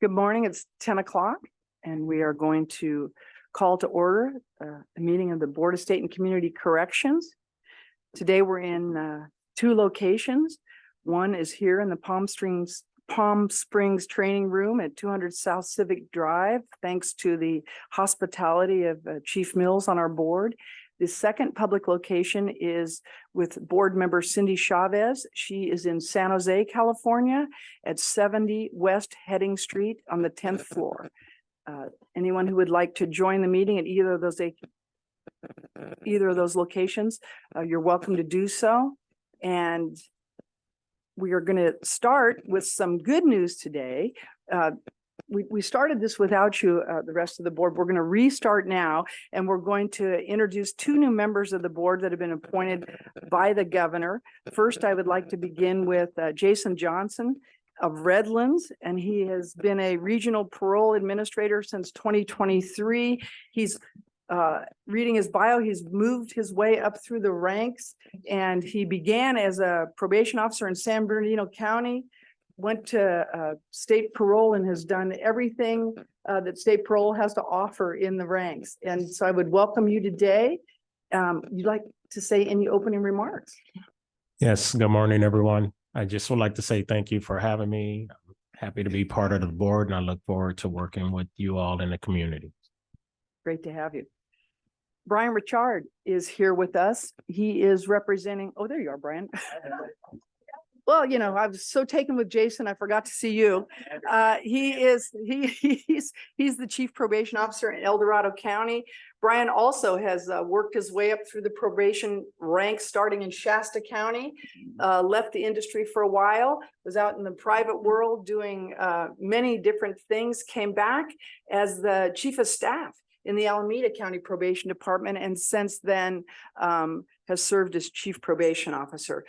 Good morning. It's 10 o'clock and we are going to call to order a meeting of the Board of State and Community Corrections. Today we're in two locations. One is here in the Palm Springs Training Room at 200 South Civic Drive, thanks to the hospitality of Chief Mills on our board. The second public location is with board member Cindy Chavez. She is in San Jose, California at 70 West Heading Street on the 10th floor. Anyone who would like to join the meeting at either of those locations, you're welcome to do so. And we are going to start with some good news today. We started this without you, the rest of the board. We're going to restart now, and we're going to introduce two new members of the board that have been appointed by the governor. First, I would like to begin with Jason Johnson of Redlands, and he has been a regional parole administrator since 2023. He's reading his bio, he's moved his way up through the ranks, and he began as a probation officer in San Bernardino County, went to state parole and has done everything that state parole has to offer in the ranks. And so I would welcome you today. You'd like to say any opening remarks? Yes, good morning, everyone. I just would like to say thank you for having me. I'm happy to be part of the board, and I look forward to working with you all in the community. Great to have you. Brian Richard is here with us. He is representing, oh, there you are, Brian. Well, you know, I was so taken with Jason, I forgot to see you. He's the chief probation officer in El Dorado County. Brian also has worked his way up through the probation ranks, starting in Shasta County, left the industry for a while, was out in the private world doing many different things, came back as the chief of staff in the Alameda County Probation Department, and since then has served as chief probation officer.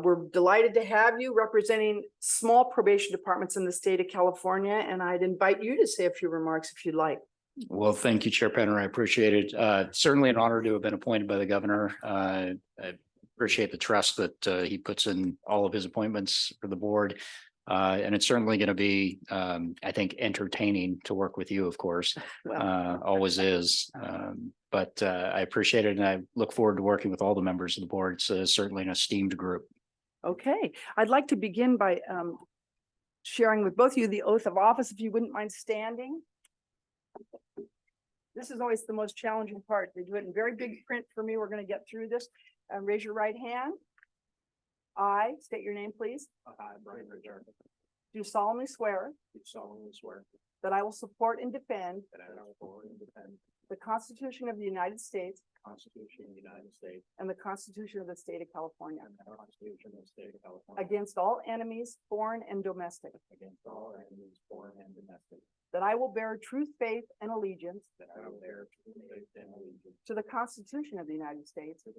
We're delighted to have you representing small probation departments in the state of California, and I'd invite you to say a few remarks if you'd like. Well, thank you, Chair Penner. I appreciate it. Certainly an honor to have been appointed by the governor. I appreciate the trust that he puts in all of his appointments for the board. And it's certainly going to be, I think, entertaining to work with you, of course, always is. But I appreciate it, and I look forward to working with all the members of the board. It's certainly an esteemed group. Okay, I'd like to begin by sharing with both of you the oath of office, if you wouldn't mind standing. This is always the most challenging part. They do it in very big print for me. We're going to get through this. Raise your right hand. I state your name, please. I, Brian Richard, Do solemnly swear that I will support and defend the Constitution of the United States and the Constitution of the State of California against all enemies, foreign and domestic. That I will bear true faith and allegiance to the Constitution of the United States and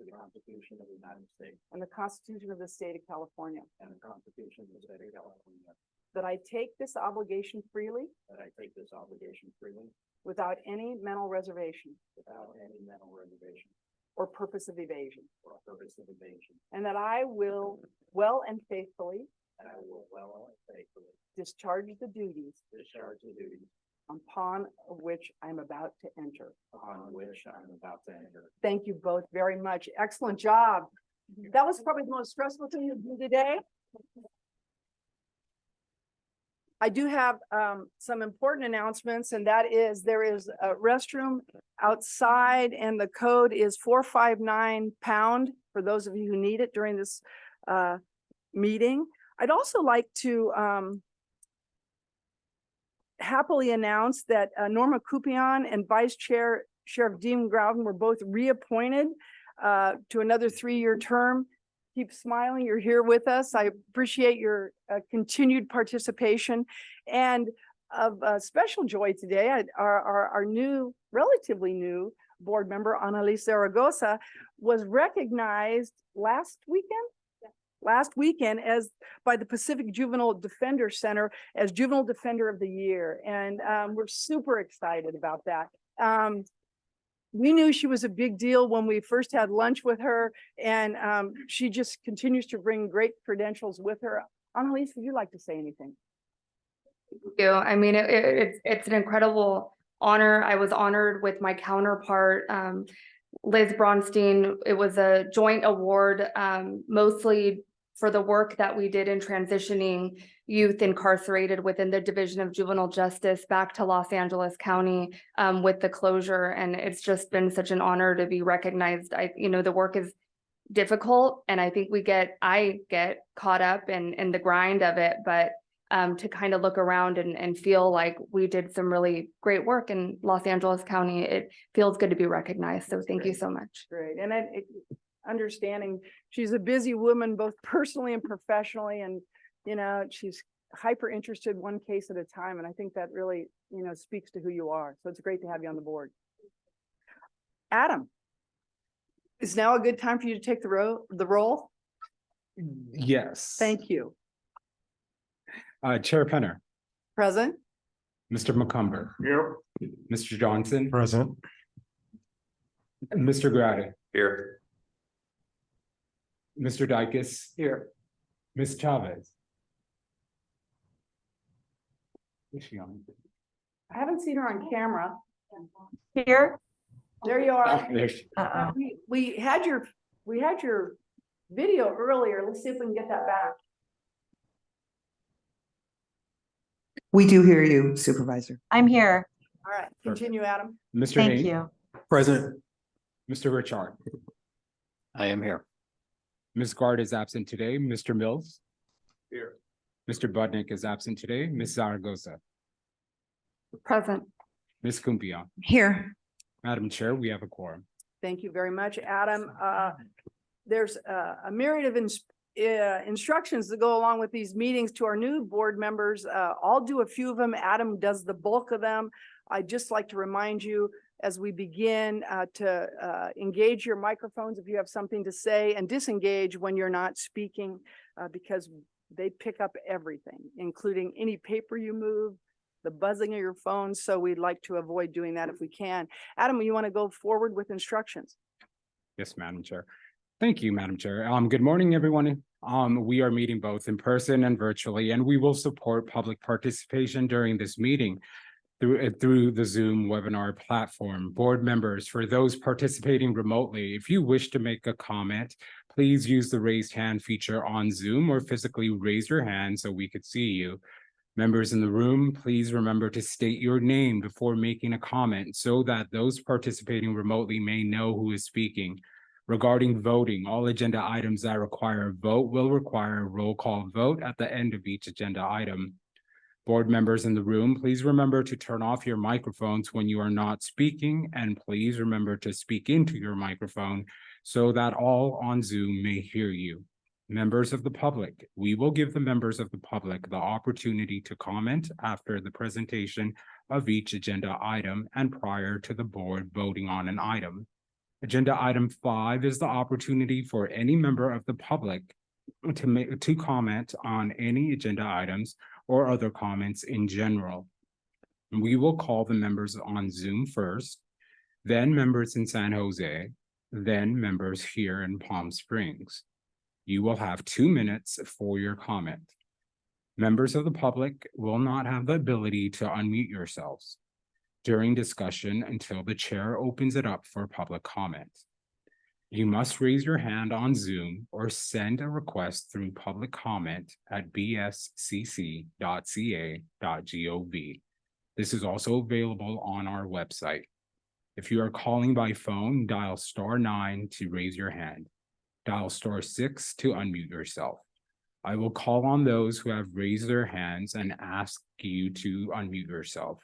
the Constitution of the State of California. That I take this obligation freely without any mental reservation or purpose of evasion. And that I will well and faithfully discharge the duties upon which I'm about to enter. Thank you both very much. Excellent job. That was probably the most stressful thing you did today. I do have some important announcements, and that is there is a restroom outside, and the code is 459# for those of you who need it during this meeting. I'd also like to happily announce that Norma Kupion and Vice Chair Sheriff Dean Groudon were both reappointed to another 3-year term. Keep smiling, you're here with us. I appreciate your continued participation. And of special joy today, our new, relatively new board member, Annalise Zaragoza, was recognized last weekend as by the Pacific Juvenile Defender Center as Juvenile Defender of the Year. And we're super excited about that. We knew she was a big deal when we first had lunch with her, and she just continues to bring great credentials with her. Annalise, would you like to say anything? you. I mean, it's an incredible honor. I was honored with my counterpart, Liz Bronstein. It was a joint award, mostly for the work that we did in transitioning youth incarcerated within the Division of Juvenile Justice back to Los Angeles County, with the closure. And it's just been such an honor to be recognized. The work is difficult, and I think I get caught up in the grind of it, but to kind of look around and feel like we did some really great work in Los Angeles County, it feels good to be recognized. So thank you so much. Great. And understanding she's a busy woman, both personally and professionally, and, she's hyper interested one case at a time. And I think that really, speaks to who you are. So it's great to have you on the board. Adam, is now a good time for you to take the role? Yes. Thank you. Chair Penner, Present? Mr. McCumber. Here. Mr. Johnson, Present. Mr. Grady, Here. Mr. Dykes. Here. Ms. Chavez. Is she on? I haven't seen her on camera. Here. There you are. There she- We had your video earlier. Let's see if we can get that back. We do hear you, Supervisor. I'm here. All right, continue, Adam. Mr. Thank Hain, you. Present. Mr. Richard. I am here. Ms. Guard is absent today. Mr. Mills. Here. Mr. Budnick is absent today. Ms. Zaragoza. Present. Ms. Kumpion. Here. Madam Chair, we have a quorum. Thank you very much, Adam. There's a myriad of instructions that go along with these meetings to our new board members. I'll do a few of them. Adam does the bulk of them. I'd just like to remind you as we begin to engage your microphones if you have something to say, and disengage when you're not speaking, because they pick up everything, including any paper you move, the buzzing of your phone. So we'd like to avoid doing that if we can. Adam, you want to go forward with instructions? Yes, Madam Chair. Thank you, Madam Chair. Good morning, everyone. We are meeting both in person and virtually, and we will support public participation during this meeting through the Zoom webinar platform. Board members, for those participating remotely, if you wish to make a comment, please use the raised hand feature on Zoom or physically raise your hand so we could see you. Members in the room, please remember to state your name before making a comment so that those participating remotely may know who is speaking. Regarding voting, all agenda items that require a vote will require a roll call vote at the end of each agenda item. Board members in the room, please remember to turn off your microphones when you are not speaking, and please remember to speak into your microphone so that all on Zoom may hear you. Members of the public, we will give the members of the public the opportunity to comment after the presentation of each agenda item and prior to the board voting on an item. Agenda item 5 is the opportunity for any member of the public to comment on any agenda items or other comments in general. We will call the members on Zoom first, then members in San Jose, then members here in Palm Springs. You will have 2 minutes for your comment. Members of the public will not have the ability to unmute yourselves during discussion until the chair opens it up for public comment. You must raise your hand on Zoom or send a request through public comment at bscc.ca.gov. This is also available on our website. If you are calling by phone, dial *9 to raise your hand. Dial *6 to unmute yourself. I will call on those who have raised their hands and ask you to unmute yourself.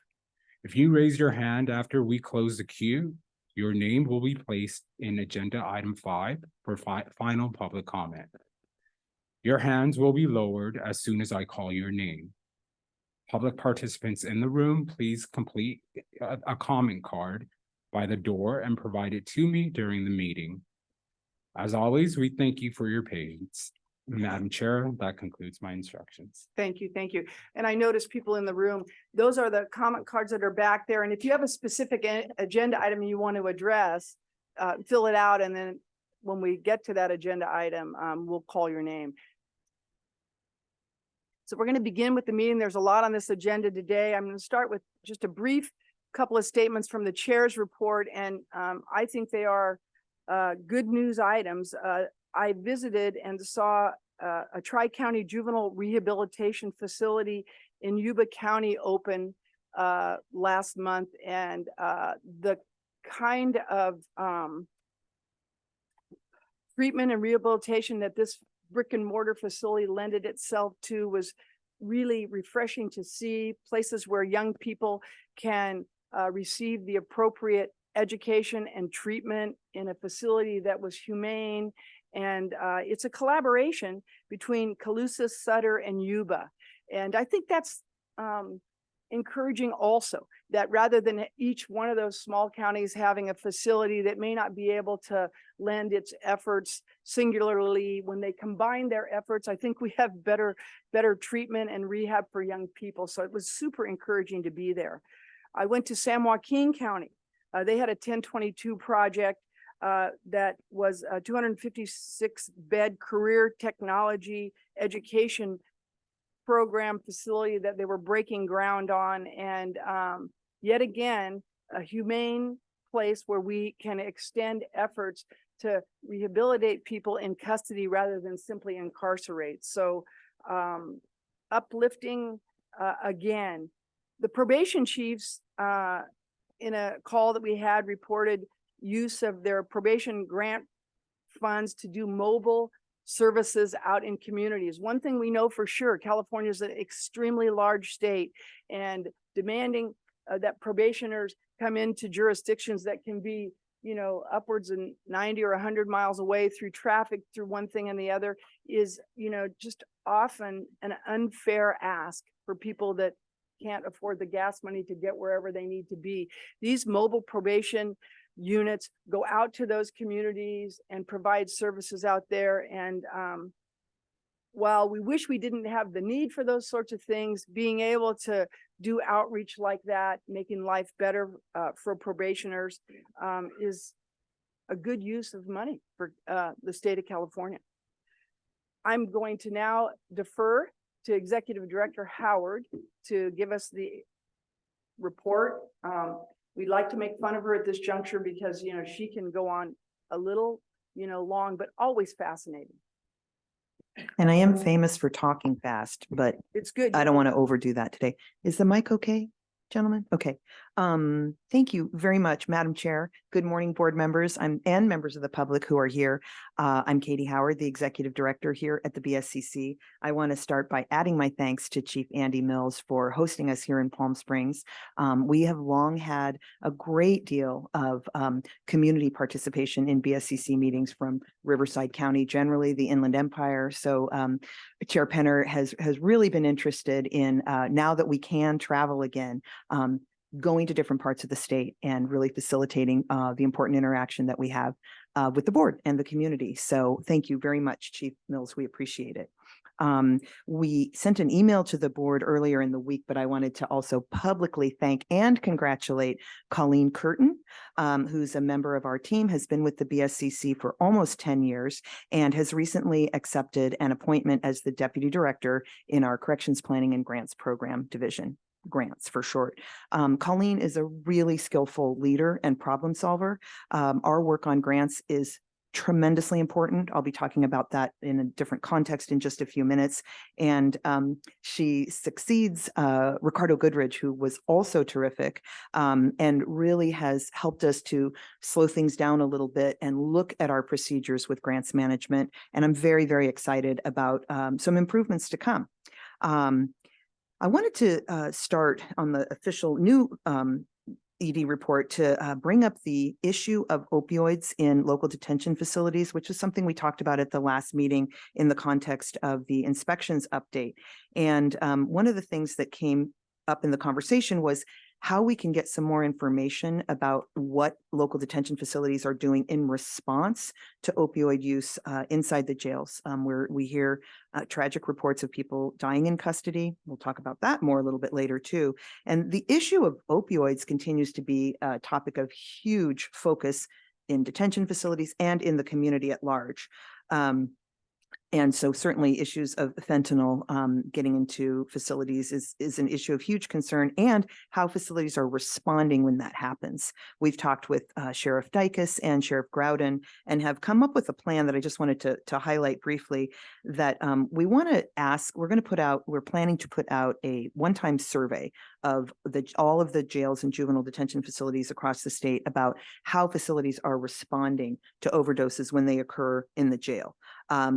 If you raise your hand after we close the queue, your name will be placed in agenda item 5 for final public comment. Your hands will be lowered as soon as I call your name. Public participants in the room, please complete a comment card by the door and provide it to me during the meeting. As always, we thank you for your patience. Madam Chair, that concludes my instructions. Thank you, thank you. And I noticed people in the room, those are the comment cards that are back there. And if you have a specific agenda item you want to address, fill it out. And then when we get to that agenda item, we'll call your name. So we're going to begin with the meeting. There's a lot on this agenda today. I'm going to start with just a brief couple of statements from the chair's report, and I think they are good news items. I visited and saw a Tri-County Juvenile Rehabilitation Facility in Yuba County open last month, and the kind of treatment and rehabilitation that this brick and mortar facility lended itself to was really refreshing to see. Places where young people can receive the appropriate education and treatment in a facility that was humane. And it's a collaboration between Colusa, Sutter, and Yuba. And I think that's encouraging also, that rather than each one of those small counties having a facility that may not be able to lend its efforts singularly, when they combine their efforts, I think we have better treatment and rehab for young people. So it was super encouraging to be there. I went to San Joaquin County. They had a 1022 project that was a 256 bed career technology education program facility that they were breaking ground on. And yet again, a humane place where we can extend efforts to rehabilitate people in custody rather than simply incarcerate. So uplifting again. The probation chiefs in a call that we had reported use of their probation grant funds to do mobile services out in communities. One thing we know for sure, California is an extremely large state, and demanding that probationers come into jurisdictions that can be, you know, upwards of 90 or 100 miles away through traffic, through one thing and the other, is, you know, just often an unfair ask for people that can't afford the gas money to get wherever they need to be. These mobile probation units go out to those communities and provide services out there. And while we wish we didn't have the need for those sorts of things, being able to do outreach like that, making life better for probationers is a good use of money for the state of California. I'm going to now defer to Executive Director Howard to give us the report. We'd like to make fun of her at this juncture because, you know, she can go on a little, you know, long, but always fascinating. And I am famous for talking fast, but It's good. I don't want to overdo that today. Is the mic okay, gentlemen? Okay. Thank you very much, Madam Chair. Good morning, board members and members of the public who are here. I'm Katie Howard, the Executive Director here at the BSCC. I want to start by adding my thanks to Chief Andy Mills for hosting us here in Palm Springs. We have long had a great deal of community participation in BSCC meetings from Riverside County, generally the Inland Empire. So Chair Penner has really been interested in, now that we can travel again, going to different parts of the state and really facilitating the important interaction that we have with the board and the community. So thank you very much, Chief Mills. We appreciate it. We sent an email to the board earlier in the week, but I wanted to also publicly thank and congratulate Colleen Curtin, who's a member of our team, has been with the BSCC for almost 10 years and has recently accepted an appointment as the Deputy Director in our Corrections Planning and Grants Program Division. Grants for short. Colleen is a really skillful leader and problem solver. Our work on grants is tremendously important. I'll be talking about that in a different context in just a few minutes. And she succeeds Ricardo Goodridge, who was also terrific and really has helped us to slow things down a little bit and look at our procedures with grants management. And I'm very, very excited about some improvements to come. I wanted to start on the official new ED report to bring up the issue of opioids in local detention facilities, which is something we talked about at the last meeting in the context of the inspections update. And one of the things that came up in the conversation was how we can get some more information about what local detention facilities are doing in response to opioid use inside the jails, where we hear tragic reports of people dying in custody. We'll talk about that more a little bit later too. And the issue of opioids continues to be a topic of huge focus in detention facilities and in the community at large. And so certainly issues of fentanyl getting into facilities is an issue of huge concern, and how facilities are responding when that happens. We've talked with Sheriff Dykus and Sheriff Groudon and have come up with a plan that I just wanted to highlight briefly, that we want to ask, we're planning to put out a one-time survey of all of the jails and juvenile detention facilities across the state about how facilities are responding to overdoses when they occur in the jail.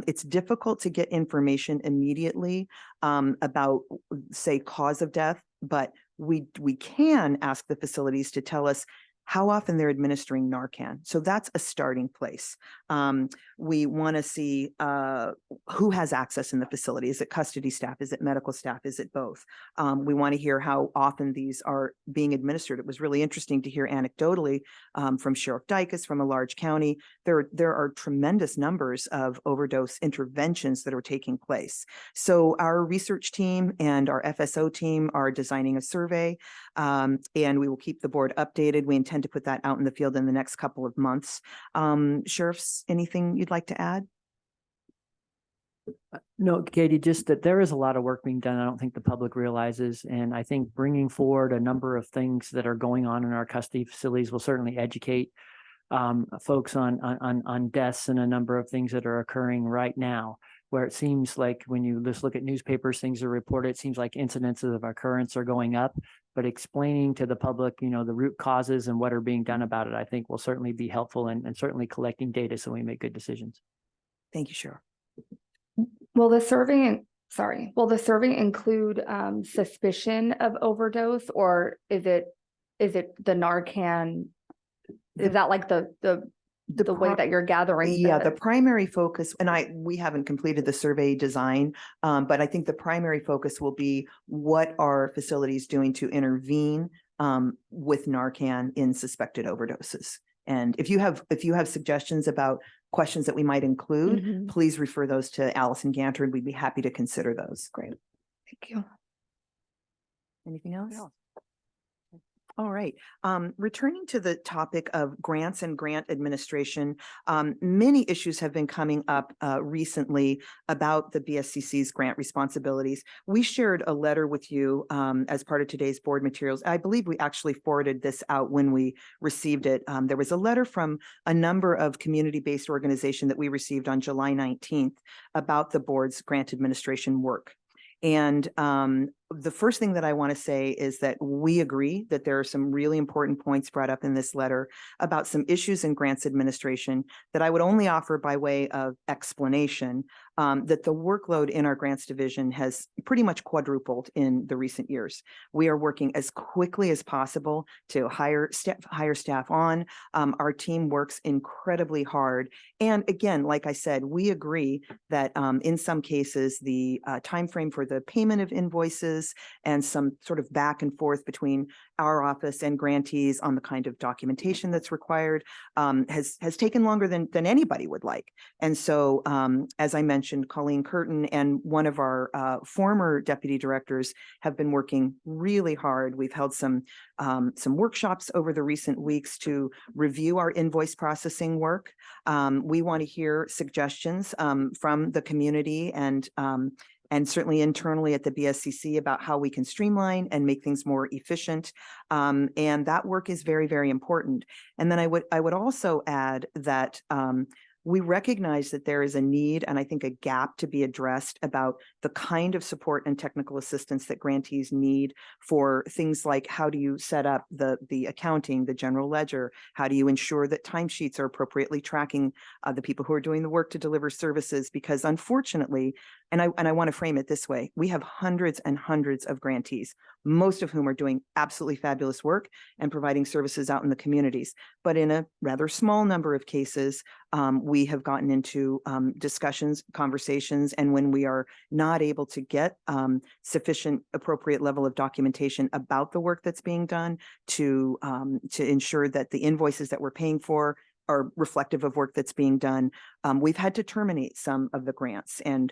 It's difficult to get information immediately about, say, cause of death, but we can ask the facilities to tell us how often they're administering Narcan. So that's a starting place. We want to see who has access in the facility. Is it custody staff? Is it medical staff? Is it both? We want to hear how often these are being administered. It was really interesting to hear anecdotally from Sheriff Dykus from a large county. There are tremendous numbers of overdose interventions that are taking place. So our research team and our FSO team are designing a survey, and we will keep the board updated. We intend to put that out in the field in the next couple of months. Sheriffs, anything you'd like to add? No, Katie, just that there is a lot of work being done. I don't think the public realizes. And I think bringing forward a number of things that are going on in our custody facilities will certainly educate folks on deaths and a number of things that are occurring right now, where it seems like when you just look at newspapers, things are reported, it seems like incidences of occurrence are going up. But explaining to the public, the root causes and what are being done about it, I think will certainly be helpful, and certainly collecting data so we make good decisions. Thank you, Sheriff. Will the survey include suspicion of overdose, or is it the Narcan? Is that like the way that you're gathering? Yeah, the primary focus, and we haven't completed the survey design, but I think the primary focus will be what are facilities doing to intervene with Narcan in suspected overdoses. And if you have suggestions about questions that we might include, please refer those to Allison Ganter, and we'd be happy to consider those. Great. Thank you. Anything else? All right. Returning to the topic of grants and grant administration, many issues have been coming up recently about the BSCC's grant responsibilities. We shared a letter with you as part of today's board materials. I believe we actually forwarded this out when we received it. There was a letter from a number of community-based organizations that we received on July 19th about the board's grant administration work. And the first thing that I want to say is that we agree that there are some really important points brought up in this letter about some issues in grants administration that I would only offer by way of explanation, that the workload in our grants division has pretty much quadrupled in the recent years. We are working as quickly as possible to hire staff on. Our team works incredibly hard. And again, like I said, we agree that in some cases, the timeframe for the payment of invoices and some sort of back and forth between our office and grantees on the kind of documentation that's required has taken longer than anybody would like. And so, as I mentioned, Colleen Curtin and one of our former deputy directors have been working really hard. We've held some workshops over the recent weeks to review our invoice processing work. We want to hear suggestions from the community and certainly internally at the BSCC about how we can streamline and make things more efficient. And that work is very, very important. And then I would also add that we recognize that there is a need and I think a gap to be addressed about the kind of support and technical assistance that grantees need for things like how do you set up the accounting, the general ledger? How do you ensure that timesheets are appropriately tracking the people who are doing the work to deliver services? Because unfortunately, and I want to frame it this way, we have hundreds and hundreds of grantees, most of whom are doing absolutely fabulous work and providing services out in the communities. But in a rather small number of cases, we have gotten into discussions, conversations, and when we are not able to get sufficient appropriate level of documentation about the work that's being done to ensure that the invoices that we're paying for are reflective of work that's being done, we've had to terminate some of the grants. And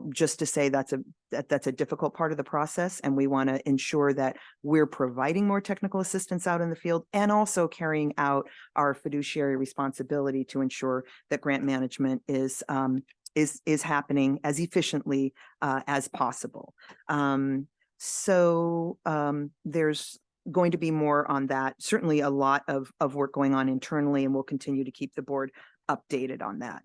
just to say that's a difficult part of the process, and we want to ensure that we're providing more technical assistance out in the field and also carrying out our fiduciary responsibility to ensure that grant management is is happening as efficiently as possible. There's going to be more on that. Certainly a lot of work going on internally, and we'll continue to keep the board updated on that.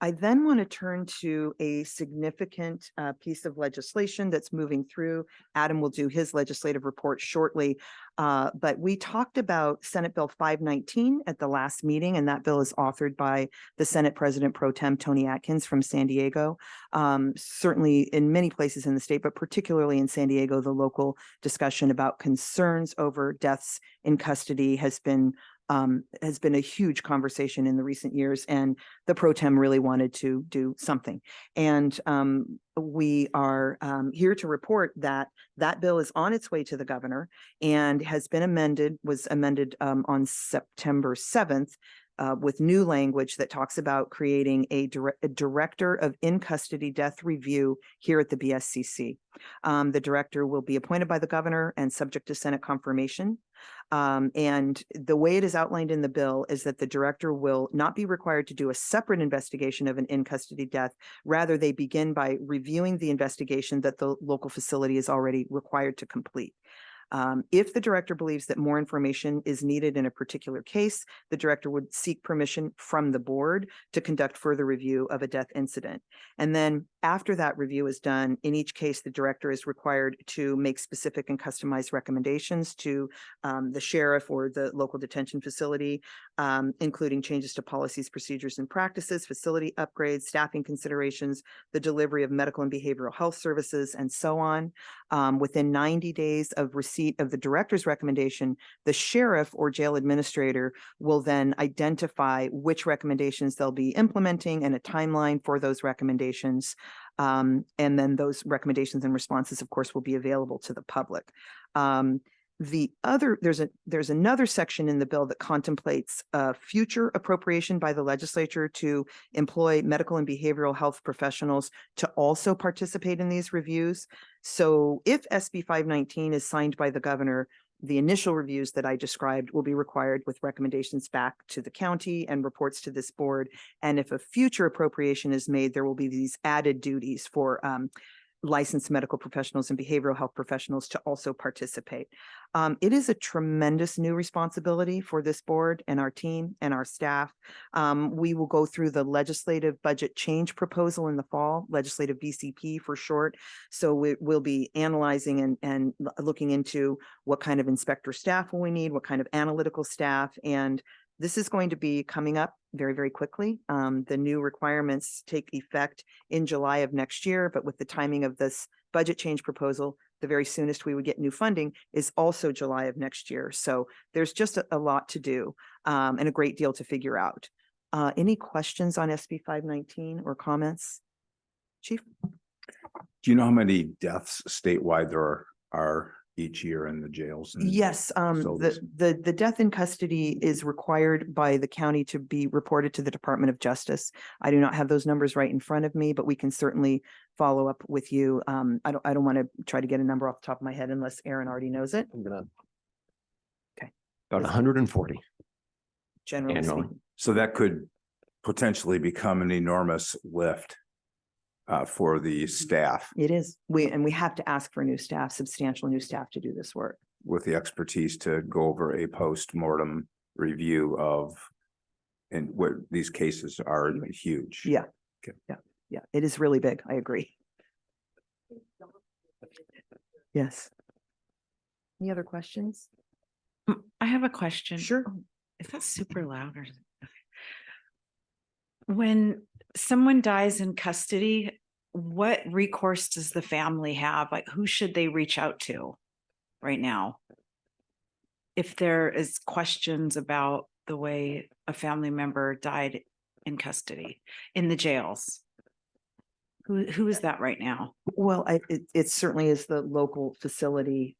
I then want to turn to a significant piece of legislation that's moving through. Adam will do his legislative report shortly, but we talked about Senate Bill 519 at the last meeting, and that bill is authored by the Senate President Pro Tem Tony Atkins from San Diego. Certainly in many places in the state, but particularly in San Diego, the local discussion about concerns over deaths in custody has been a huge conversation in the recent years, and the pro tem really wanted to do something. And we are here to report that that bill is on its way to the governor and has been was amended on September 7th with new language that talks about creating a director of in-custody death review here at the BSCC. The director will be appointed by the governor and subject to Senate confirmation. And the way it is outlined in the bill is that the director will not be required to do a separate investigation of an in-custody death. Rather, they begin by reviewing the investigation that the local facility is already required to complete. If the director believes that more information is needed in a particular case, the director would seek permission from the board to conduct further review of a death incident. And then after that review is done, in each case, the director is required to make specific and customized recommendations to the sheriff or the local detention facility, including changes to policies, procedures, and practices, facility upgrades, staffing considerations, the delivery of medical and behavioral health services, and so on. Within 90 days of receipt of the director's recommendation, the sheriff or jail administrator will then identify which recommendations they'll be implementing and a timeline for those recommendations. And then those recommendations and responses, of course, will be available to the public. There's another section in the bill that contemplates future appropriation by the legislature to employ medical and behavioral health professionals to also participate in these reviews. So if SB 519 is signed by the governor, the initial reviews that I described will be required with recommendations back to the county and reports to this board. And if a future appropriation is made, there will be these added duties for licensed medical professionals and behavioral health professionals to also participate. It is a tremendous new responsibility for this board and our team and our staff. We will go through the legislative budget change proposal in the fall, legislative BCP for short. So we'll be analyzing and looking into what kind of inspector staff will we need, what kind of analytical staff, and this is going to be coming up very, very quickly. The new requirements take effect in July of next year, but with the timing of this budget change proposal, the very soonest we would get new funding is also July of next year. So there's just a lot to do and a great deal to figure out. Any questions on SB 519 or comments? Chief? Do you know how many deaths statewide there are each year in the jails? Yes, the death in custody is required by the county to be reported to the Department of Justice. I do not have those numbers right in front of me, but we can certainly follow up with you. I don't want to try to get a number off the top of my head unless Aaron already knows it. Okay. About 140 Generally annually. speaking. So that could potentially become an enormous lift for the staff It is. We have to ask for new staff, substantial new staff to do this work. with the expertise to go over a post-mortem review of, and what these cases are huge. Yeah. Okay. Yeah. It is really big. I agree. Yes. Any other questions? I have a question. Sure. Is that super loud or? When someone dies in custody, what recourse does the family have? Like, who should they reach out to right now? If there is questions about the way a family member died in custody, in the jails, who is that right now? Well, it certainly is the local facility.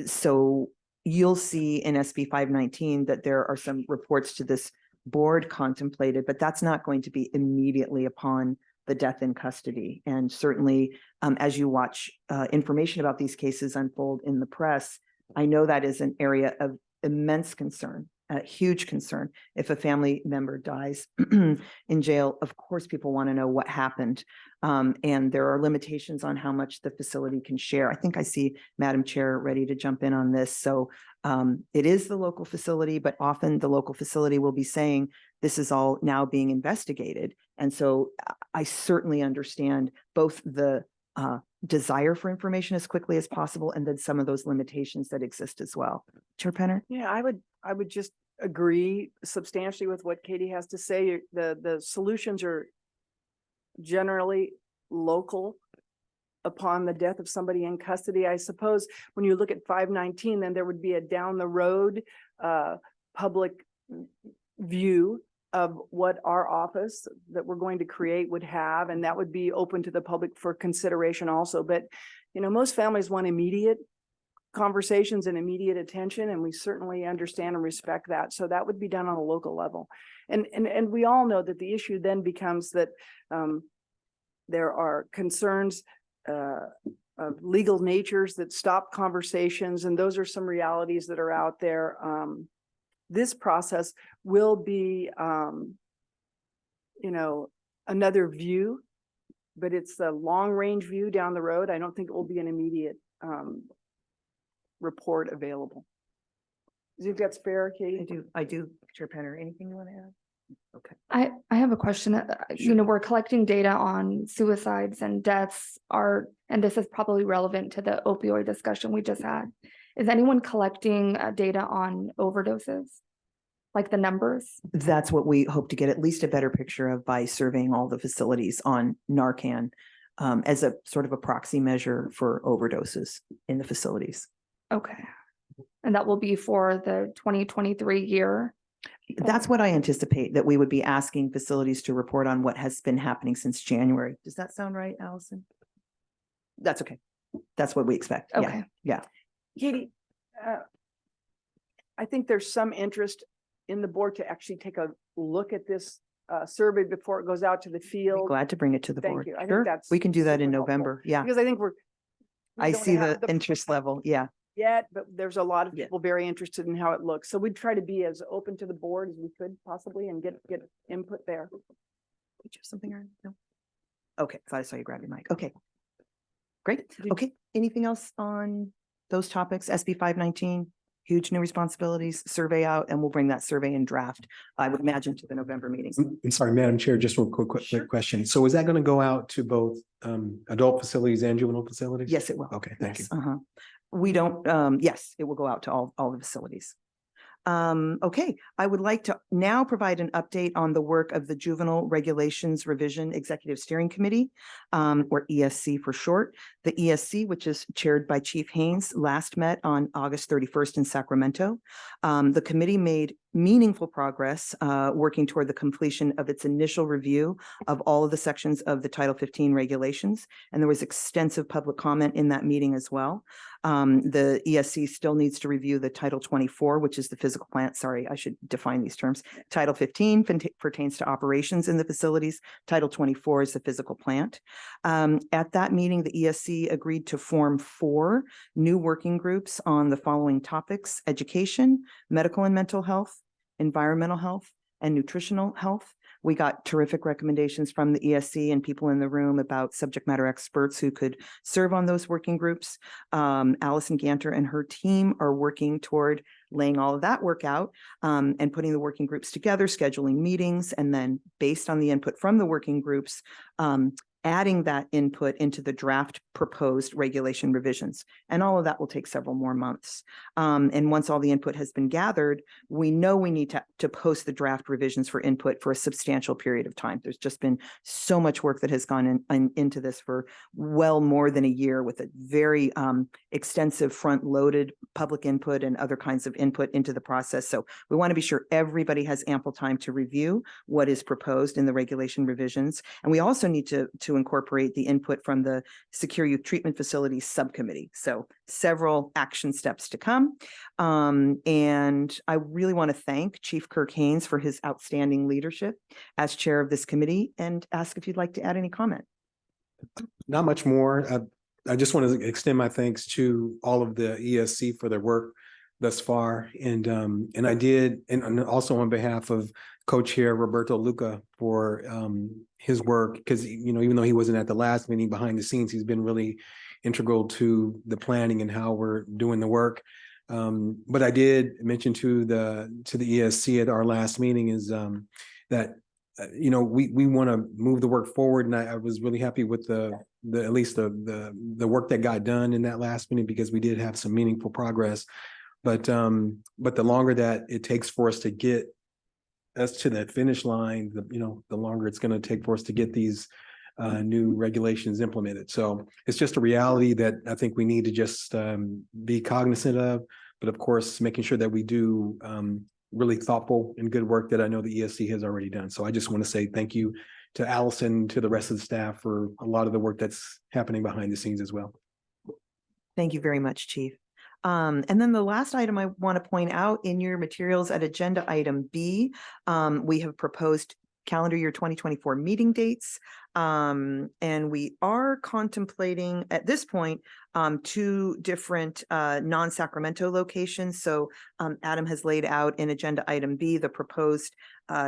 So you'll see in SB 519 that there are some reports to this board contemplated, but that's not going to be immediately upon the death in custody. And certainly, as you watch information about these cases unfold in the press, I know that is an area of immense concern a huge concern. If a family member dies in jail, of course, people want to know what happened. And there are limitations on how much the facility can share. I think I see Madam Chair ready to jump in on this. So it is the local facility, but often the local facility will be saying, this is all now being investigated. And so I certainly understand both the desire for information as quickly as possible and then some of those limitations that exist as well. Chair Penner? Yeah, I would just agree substantially with what Katie has to say. The solutions are generally local upon the death of somebody in custody. I suppose when you look at 519, then there would be a down the road public view of what our office that we're going to create would have, and that would be open to the public for consideration also. But, you know, most families want immediate conversations and immediate attention, and we certainly understand and respect that. So that would be done on a local level. And we all know that the issue then becomes that there are concerns of legal natures that stop conversations, and those are some realities that are out there. This process will be, you know, another view, but it's a long range view down the road. I don't think it will be an immediate report available. Do you think that's fair, Katie? I do. Chair Penner, anything you want to add? Okay. I have a question. You know, we're collecting data on suicides and deaths and this is probably relevant to the opioid discussion we just had. Is anyone collecting data on overdoses? Like the numbers? That's what we hope to get at least a better picture of by surveying all the facilities on Narcan as a sort of a proxy measure for overdoses in the facilities. Okay. And that will be for the 2023 year? That's what I anticipate, that we would be asking facilities to report on what has been happening since January. Does that sound right, Allison? That's okay. That's what we expect. Yeah. Okay. Yeah. Katie, I think there's some interest in the board to actually take a look at this survey before it goes out to the Be field. glad to bring it to the Thank board. you. I think Sure. that's We can do that in super helpful. November. Yeah. Because I think we I don't see have the interest level. Yeah. yet, but there's a lot of Yeah. people very interested in how it looks. So we'd try to be as open to the board as we could possibly and get input there. Did you have something? Aaron? No. Okay. Thought I saw you grab your mic. Okay. Great. Okay. Anything else on those topics? SB 519, huge new responsibilities, survey out, and we'll bring that survey in draft, I would imagine, to the November meetings. I'm sorry, Madam Chair, just one quick question. So is that going to go out to both adult facilities and juvenile facilities? Yes, it will. Okay, thank you. Yes, We don't, yes, it will go out to all the facilities. Okay, I would like to now provide an update on the work of the Juvenile Regulations Revision Executive Steering Committee, or ESC for short. The ESC, which is chaired by Chief Haynes, last met on August 31st in Sacramento. The committee made meaningful progress working toward the completion of its initial review of all of the sections of the Title 15 regulations, and there was extensive public comment in that meeting as well. The ESC still needs to review the Title 24, which is the physical plant. Sorry, I should define these terms. Title 15 pertains to operations in the facilities. Title 24 is the physical plant. At that meeting, the ESC agreed to form 4 new working groups on the following topics: education, medical and mental health, environmental health, and nutritional health. We got terrific recommendations from the ESC and people in the room about subject matter experts who could serve on those working groups. Allison Ganter and her team are working toward laying all of that work out and putting the working groups together, scheduling meetings, and then based on the input from the working groups, adding that input into the draft proposed regulation revisions. And all of that will take several more months. And once all the input has been gathered, we know we need to post the draft revisions for input for a substantial period of time. There's just been so much work that has gone into this for well more than a year, with a very extensive front-loaded public input and other kinds of input into the process. So we want to be sure everybody has ample time to review what is proposed in the regulation revisions. And we also need to incorporate the input from the Secure Youth Treatment Facilities Subcommittee. So several action steps to come. And I really want to thank Chief Kirk Haynes for his outstanding leadership as chair of this committee, and ask if you'd like to add any comment. Not much more. I just want to extend my thanks to all of the ESC for their work thus far. And I did, and also on behalf of co-chair Roberto Luca for his work, because, you know, even though he wasn't at the last meeting, behind the scenes, he's been really integral to the planning and how we're doing the work. But I did mention to the ESC at our last meeting is that you know, we want to move the work forward, and I was really happy with the at least the work that got done in that last meeting, because we did have some meaningful progress. But the longer that it takes for us to get us to that finish line, the longer it's going to take for us to get these new regulations implemented. So it's just a reality that I think we need to just be cognizant of, but of course, making sure that we do really thoughtful and good work that I know the ESC has already done. So I just want to say thank you to Allison, to the rest of the staff for a lot of the work that's happening behind the scenes as well. Thank you very much, Chief. And then the last item I want to point out in your materials at agenda item B, we have proposed calendar year 2024 meeting dates. And we are contemplating at this point 2 different non-Sacramento locations. So Adam has laid out in agenda item B the proposed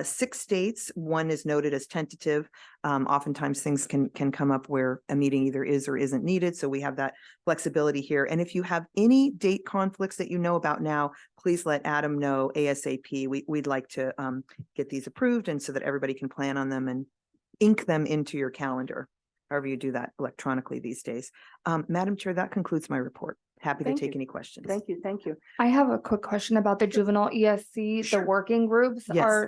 6 dates. One is noted as tentative. Oftentimes things can come up where a meeting either is or isn't needed. So we have that flexibility here. And if you have any date conflicts that you know about now, please let Adam know ASAP. We'd like to get these approved, and so that everybody can plan on them and ink them into your calendar, however you do that electronically these days. Madam Chair, that concludes my report. Happy to Thank take you. any questions. Thank you. Thank you. I have a quick question about the juvenile ESC, Sure. the working groups. Yes.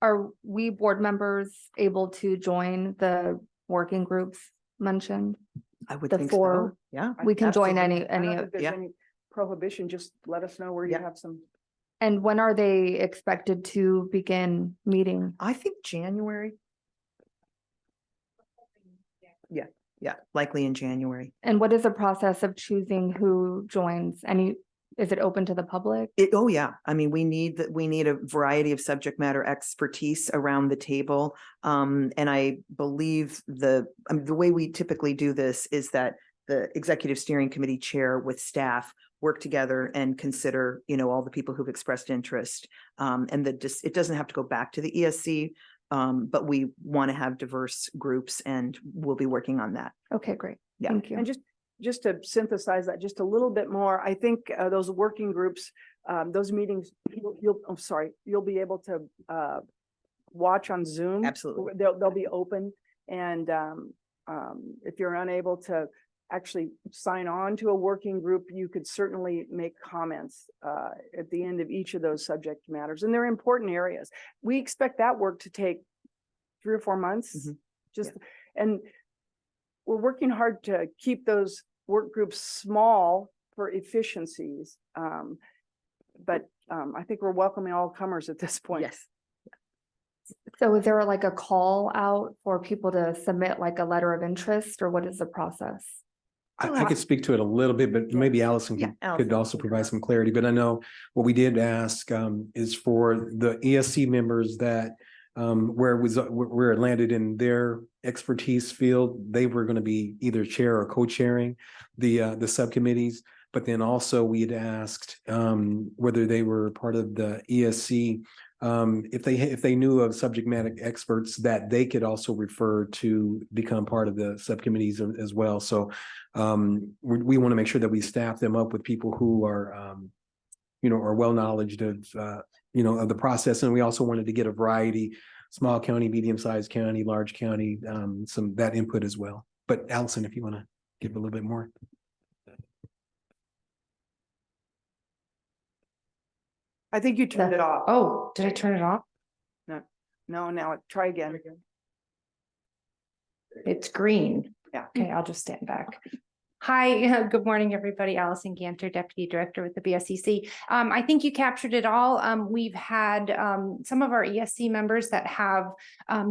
Are we board members able to join the working groups mentioned? I would The think 4 so. Yeah. We can join Absolutely. I any don't of, think there's yeah. any prohibition. Just let us know where you Yeah. have some. and when are they expected to begin meeting? I think January. Yeah, likely in January. And what is the process of choosing who joins? Is it open to the public? Oh yeah, I mean, we need a variety of subject matter expertise around the table. And I believe the way we typically do this is that the executive steering committee chair with staff work together and consider, all the people who've expressed interest. And it doesn't have to go back to the ESC, but we want to have diverse groups, and we'll be working on that. Okay, great. Yeah. Thank you. And just to synthesize that just a little bit more, I think those working groups, those meetings, you'll be able to watch on Zoom. Absolutely. They'll be open, and if you're unable to actually sign on to a working group, you could certainly make comments at the end of each of those subject matters, and they're important areas. We expect that work to take 3 or 4 months. And we're working hard to keep those work groups small for efficiencies. But I think we're welcoming all comers at this point. Yes. So is there like a call out for people to submit like a letter of interest, or what is the process? I could speak to it a little bit, but maybe Allison Yeah, could Allison. also provide some clarity. But I know what we did ask is for the ESC members that where it landed in their expertise field, they were going to be either chair or co-chairing the subcommittees. But then also we had asked whether they were part of the ESC, if they knew of subject matter experts that they could also refer to become part of the subcommittees as well. So we want to make sure that we staff them up with people who are are well knowledged of of the process. And we also wanted to get a variety, small county, medium-sized county, large county, some that input as well. But Allison, if you want to give a little bit more. I think you turned it off. Oh, did I turn it off? No, now try again. It's green. Yeah. Okay, I'll just stand back. Hi, good morning, everybody. Allison Ganter, Deputy Director with the BSCC. I think you captured it all. We've had some of our ESC members that have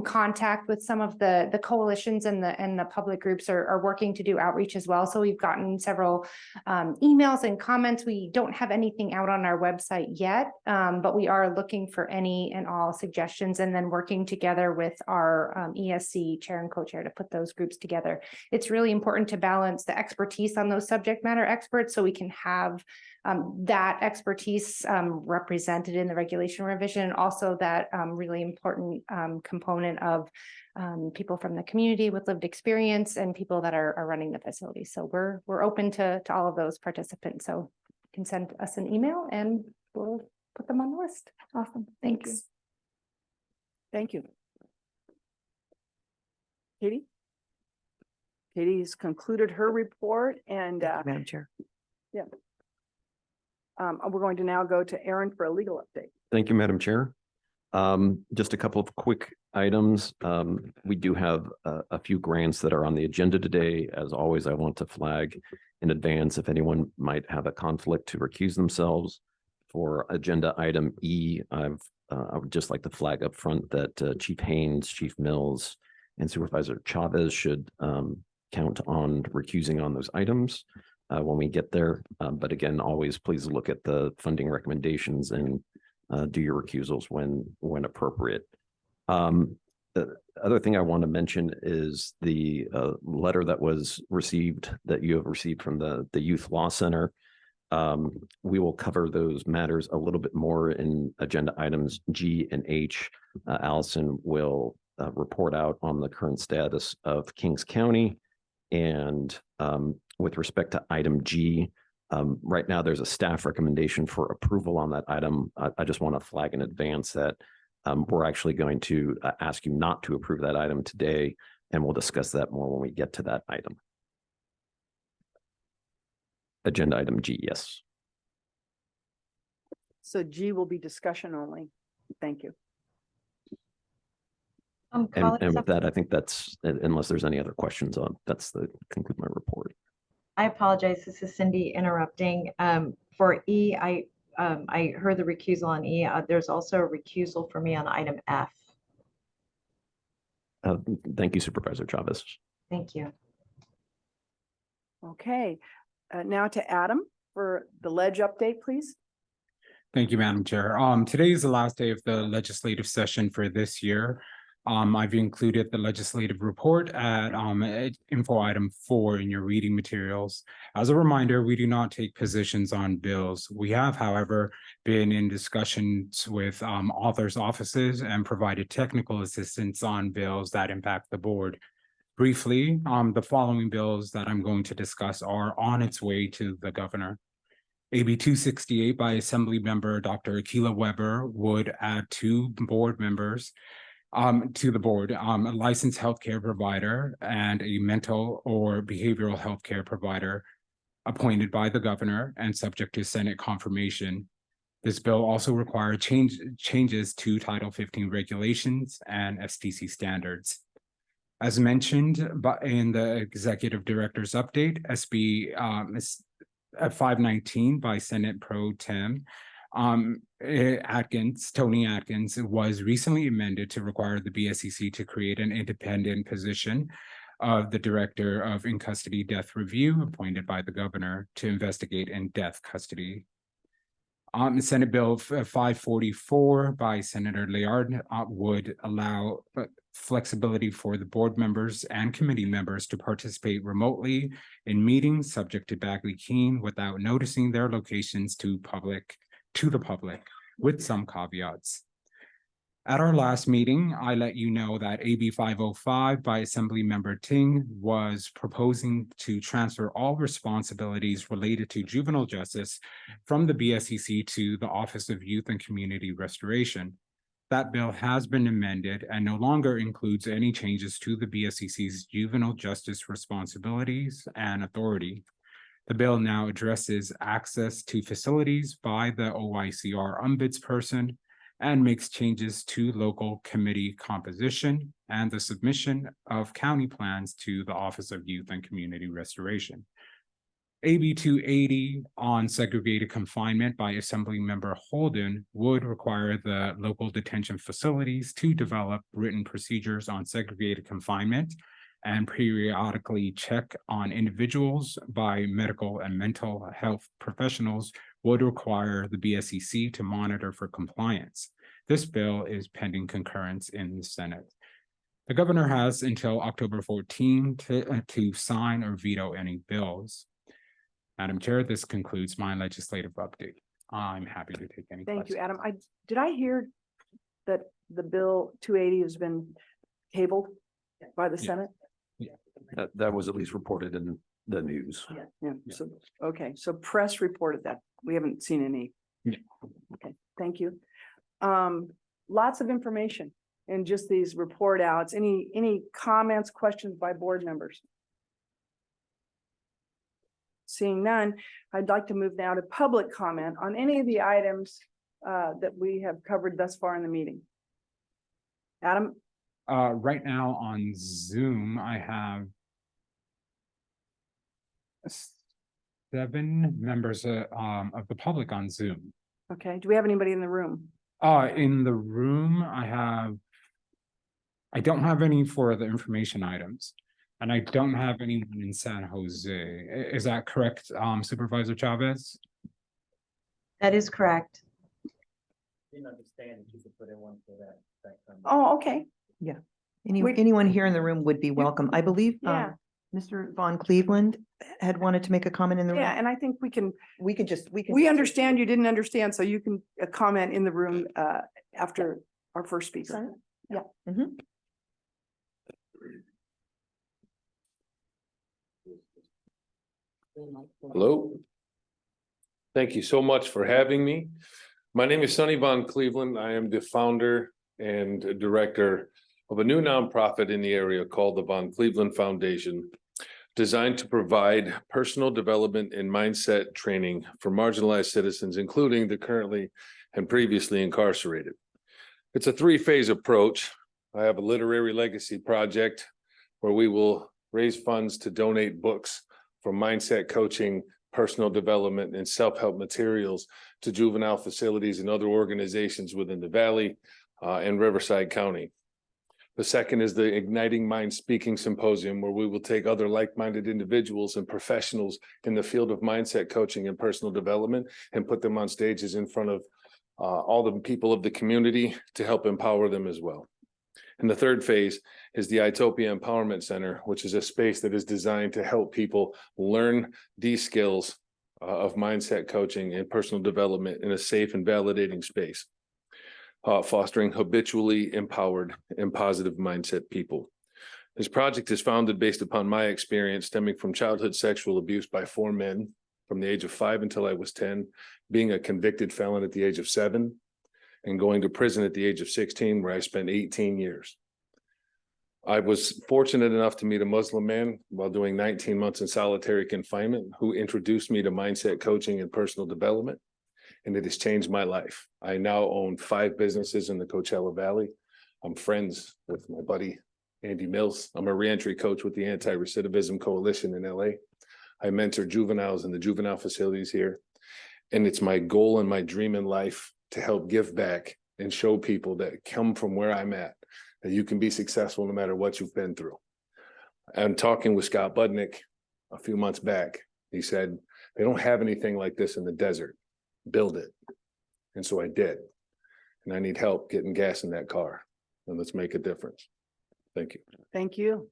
contact with some of the coalitions, and the public groups are working to do outreach as well. So we've gotten several emails and comments. We don't have anything out on our website yet, but we are looking for any and all suggestions, and then working together with our ESC chair and co-chair to put those groups together. It's really important to balance the expertise expertise on those subject matter experts, so we can have that expertise represented in the regulation revision, and also that really important component of people from the community with lived experience and people that are running the facility. So we're open to all of those participants. So you can send us an email and we'll put them on the list. Awesome. Thanks. Thank you. Katie? Katie's concluded her report and Madam Chair. we're going to now go to Aaron for a legal update. Thank you, Madam Chair. Just a couple of quick items. We do have a few grants that are on the agenda today. As always, I want to flag in advance if anyone might have a conflict to recuse themselves. For agenda item E, I would just like to flag up front that Chief Haynes, Chief Mills, and Supervisor Chavez should count on recusing on those items when we get there. But again, always please look at the funding recommendations and do your recusals when appropriate. The other thing I want to mention is the letter that was received, that you have received from the Youth Law Center. We will cover those matters a little bit more in agenda items G and H. Allison will report out on the current status of Kings County. And with respect to item G, right now there's a staff recommendation for approval on that item. I just want to flag in advance that we're actually going to ask you not to approve that item today, and we'll discuss that more when we get to that item. Agenda item G, yes. So G will be discussion only. Thank you. And with that, I think that's, unless there's any other questions on, that's the conclude my report. I apologize. This is Cindy interrupting. For E, I heard the recusal on E. There's also a recusal for me on item F. Thank you, Supervisor Chavez. Thank you. Okay, now to Adam for the ledge update, please. Thank you, Madam Chair. Today is the last day of the legislative session for this year. I've included the legislative report at info item 4 in your reading materials. As a reminder, we do not take positions on bills. We have, however, been in discussions with authors' offices and provided technical assistance on bills that impact the board. Briefly, the following bills that I'm going to discuss are on its way to the governor. AB 268 by Assembly Member Dr. Akilah Weber would add 2 board members to the board, a licensed healthcare provider and a mental or behavioral healthcare provider appointed by the governor and subject to Senate confirmation. This bill also requires changes to Title 15 regulations and STC standards. As mentioned in the executive director's update, SB 519 by Senate Pro Tem Tony Atkins was recently amended to require the BSCC to create an independent position of the Director of In-Custody Death Review appointed by the governor to investigate in-death custody. Senate Bill 544 by Senator Layard would allow flexibility for the board members and committee members to participate remotely in meetings subject to Bagley-Keene without noticing their locations to the public, with some caveats. At our last meeting, I let you know that AB 505 by Assembly Member Ting was proposing to transfer all responsibilities related to juvenile justice from the BSCC to the Office of Youth and Community Restoration. That bill has been amended and no longer includes any changes to the BSCC's juvenile justice responsibilities and authority. The bill now addresses access to facilities by the OICR ombudsperson and makes changes to local committee composition and the submission of county plans to the Office of Youth and Community Restoration. AB 280 on segregated confinement by Assembly Member Holden would require the local detention facilities to develop written procedures on segregated confinement and periodically check on individuals by medical and mental health professionals would require the BSCC to monitor for compliance. This bill is pending concurrence in the Senate. The governor has until October 14 to sign or veto any bills. Madam Chair, this concludes my legislative update. I'm happy to take any Thank you, questions. Adam. Did I hear that the bill 280 has been tabled by the Yeah. Senate? That was at least reported in the news. Yeah, so, okay, so press reported that. We haven't seen any. Yeah. Okay, thank you. Lots of information in just these report outs. Any comments, questions by board members? Seeing none, I'd like to move now to public comment on any of the items that we have covered thus far in the meeting. Adam? Right now on Zoom, I have 7 members of the public on Zoom. Okay, do we have anybody in the room? In the room, I don't have any for the information items. And I don't have anyone in San Jose. Is that correct, Supervisor Chavez? That is correct. Didn't understand if you could put in one for that. Oh, okay. Anyone here in the room would be welcome. I believe, Yeah. Mr. Von Cleveland had wanted to make a comment in the room. Yeah, and I think we can, We can. we understand you didn't understand, so you can comment in the room after our first speaker. Yeah. Mhm. Hello. Thank you so much for having me. My name is Sonny Von Cleveland. I am the founder and director of a new nonprofit in the area called the Von Cleveland Foundation, designed to provide personal development and mindset training for marginalized citizens, including the currently and previously incarcerated. It's a 3-phase approach. I have a literary legacy project where we will raise funds to donate books for mindset coaching, personal development, and self-help materials to juvenile facilities and other organizations within the Valley and Riverside County. The second is the Igniting Mind Speaking Symposium, where we will take other like-minded individuals and professionals in the field of mindset coaching and personal development and put them on stages in front of all the people of the community to help empower them as well. And the third phase is the Itopia Empowerment Center, which is a space that is designed to help people learn these skills of mindset coaching and personal development in a safe and validating space, fostering habitually empowered and positive mindset people. This project is founded based upon my experience stemming from childhood sexual abuse by 4 men from the age of 5 until I was 10, being a convicted felon at the age of 7, and going to prison at the age of 16, where I spent 18 years. I was fortunate enough to meet a Muslim man while doing 19 months in solitary confinement who introduced me to mindset coaching and personal development, and it has changed my life. I now own 5 businesses in the Coachella Valley. I'm friends with my buddy, Andy Mills. I'm a reentry coach with the Anti-Recidivism Coalition in LA. I mentor juveniles in the juvenile facilities here. And it's my goal and my dream in life to help give back and show people that come from where I'm at, that you can be successful no matter what you've been through. I'm talking with Scott Budnick a few months back. He said, they don't have anything like this in the desert. Build it. And so I did. And I need help getting gas in that car. And let's make a difference. Thank you. Thank you.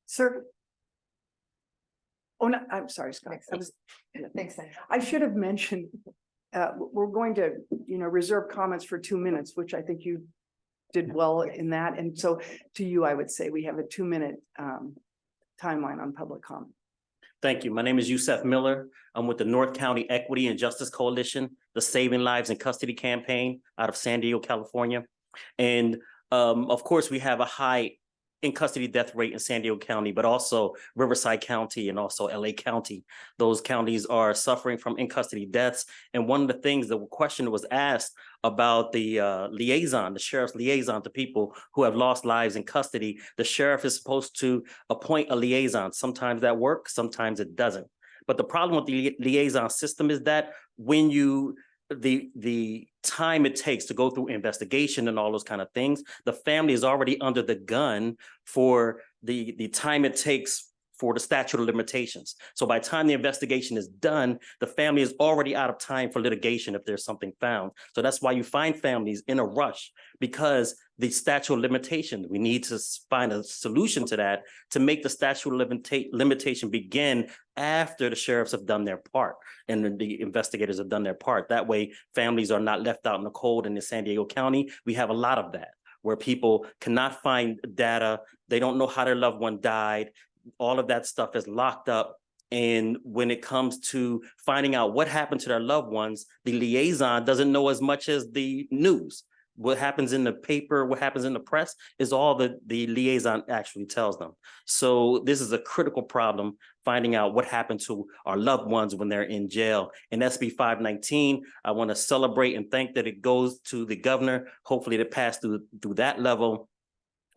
Sir? Oh, no, I'm sorry, Scott. Thanks. I should have mentioned, we're going to, reserve comments for 2 minutes, which I think you did well in that. And so to you, I would say we have a 2-minute timeline on public comment. Thank you. My name is Yusef Miller. I'm with the North County Equity and Justice Coalition, the Saving Lives in Custody campaign out of San Diego, California. And of course, we have a high in custody death rate in San Diego County, but also Riverside County and also LA County. Those counties are suffering from in custody deaths. And one of the things, the question was asked about the liaison, the sheriff's liaison to people who have lost lives in custody. The sheriff is supposed to appoint a liaison. Sometimes that works, sometimes it doesn't. But the problem with the liaison system is that when the time it takes to go through investigation and all those kind of things, the family is already under the gun for the time it takes for the statute of limitations. So by the time the investigation is done, the family is already out of time for litigation if there's something found. So that's why you find families in a rush, because the statute of limitation, we need to find a solution to that to make the statute of limitation begin after the sheriffs have done their part and the investigators have done their part. That way, families are not left out in the cold. In San Diego County, we have a lot of that, where people cannot find data. They don't know how their loved one died. All of that stuff is locked up. And when it comes to finding out what happened to their loved ones, the liaison doesn't know as much as the news. What happens in the paper, what happens in the press is all that the liaison actually tells them. So this is a critical problem, finding out what happened to our loved ones when they're in jail. In SB 519, I want to celebrate and thank that it goes to the governor, hopefully to pass through that level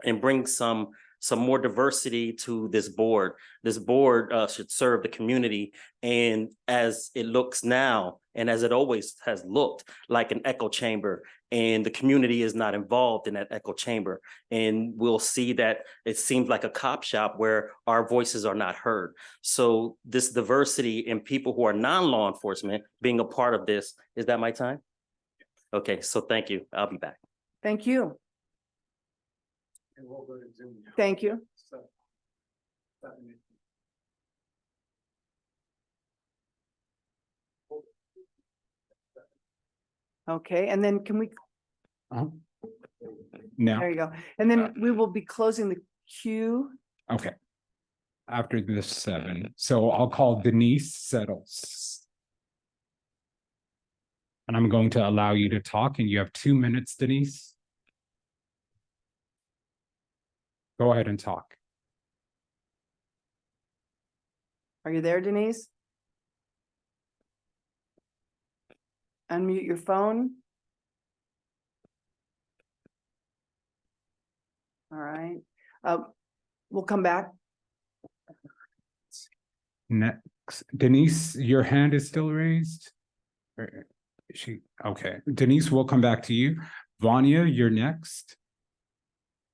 and bring some more diversity to this board. This board should serve the community. And as it looks now, and as it always has looked, like an echo chamber, and the community is not involved in that echo chamber. And we'll see that it seems like a cop shop where our voices are not heard. So this diversity in people who are non-law enforcement being a part of this, is that my time? Okay, so thank you. I'll be back. Thank you. Thank you. Okay, and then can we, Now, there you go. And then we will be closing the queue. okay. After the 7, so I'll call Denise Settles. And I'm going to allow you to talk, and you have 2 minutes, Denise. Go ahead and talk. Are you there, Denise? Unmute your phone. All right, we'll come back. Next, Denise, your hand is still raised? Or is she, okay, Denise, we'll come back to you. Vanya, you're next.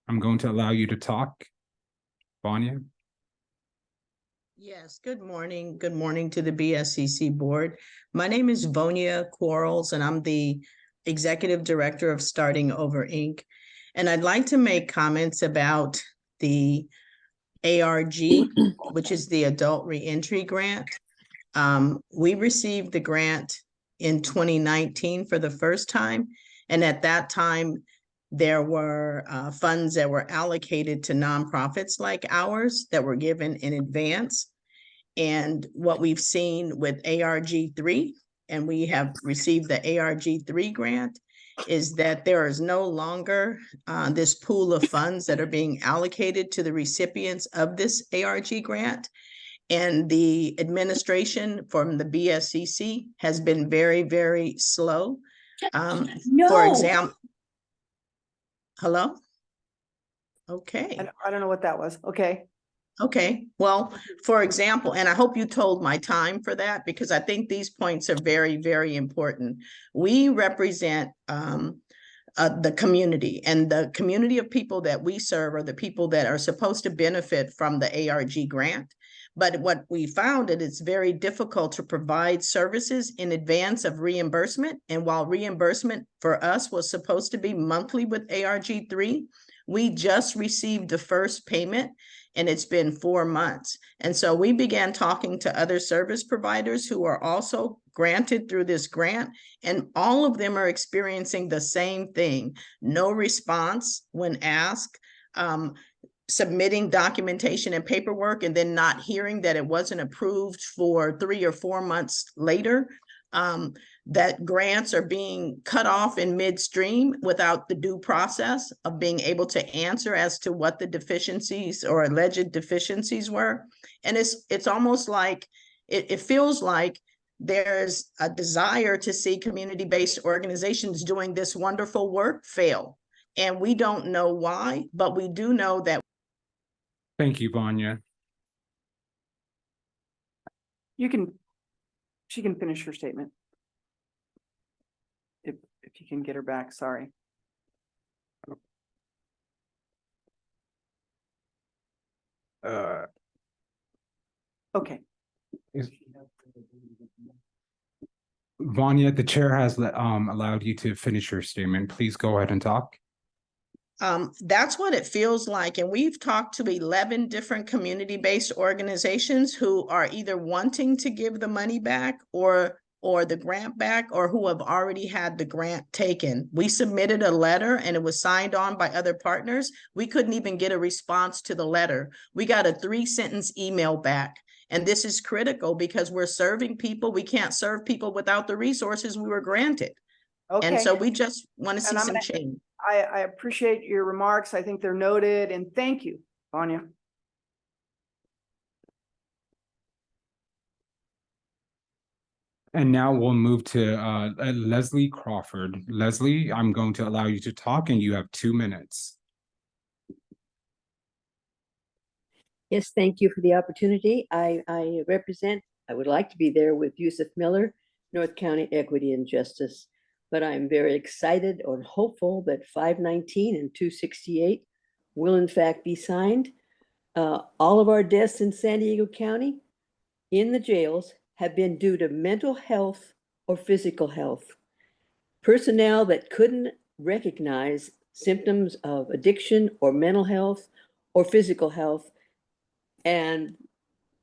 I'm going to allow you to talk. Vanya? Yes, good morning. Good morning to the BSCC board. My name is Vonia Quarles, and I'm the Executive Director of Starting Over Inc. And I'd like to make comments about the ARG, which is the Adult Reentry Grant. We received the grant in 2019 for the first time. And at that time, there were funds that were allocated to nonprofits like ours that were given in advance. And what we've seen with ARG3, and we have received the ARG3 grant, is that there is no longer this pool of funds that are being allocated to the recipients of this ARG grant. And the administration from the BSCC has been very, very slow. For example, hello? Okay. I don't know what that was. Okay. Okay, well, for example, and I hope you told my time for that, because I think these points are very, very important. We represent the community, and the community of people that we serve are the people that are supposed to benefit from the ARG grant. But what we found that it's very difficult to provide services in advance of reimbursement. And while reimbursement for us was supposed to be monthly with ARG3, we just received the first payment, and it's been 4 months. And so we began talking to other service providers who are also granted through this grant, and all of them are experiencing the same thing. No response when asked, submitting documentation and paperwork, and then not hearing that it wasn't approved for 3 or 4 months later. That grants are being cut off in midstream without the due process of being able to answer as to what the deficiencies or alleged deficiencies were. And it's almost like, it feels like there's a desire to see community-based organizations doing this wonderful work fail. And we don't know why, but we do know that. Thank you, Vanya. She can finish her statement. If you can get her back, sorry. Okay. Vanya, the chair has allowed you to finish your statement. Please go ahead and talk. That's what it feels like. And we've talked to 11 different community-based organizations who are either wanting to give the money back or the grant back, or who have already had the grant taken. We submitted a letter and it was signed on by other partners. We couldn't even get a response to the letter. We got a 3-sentence email back. And this is critical because we're serving people. We can't serve people without the resources we were granted. Okay. And so we just want to see And I'm some gonna- change. I appreciate your remarks. I think they're noted, and thank you, Vanya. And now we'll move to Leslie Crawford. Leslie, I'm going to allow you to talk and you have 2 minutes. Yes, thank you for the opportunity. I would like to be there with Yusuf Miller, North County Equity and Justice, but I'm very excited and hopeful that 519 and 268 will in fact be signed. All of our deaths in San Diego County in the jails have been due to mental health or physical health. Personnel that couldn't recognize symptoms of addiction or mental health or physical health, and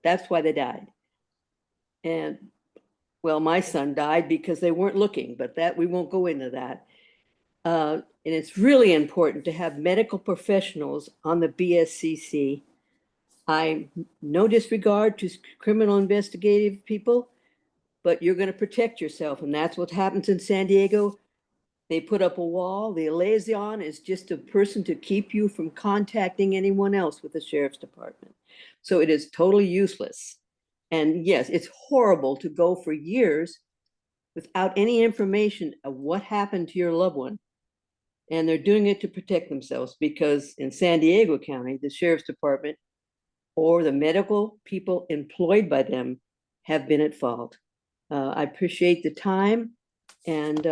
that's why they died. And well, my son died because they weren't looking, but that we won't go into that. And it's really important to have medical professionals on the BSCC. No disregard to criminal investigative people, but you're going to protect yourself. And that's what happens in San Diego. They put up a wall. The liaison is just a person to keep you from contacting anyone else with the sheriff's department. So it is totally useless. And yes, it's horrible to go for years without any information of what happened to your loved one. And they're doing it to protect themselves because in San Diego County, the sheriff's department or the medical people employed by them have been at fault. I appreciate the time. And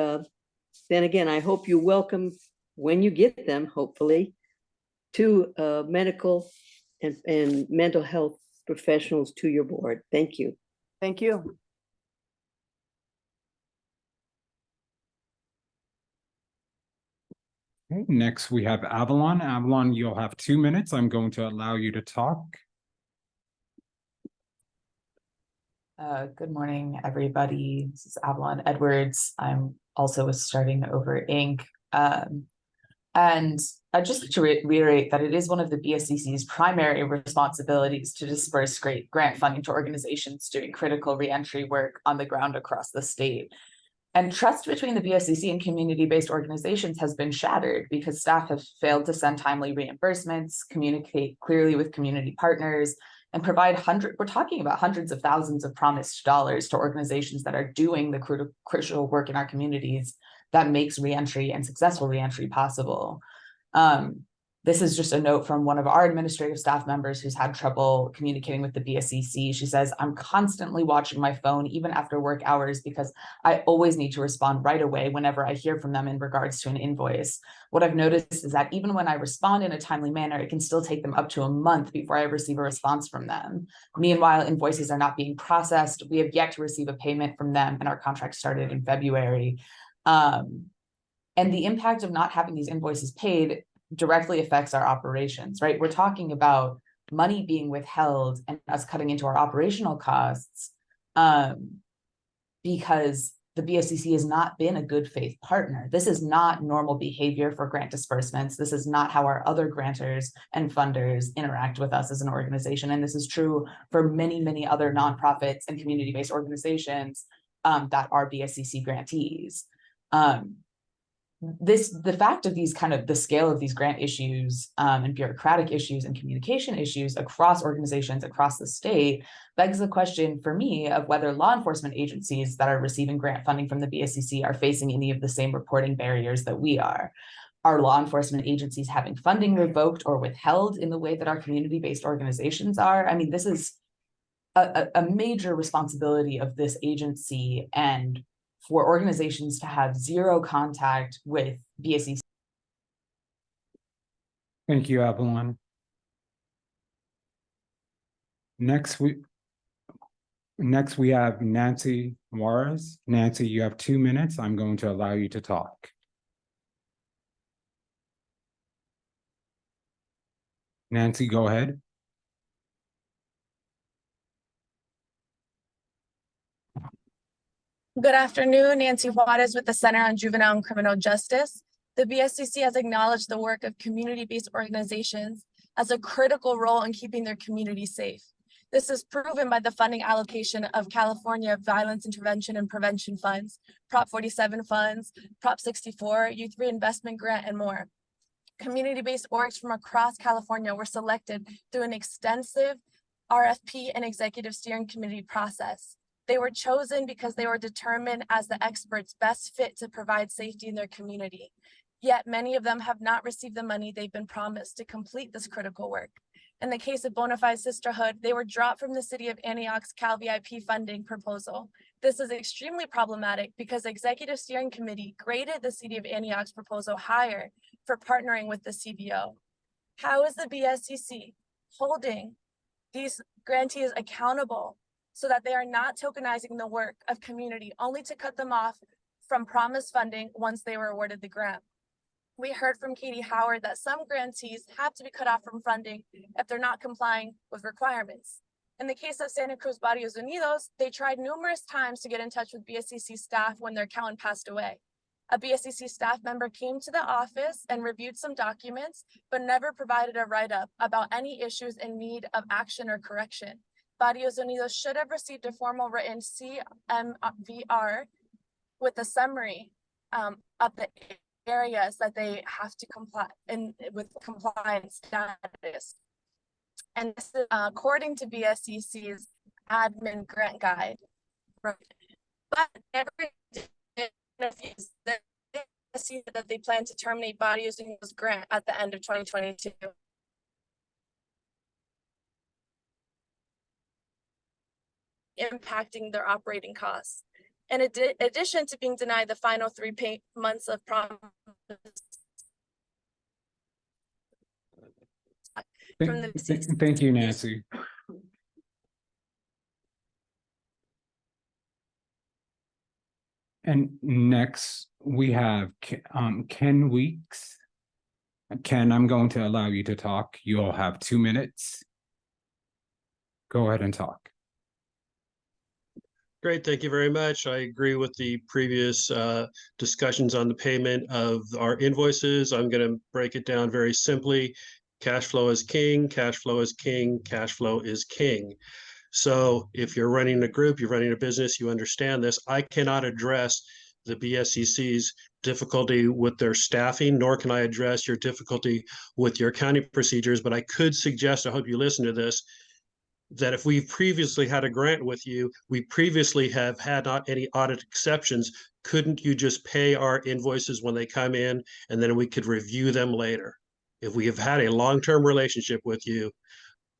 then again, I hope you welcome, when you get them, hopefully, to medical and mental health professionals to your board. Thank you. Thank you. Okay, next we have Avalon. Avalon, you'll have 2 minutes. I'm going to allow you to talk. Good morning, everybody. This is Avalon Edwards. I'm also with Starting Over Inc. And I just like to reiterate that it is one of the BSCC's primary responsibilities to disperse grant funding to organizations doing critical reentry work on the ground across the state. And trust between the BSCC and community-based organizations has been shattered because staff have failed to send timely reimbursements, communicate clearly with community partners, and provide we're talking about hundreds of thousands of promised dollars to organizations that are doing the crucial work in our communities that makes reentry and successful reentry possible. This is just a note from one of our administrative staff members who's had trouble communicating with the BSCC. She says, I'm constantly watching my phone, even after work hours, because I always need to respond right away whenever I hear from them in regards to an invoice. What I've noticed is that even when I respond in a timely manner, it can still take them up to a month before I receive a response from them. Meanwhile, invoices are not being processed. We have yet to receive a payment from them, and our contract started in February. And the impact of not having these invoices paid directly affects our operations, right? We're talking about money being withheld and us cutting into our operational costs because the BSCC has not been a good faith partner. This is not normal behavior for grant disbursements. This is not how our other grantors and funders interact with us as an organization. And this is true for many, many other nonprofits and community-based organizations that are BSCC grantees. The fact of these the scale of these grant issues and bureaucratic issues and communication issues across organizations across the state begs the question for me of whether law enforcement agencies that are receiving grant funding from the BSCC are facing any of the same reporting barriers that we are. Are law enforcement agencies having funding revoked or withheld in the way that our community-based organizations are? I mean, this is a major responsibility of this agency, and for organizations to have zero contact with BSCC. Thank you, Avalon. Next, Next, we have Nancy Juarez. Nancy, you have 2 minutes. I'm going to allow you to talk. Nancy, go ahead. Good afternoon, Nancy Juarez with the Center on Juvenile and Criminal Justice. The BSCC has acknowledged the work of community-based organizations as a critical role in keeping their community safe. This is proven by the funding allocation of California Violence Intervention and Prevention Funds, Prop 47 funds, Prop 64, Youth Reinvestment Grant, and more. Community-based orgs from across California were selected through an extensive RFP and executive steering committee process. They were chosen because they were determined as the experts best fit to provide safety in their community. Yet many of them have not received the money they've been promised to complete this critical work. In the case of Bonafide Sisterhood, they were dropped from the City of Antioch's Cal VIP funding proposal. This is extremely problematic because the Executive Steering Committee graded the City of Antioch's proposal higher for partnering with the CBO. How is the BSCC holding these grantees accountable so that they are not tokenizing the work of community only to cut them off from promised funding once they were awarded the grant? We heard from Katie Howard that some grantees have to be cut off from funding if they're not complying with requirements. In the case of Santa Cruz Barrios Unidos, they tried numerous times to get in touch with BSCC staff when their accountant passed away. A BSCC staff member came to the office and reviewed some documents, but never provided a write-up about any issues in need of action or correction. Barrios Unidos should have received a formal written CMVR with a summary of the areas that they have to comply in with compliance status. And this is according to BSCC's admin grant guide. But every that they plan to terminate Barrios Unidos grant at the end of 2022. Impacting their operating costs. In addition to being denied the final 3 months of promise. Thank you, Nancy. And next we have Ken Weeks. Ken, I'm going to allow you to talk. You all have 2 minutes. Go ahead and talk. Great, thank you very much. I agree with the previous discussions on the payment of our invoices. I'm going to break it down very simply. Cash flow is king, cash flow is king, cash flow is king. So if you're running a group, you're running a business, you understand this. I cannot address the BSCC's difficulty with their staffing, nor can I address your difficulty with your accounting procedures, but I could suggest, I hope you listen to this, that if we've previously had a grant with you, we previously have had not any audit exceptions, couldn't you just pay our invoices when they come in and then we could review them later? If we have had a long-term relationship with you,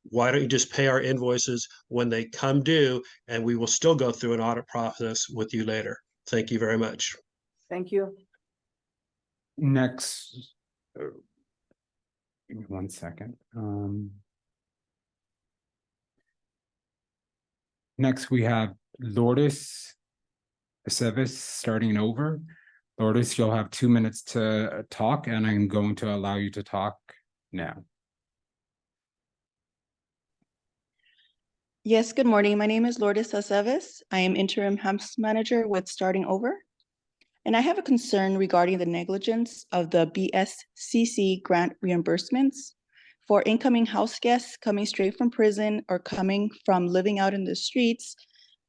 why don't you just pay our invoices when they come due and we will still go through an audit process with you later? Thank you very much. Thank you. Next, give me 1 second. Next, we have Lourdes Aceves starting over. Lourdes, you'll have 2 minutes to talk, and I'm going to allow you to talk now. Yes, good morning. My name is Lourdes Aceves. I am interim house manager with Starting Over. And I have a concern regarding the negligence of the BSCC grant reimbursements for incoming house guests coming straight from prison or coming from living out in the streets.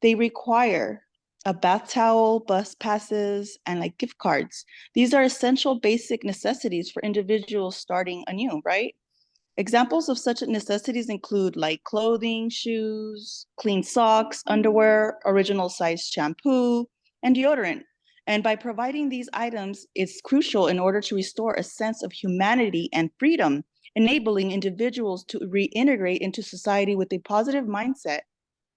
They require a bath towel, bus passes, and like gift cards. These are essential basic necessities for individuals starting anew, right? Examples of such necessities include like clothing, shoes, clean socks, underwear, original size shampoo, and deodorant. And by providing these items, it's crucial in order to restore a sense of humanity and freedom, enabling individuals to reintegrate into society with a positive mindset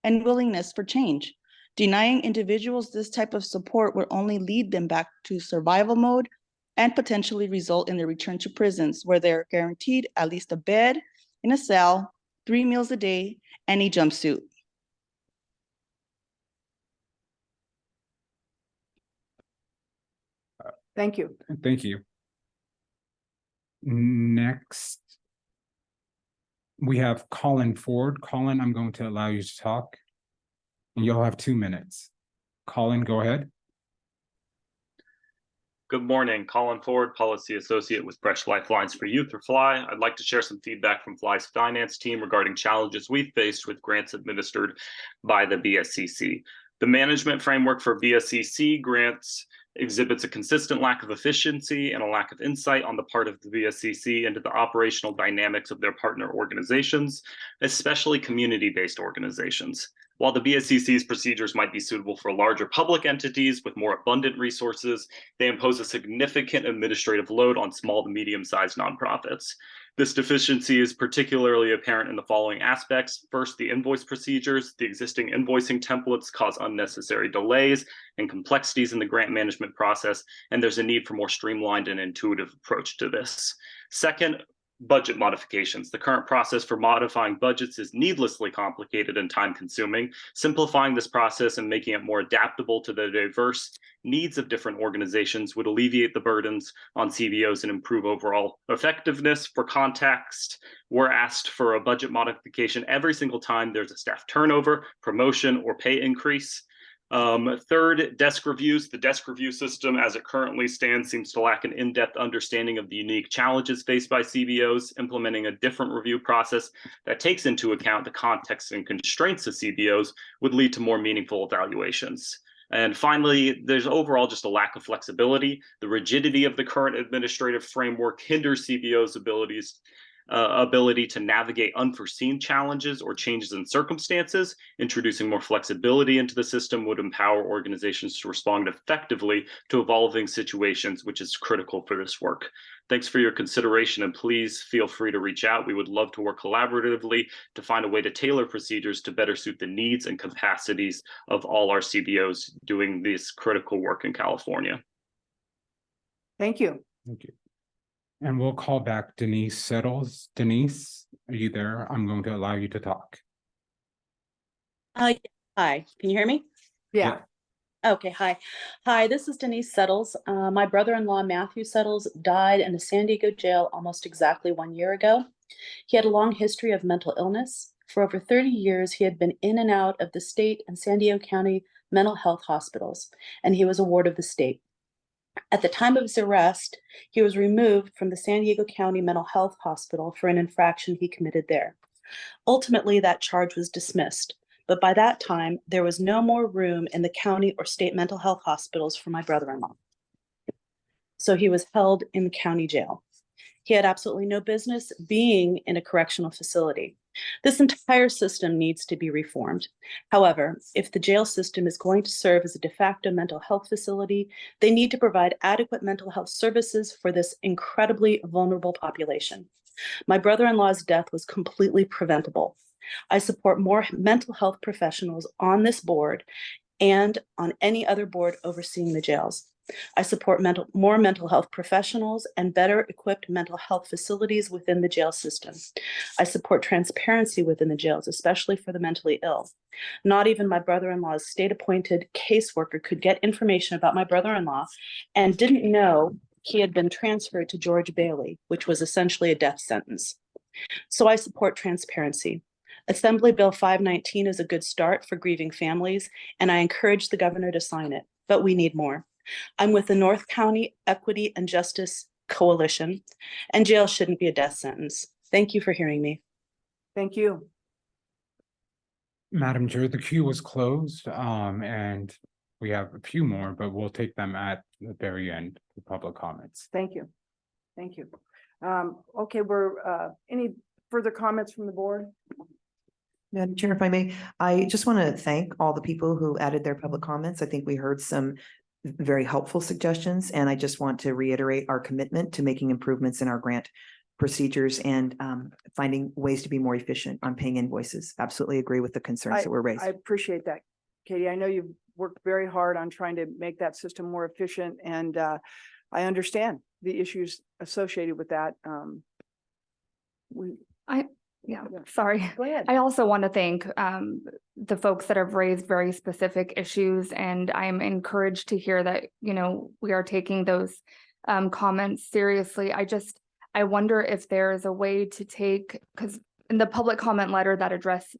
and willingness for change. Denying individuals this type of support will only lead them back to survival mode and potentially result in their return to prisons, where they're guaranteed at least a bed in a cell, 3 meals a day, and a jumpsuit. Thank you. Thank you. Next, we have Colin Ford. Colin, I'm going to allow you to talk. And you'll have 2 minutes. Colin, go ahead. Good morning, Colin Ford, Policy Associate with Fresh Lifelines for Youth, or FLY. I'd like to share some feedback from FLY's finance team regarding challenges we've faced with grants administered by the BSCC. The management framework for BSCC grants exhibits a consistent lack of efficiency and a lack of insight on the part of the BSCC into the operational dynamics of their partner organizations, especially community-based organizations. While the BSCC's procedures might be suitable for larger public entities with more abundant resources, they impose a significant administrative load on small to medium-sized nonprofits. This deficiency is particularly apparent in the following aspects. First, the invoice procedures. The existing invoicing templates cause unnecessary delays and complexities in the grant management process, and there's a need for more streamlined and intuitive approach to this. Second, budget modifications. The current process for modifying budgets is needlessly complicated and time-consuming. Simplifying this process and making it more adaptable to the diverse needs of different organizations would alleviate the burdens on CBOs and improve overall effectiveness. For context, we're asked for a budget modification every single time there's a staff turnover, promotion, or pay increase. Third, desk reviews. The desk review system as it currently stands seems to lack an in-depth understanding of the unique challenges faced by CBOs. Implementing a different review process that takes into account the context and constraints of CBOs would lead to more meaningful evaluations. And finally, there's overall just a lack of flexibility. The rigidity of the current administrative framework hinders CBOs' ability to navigate unforeseen challenges or changes in circumstances. Introducing more flexibility into the system would empower organizations to respond effectively to evolving situations, which is critical for this work. Thanks for your consideration, and please feel free to reach out. We would love to work collaboratively to find a way to tailor procedures to better suit the needs and capacities of all our CBOs doing this critical work in California. Thank you. Thank you. And we'll call back Denise Settles. Denise, are you there? I'm going to allow you to talk. Hi, can you hear me? Yeah. Okay, hi. Hi, this is Denise Settles. My brother-in-law, Matthew Settles, died in a San Diego jail almost exactly 1 year ago. He had a long history of mental illness. For over 30 years, he had been in and out of the state and San Diego County mental health hospitals, and he was a ward of the state. At the time of his arrest, he was removed from the San Diego County Mental Health Hospital for an infraction he committed there. Ultimately, that charge was dismissed, but by that time, there was no more room in the county or state mental health hospitals for my brother-in-law. So he was held in the county jail. He had absolutely no business being in a correctional facility. This entire system needs to be reformed. However, if the jail system is going to serve as a de facto mental health facility, they need to provide adequate mental health services for this incredibly vulnerable population. My brother-in-law's death was completely preventable. I support more mental health professionals on this board and on any other board overseeing the jails. I support more mental health professionals and better equipped mental health facilities within the jail system. I support transparency within the jails, especially for the mentally ill. Not even my brother-in-law's state-appointed caseworker could get information about my brother-in-law and didn't know he had been transferred to George Bailey, which was essentially a death sentence. So I support transparency. Assembly Bill 519 is a good start for grieving families, and I encourage the governor to sign it, but we need more. I'm with the North County Equity and Justice Coalition, and jail shouldn't be a death sentence. Thank you for hearing me. Thank you. Madam Chair, the queue was closed, and we have a few more, but we'll take them at the very end, the public comments. Thank you. Thank you. Okay, any further comments from the board? Madam Chair, if I may, I just want to thank all the people who added their public comments. I think we heard some very helpful suggestions, and I just want to reiterate our commitment to making improvements in our grant procedures and finding ways to be more efficient on paying invoices. Absolutely agree with the concerns that were raised. I appreciate that, Katie. I know you've worked very hard on trying to make that system more efficient, and I understand the issues associated with that. Yeah, sorry. Go ahead. I also want to thank the folks that have raised very specific issues, and I'm encouraged to hear that, you know, we are taking those comments seriously. I wonder if there is a way to take, because in the public comment letter that addressed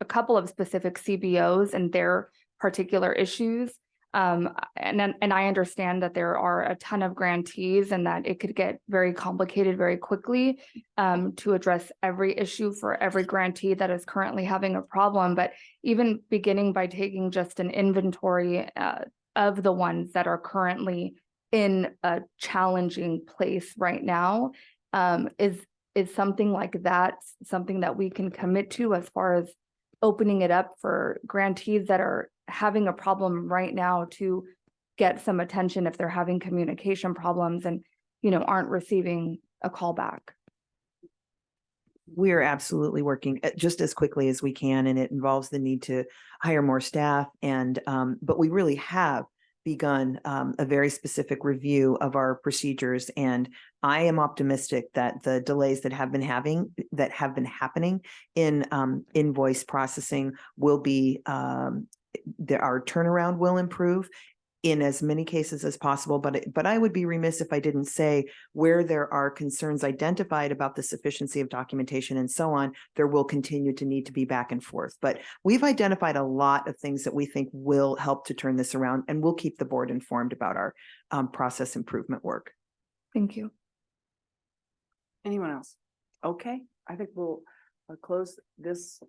a couple of specific CBOs and their particular issues, and I understand that there are a ton of grantees and that it could get very complicated very quickly to address every issue for every grantee that is currently having a problem. But even beginning by taking just an inventory of the ones that are currently in a challenging place right now is something like that, something that we can commit to as far as opening it up for grantees that are having a problem right now to get some attention if they're having communication problems and, you know, aren't receiving a call back. We are absolutely working just as quickly as we can, and it involves the need to hire more staff. And but we really have begun a very specific review of our procedures, and I am optimistic that the delays that have been happening in invoice processing will be our turnaround will improve in as many cases as possible. But I would be remiss if I didn't say where there are concerns identified about the sufficiency of documentation and so on, there will continue to need to be back and forth. But we've identified a lot of things that we think will help to turn this around, and we'll keep the board informed about our process improvement work. Thank you. Anyone else? Okay, I think we'll close this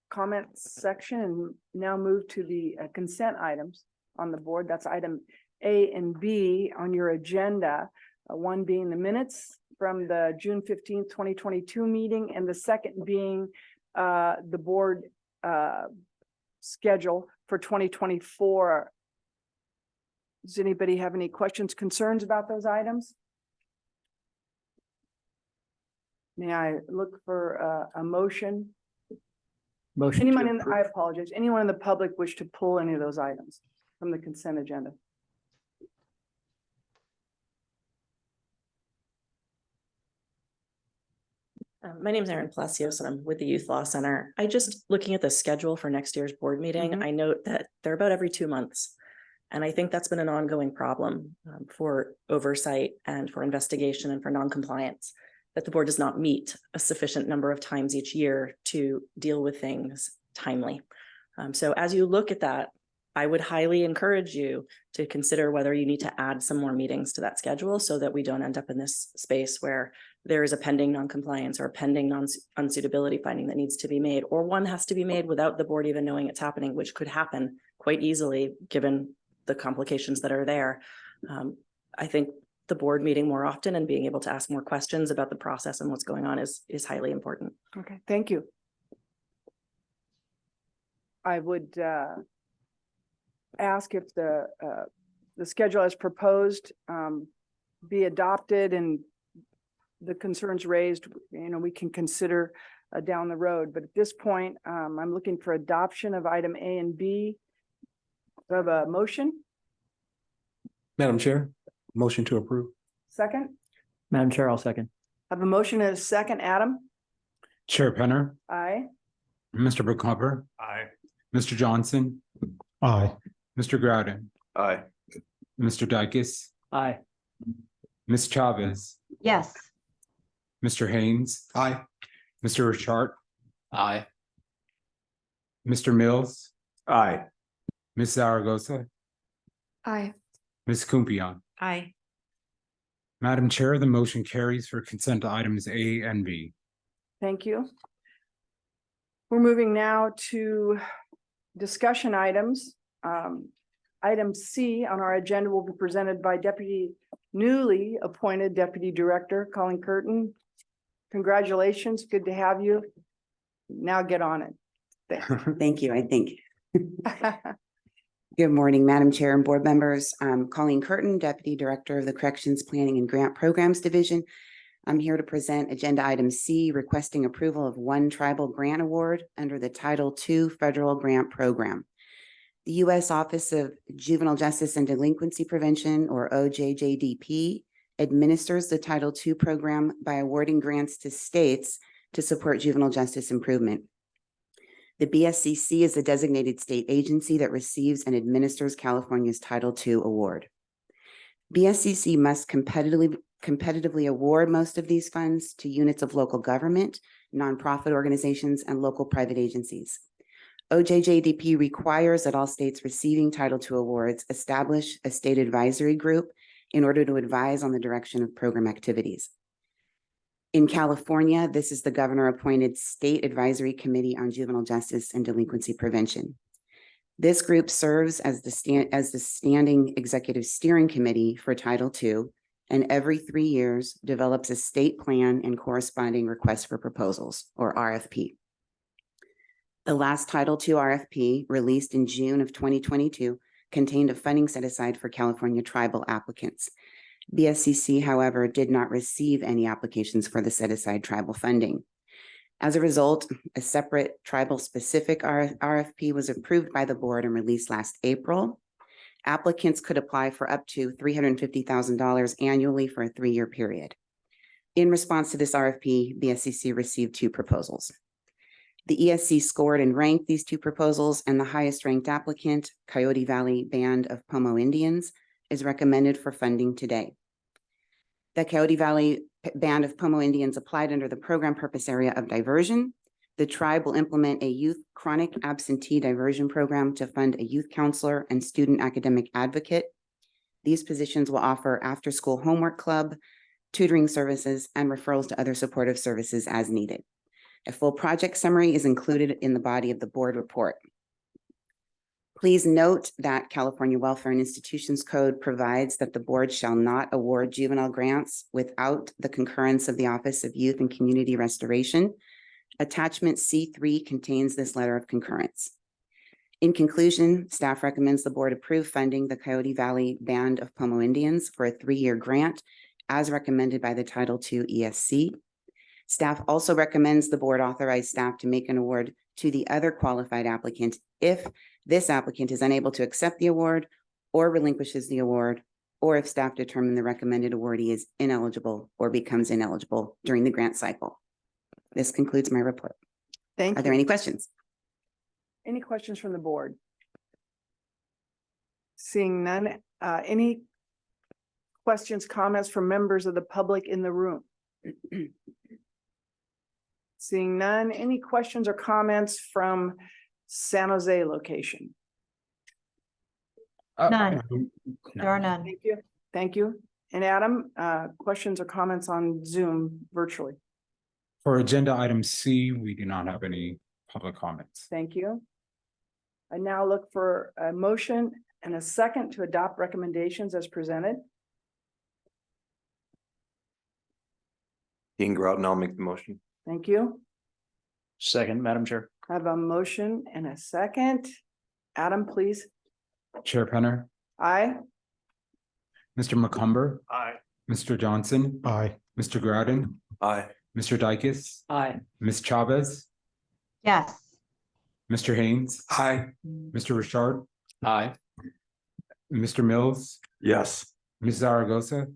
comment section and now move to the consent items on the board. That's item A and B on your agenda. One being the minutes from the June 15th, 2022 meeting, and the second being the board schedule for 2024. Does anybody have any questions, concerns about those items? May I look for a motion? Motion to Anyone approve. I apologize. Anyone in the public wish to pull any of those items from the consent agenda? My name is Erin Palacios and I'm with the Youth Law Center. Looking at the schedule for next year's board meeting, I note that they're about every 2 months. And I think that's been an ongoing problem for oversight and for investigation and for noncompliance, that the board does not meet a sufficient number of times each year to deal with things timely. So as you look at that, I would highly encourage you to consider whether you need to add some more meetings to that schedule so that we don't end up in this space where there is a pending noncompliance or a pending unsuitability finding that needs to be made, or one has to be made without the board even knowing it's happening, which could happen quite easily given the complications that are there. I think the board meeting more often and being able to ask more questions about the process and what's going on is highly important. Okay, thank you. I would ask if the schedule as proposed be adopted, and the concerns raised, you know, we can consider down the road. But at this point, I'm looking for adoption of item A and B. Do I have a motion? Madam Chair, motion to approve. Second? Madam Chair, I'll second. I have a motion and a second. Adam? Chair Penner, Aye. Mr. Bookhopper, Aye. Mr. Johnson, Aye. Mr. Grouden, Aye. Mr. Dykes, Aye. Ms. Chavez, Yes. Mr. Haynes. Aye. Mr. Richard, Aye. Mr. Mills, Aye. Ms. Zaragoza, Aye. Ms. Kumpion. Aye. Madam Chair, the motion carries for consent items A and B. Thank you. We're moving now to discussion items. Item C on our agenda will be presented by newly appointed Deputy Director Colleen Curtin. Congratulations, good to have you. Now get on it. Thank you, I think. Good morning, Madam Chair and board members. I'm Colleen Curtin, Deputy Director of the Corrections Planning and Grant Programs Division. I'm here to present Agenda Item C, requesting approval of one tribal grant award under the Title II Federal Grant Program. The U.S. Office of Juvenile Justice and Delinquency Prevention, or OJJDP, administers the Title II program by awarding grants to states to support juvenile justice improvement. The BSCC is a designated state agency that receives and administers California's Title II award. BSCC must competitively award most of these funds to units of local government, nonprofit organizations, and local private agencies. OJJDP requires that all states receiving Title II awards establish a state advisory group in order to advise on the direction of program activities. In California, this is the governor-appointed State Advisory Committee on Juvenile Justice and Delinquency Prevention. This group serves as the standing executive steering committee for Title II, and every 3 years develops a state plan and corresponding request for proposals, or RFP. The last Title II RFP, released in June of 2022, contained a funding set aside for California tribal applicants. BSCC, however, did not receive any applications for the set aside tribal funding. As a result, a separate tribal-specific RFP was approved by the board and released last April. Applicants could apply for up to $350,000 annually for a 3-year period. In response to this RFP, BSCC received 2 proposals. The ESC scored and ranked these 2 proposals, and the highest ranked applicant, Coyote Valley Band of Pomo Indians, is recommended for funding today. The Coyote Valley Band of Pomo Indians applied under the program purpose area of diversion. The tribe will implement a youth chronic absentee diversion program to fund a youth counselor and student academic advocate. These positions will offer after-school homework club, tutoring services, and referrals to other supportive services as needed. A full project summary is included in the body of the board report. Please note that California Welfare and Institutions Code provides that the board shall not award juvenile grants without the concurrence of the Office of Youth and Community Restoration. Attachment C3 contains this letter of concurrence. In conclusion, staff recommends the board approve funding the Coyote Valley Band of Pomo Indians for a 3-year grant as recommended by the Title II ESC. Staff also recommends the board authorize staff to make an award to the other qualified applicant if this applicant is unable to accept the award or relinquishes the award, or if staff determine the recommended awardee is ineligible or becomes ineligible during the grant cycle. This concludes my report. Thank you. Are there any questions? Any questions from the board? Seeing none, any questions, comments from members of the public in the room? Seeing none, any questions or comments from San Jose location? None. There are none. Thank you. Thank you. And Adam, questions or comments on Zoom virtually? For agenda item C, we do not have any public comments. Thank you. I now look for a motion and a second to adopt recommendations as presented. Dean Groton, I'll make the motion. Thank you. Second, Madam Chair. I have a motion and a second. Adam, please. Chair Penner, Aye. Mr. McCumber, Aye. Mr. Johnson, Aye. Mr. Groudon, Aye. Mr. Dykes, Aye. Ms. Chavez, Yes. Mr. Haynes, Aye. Mr. Richard, Aye. Mr. Mills, Yes. Ms. Zaragoza,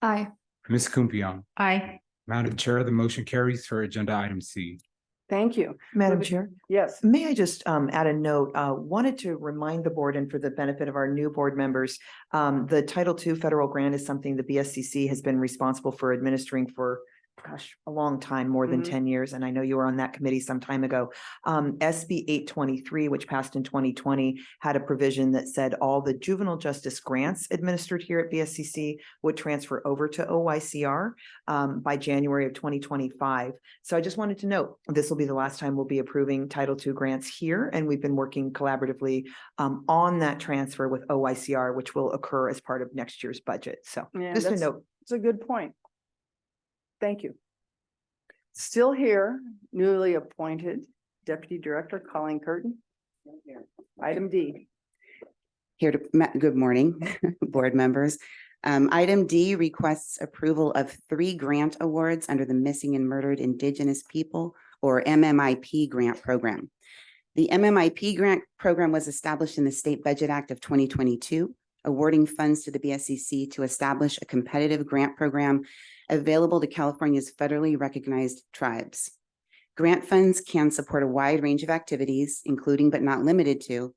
Aye. Ms. Kumpion. Aye. Madam Chair, the motion carries for agenda item C. Thank you. Madam Moving- Chair, Yes. may I just add a note? Wanted to remind the board and for the benefit of our new board members, the Title II federal grant is something the BSCC has been responsible for administering for a long time, more than 10 years. And I know you were on that committee some time ago. SB 823, which passed in 2020, had a provision that said all the juvenile justice grants administered here at BSCC would transfer over to OYCR by January of 2025. So I just wanted to note, this will be the last time we'll be approving Title II grants here. And we've been working collaboratively on that transfer with OYCR, which will occur as part of next year's budget. So Yeah, just a that's- note. It's a good point. Thank you. Still here, newly appointed Deputy Director Colleen Curtin. Item D. Here to, good morning, board members. Item D requests approval of 3 grant awards under the Missing and Murdered Indigenous People, or MMIP grant program. The MMIP grant program was established in the State Budget Act of 2022, awarding funds to the BSCC to establish a competitive grant program available to California's federally recognized tribes. Grant funds can support a wide range of activities, including but not limited to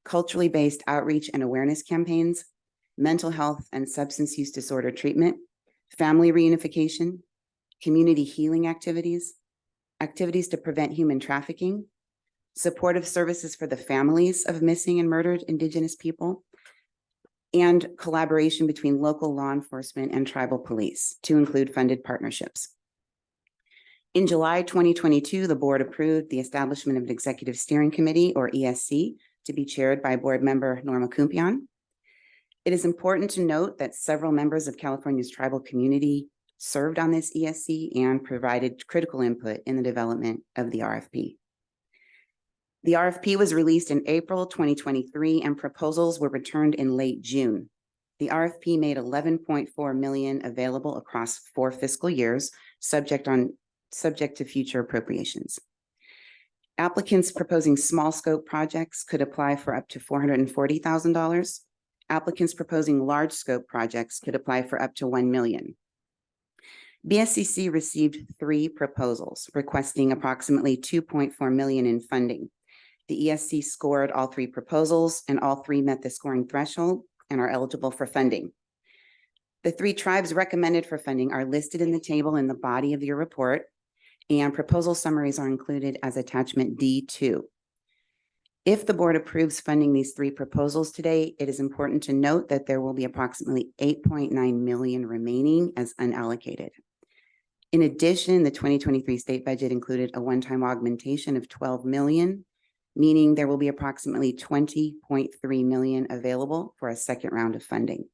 culturally based outreach and awareness campaigns, mental health and substance use disorder treatment, family reunification, community healing activities, activities to prevent human trafficking, supportive services for the families of missing and murdered Indigenous people, and collaboration between local law enforcement and tribal police to include funded partnerships. In July 2022, the board approved the establishment of an executive steering committee, or ESC, to be chaired by board member Norma Kumpian. It is important to note that several members of California's tribal community served on this ESC and provided critical input in the development of the RFP. The RFP was released in April 2023 and proposals were returned in late June. The RFP made $11.4 million available across 4 fiscal years, subject to future appropriations. Applicants proposing small scope projects could apply for up to $440,000. Applicants proposing large scope projects could apply for up to $1 million. BSCC received 3 proposals requesting approximately $2.4 million in funding. The ESC scored all 3 proposals and all 3 met the scoring threshold and are eligible for funding. The 3 tribes recommended for funding are listed in the table in the body of your report, and proposal summaries are included as attachment D2. If the board approves funding these 3 proposals today, it is important to note that there will be approximately $8.9 million remaining as unallocated. In addition, the 2023 state budget included a one-time augmentation of $12 million, meaning there will be approximately $20.3 million available for a second round of funding.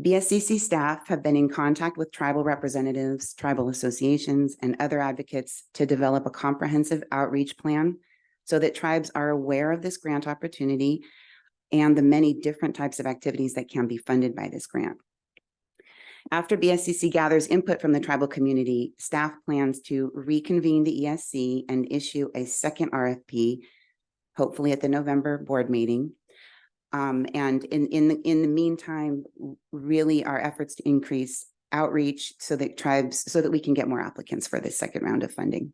BSCC staff have been in contact with tribal representatives, tribal associations, and other advocates to develop a comprehensive outreach plan so that tribes are aware of this grant opportunity and the many different types of activities that can be funded by this grant. After BSCC gathers input from the tribal community, staff plans to reconvene the ESC and issue a second RFP, hopefully at the November board meeting. And in the meantime, really our efforts to increase outreach so that we can get more applicants for this second round of funding.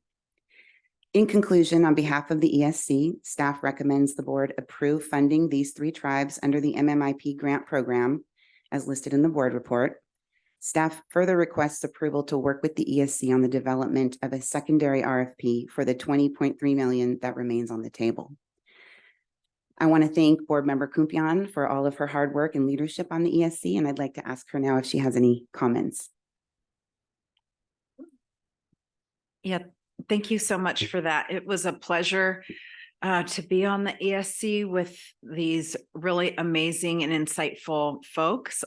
In conclusion, on behalf of the ESC, staff recommends the board approve funding these 3 tribes under the MMIP grant program as listed in the board report. Staff further requests approval to work with the ESC on the development of a secondary RFP for the $20.3 million that remains on the table. I want to thank board member Kumpian for all of her hard work and leadership on the ESC, and I'd like to ask her now if she has any comments. Yeah, thank you so much for that. It was a pleasure to be on the ESC with these really amazing and insightful folks.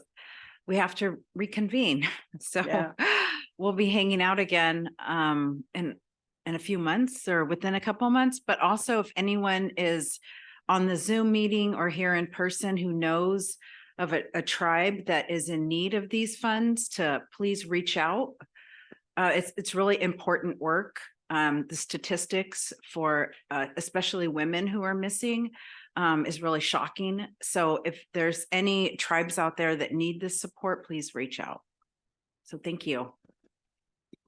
We have to reconvene. So Yeah. We'll be hanging out again in a few months or within a couple months. But also if anyone is on the Zoom meeting or here in person who knows of a tribe that is in need of these funds, to please reach out. It's really important work. The statistics for especially women who are missing is really shocking. So if there's any tribes out there that need this support, please reach out. So thank you.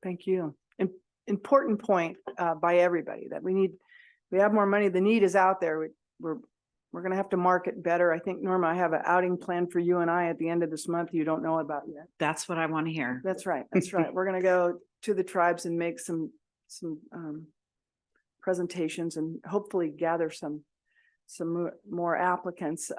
Thank you. Important point by everybody that we have more money. The need is out there. We're going to have to market better. I think, Norma, I have an outing plan for you and I at the end of this month you don't know about yet. That's what I want to hear. That's right. That's right. We're going to go to the tribes and make some presentations and hopefully gather some more applicants.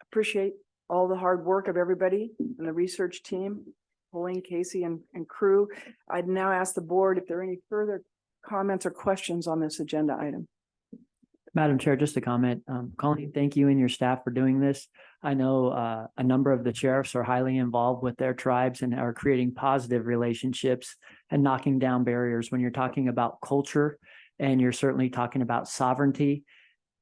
Appreciate all the hard work of everybody and the research team, Pauline, Casey, and crew. I'd now ask the board if there are any further comments or questions on this agenda item. Madam Chair, just a comment. Colleen, thank you and your staff for doing this. I know a number of the sheriffs are highly involved with their tribes and are creating positive relationships and knocking down barriers when you're talking about culture and you're certainly talking about sovereignty.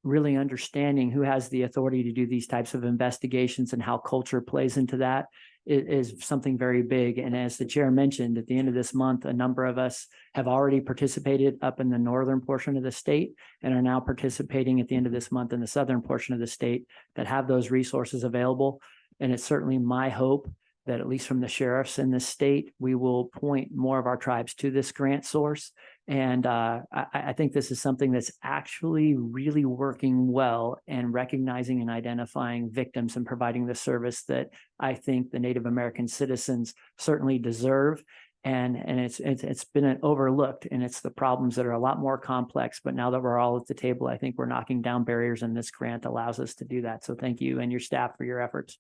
really understanding who has the authority to do these types of investigations and how culture plays into that is something very big. And as the chair mentioned, at the end of this month, a number of us have already participated up in the northern portion of the state and are now participating at the end of this month in the southern portion of the state that have those resources available. And it's certainly my hope that at least from the sheriffs in this state, we will point more of our tribes to this grant source. And I think this is something that's actually really working well and recognizing and identifying victims and providing the service that I think the Native American citizens certainly deserve. And it's been overlooked, and it's the problems that are a lot more complex. But now that we're all at the table, I think we're knocking down barriers, and this grant allows us to do that. So thank you and your staff for your efforts.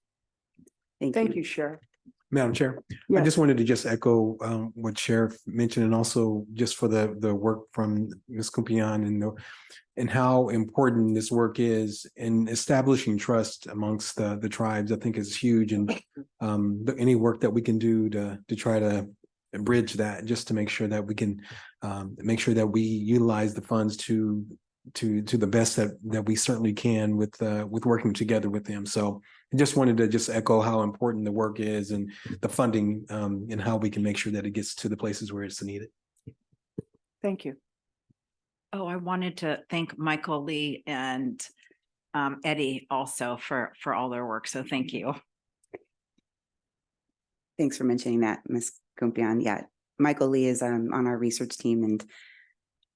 Thank you, Sheriff. Madam Chair, I Yes. just wanted to just echo what Sheriff mentioned, and also just for the work from Ms. Kumpian and how important this work is in establishing trust amongst the tribes. I think is huge, and any work that we can do to try to bridge that, just to make sure that we can make sure that we utilize the funds to the best that we certainly can with working together with them. So I just wanted to just echo how important the work is and the funding and how we can make sure that it gets to the places where it's needed. Thank you. Oh, I wanted to thank Michael Lee and Eddie also for all their work. So thank you. Thanks for mentioning that, Ms. Kumpian. Yeah, Michael Lee is on our research team and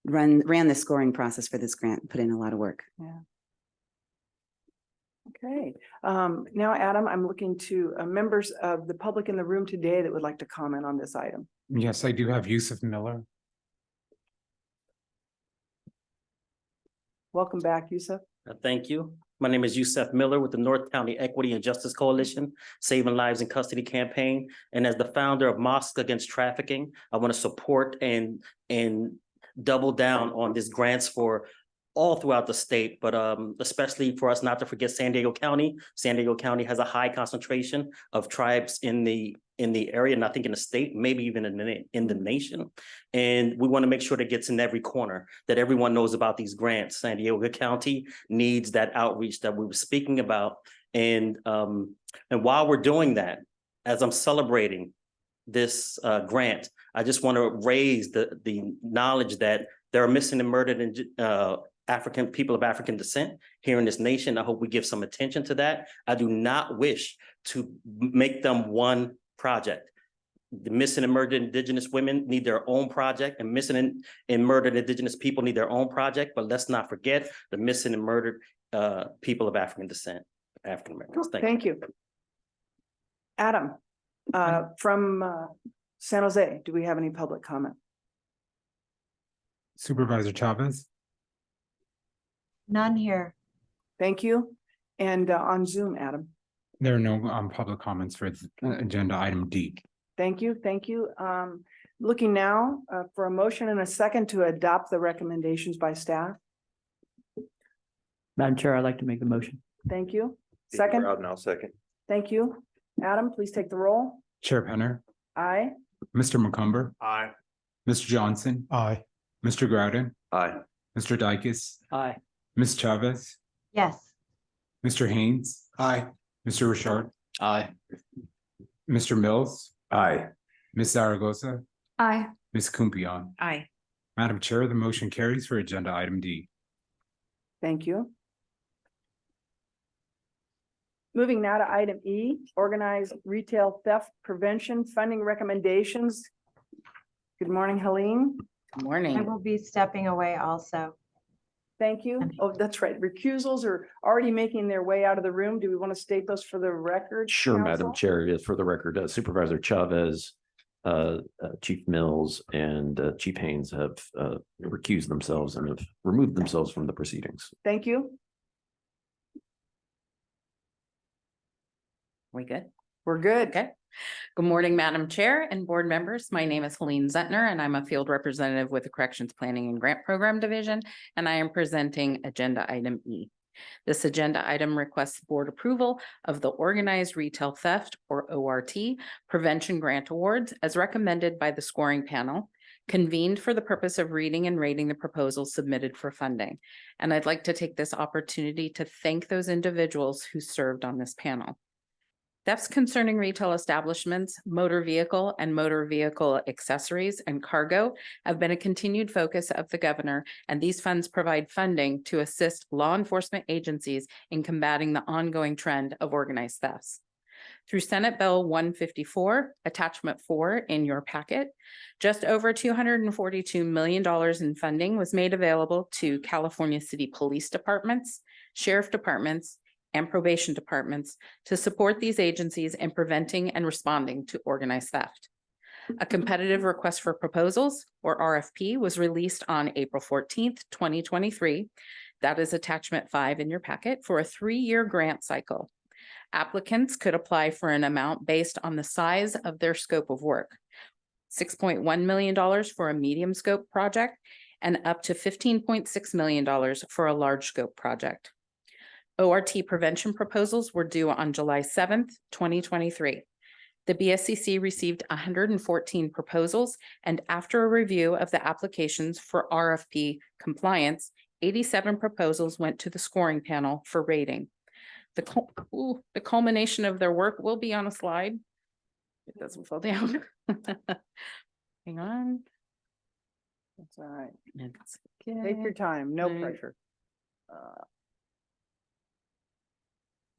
ran the scoring process for this grant, put in a lot of work. Yeah. Okay. Now, Adam, I'm looking to members of the public in the room today that would like to comment on this item. Yes, I do have Yusuf Miller. Welcome back, Yusuf. Thank you. My name is Yusuf Miller with the North County Equity and Justice Coalition, Saving Lives in Custody campaign. And as the founder of Mosques Against Trafficking, I want to support and double down on these grants for all throughout the state, but especially for us not to forget San Diego County. San Diego County has a high concentration of tribes in the area, and I think in the state, maybe even in the nation. And we want to make sure that it gets in every corner, that everyone knows about these grants. San Diego County needs that outreach that we were speaking about. And while we're doing that, as I'm celebrating this grant, I just want to raise the knowledge that there are missing and murdered African people of African descent here in this nation. I hope we give some attention to that. I do not wish to make them one project. The missing and murdered Indigenous women need their own project, and missing and murdered Indigenous people need their own project. But let's not forget the missing and murdered people of African descent, African Americans. Thank you. Adam, from San Jose, do we have any public comment? Supervisor Chavez. None here. Thank you. And on Zoom, Adam. There are no public comments for agenda item D. Thank you. Thank you. Looking now for a motion and a second to adopt the recommendations by staff. Madam Chair, I'd like to make the motion. Thank you. Second. Now second. Thank you. Adam, please take the roll. Chair Penner, Aye. Mr. McCumber. Aye. Mr. Johnson. Aye. Mr. Groudon. Aye. Mr. Dykes. Aye. Ms. Chavez. Yes. Mr. Haynes. Aye. Mr. Richard. Aye. Mr. Mills. Aye. Ms. Zaragoza. Aye. Ms. Kumpion. Aye. Madam Chair, the motion carries for agenda item D. Thank you. Moving now to item E, organized retail theft prevention funding recommendations. Good morning, Helene. Good I morning. will be stepping away also. Thank you. Oh, that's right. Recusals are already making their way out of the room. Do we want to state those for the record? Sure, Madam Council? Chair. Yes, for the record, Supervisor Chavez, Chief Mills, and Chief Haynes have recused themselves and have removed themselves from the proceedings. Thank you. We good? We're good. Okay. Good morning, Madam Chair and board members. My name is Helene Zentner, and I'm a field representative with the Corrections Planning and Grant Program Division, and I am presenting agenda item E. This agenda item requests board approval of the Organized Retail Theft, or ORT, Prevention Grant Awards as recommended by the scoring panel, convened for the purpose of reading and rating the proposals submitted for funding. And I'd like to take this opportunity to thank those individuals who served on this panel. Thefts concerning retail establishments, motor vehicle and motor vehicle accessories, and cargo have been a continued focus of the governor, and these funds provide funding to assist law enforcement agencies in combating the ongoing trend of organized thefts. Through Senate Bill 154, Attachment 4 in your packet, just over $242 million in funding was made available to California City Police Departments, Sheriff Departments, and probation departments to support these agencies in preventing and responding to organized theft. A competitive request for proposals, or RFP, was released on April 14th, 2023. That is attachment 5 in your packet for a 3-year grant cycle. Applicants could apply for an amount based on the size of their scope of work. $6.1 million for a medium scope project and up to $15.6 million for a large scope project. ORT prevention proposals were due on July 7th, 2023. The BSCC received 114 proposals, and after a review of the applications for RFP compliance, 87 proposals went to the scoring panel for rating. The culmination of their work will be on a slide. It doesn't fall down. Hang on. That's all right. It's Take your time, no pressure.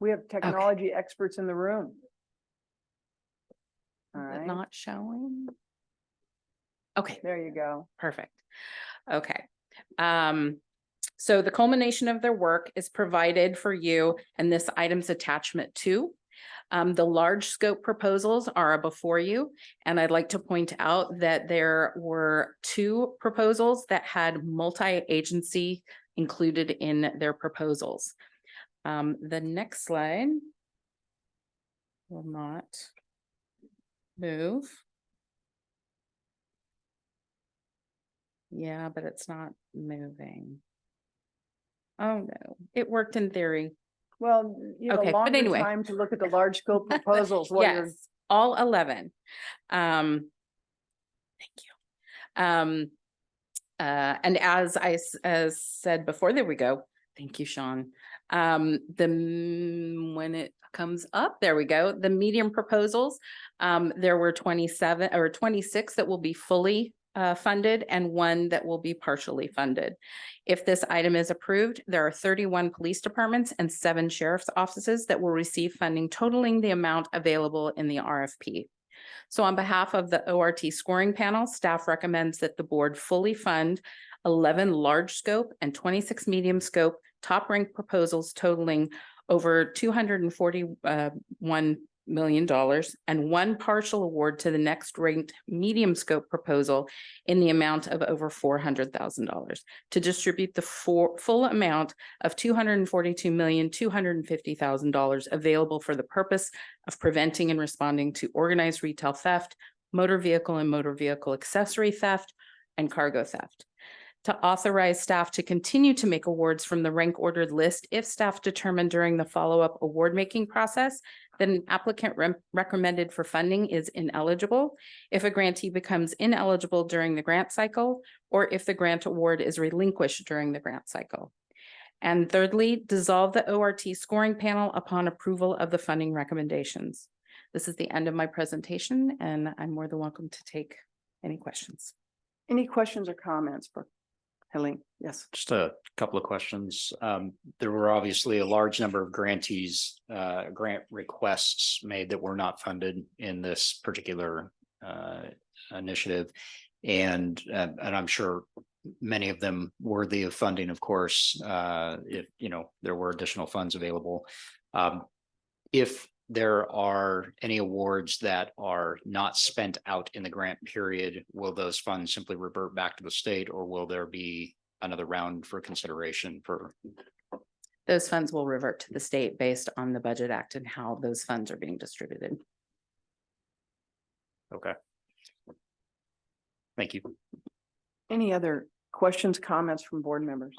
We have technology experts in the room. All Is it right, not showing? Okay, there you go. perfect. Okay. So the culmination of their work is provided for you, and this item's attachment 2. The large scope proposals are before you, and I'd like to point out that there were 2 proposals that had multi-agency included in their proposals. The next slide will not move. Yeah, but it's not moving. Oh, no, it worked in theory. Well, you know, Okay, but longer anyway. time to look at the large scope proposals while you're. Yes, all 11. Thank you. And as as said before, there we go. Thank you, Sean. When it comes up, there we go. The medium proposals, there were 27 or 26 that will be fully funded and 1 that will be partially funded. If this item is approved, there are 31 police departments and 7 sheriff's offices that will receive funding totaling the amount available in the RFP. So on behalf of the ORT scoring panel, staff recommends that the board fully fund 11 large scope and 26 medium scope top ranked proposals totaling over $241 million and 1 partial award to the next ranked medium scope proposal in the amount of over $400,000 to distribute the full amount of $242,250,000 available for the purpose of preventing and responding to organized retail theft, motor vehicle and motor vehicle accessory theft, and cargo theft. To authorize staff to continue to make awards from the rank ordered list if staff determine during the follow-up award making process that an applicant recommended for funding is ineligible, if a grantee becomes ineligible during the grant cycle, or if the grant award is relinquished during the grant cycle. And thirdly, dissolve the ORT scoring panel upon approval of the funding recommendations. This is the end of my presentation, and I'm more than welcome to take any questions. Any questions or comments for Helene? Yes. Just a couple of questions. There were obviously a large number of grantees, grant requests made that were not funded in this particular initiative. And I'm sure many of them worthy of funding, of course, if, you know, there were additional funds available. If there are any awards that are not spent out in the grant period, will those funds simply revert back to the state, or will there be another round for consideration for? Those funds will revert to the state based on the Budget Act and how those funds are being distributed. Okay. Thank you. Any other questions, comments from board members?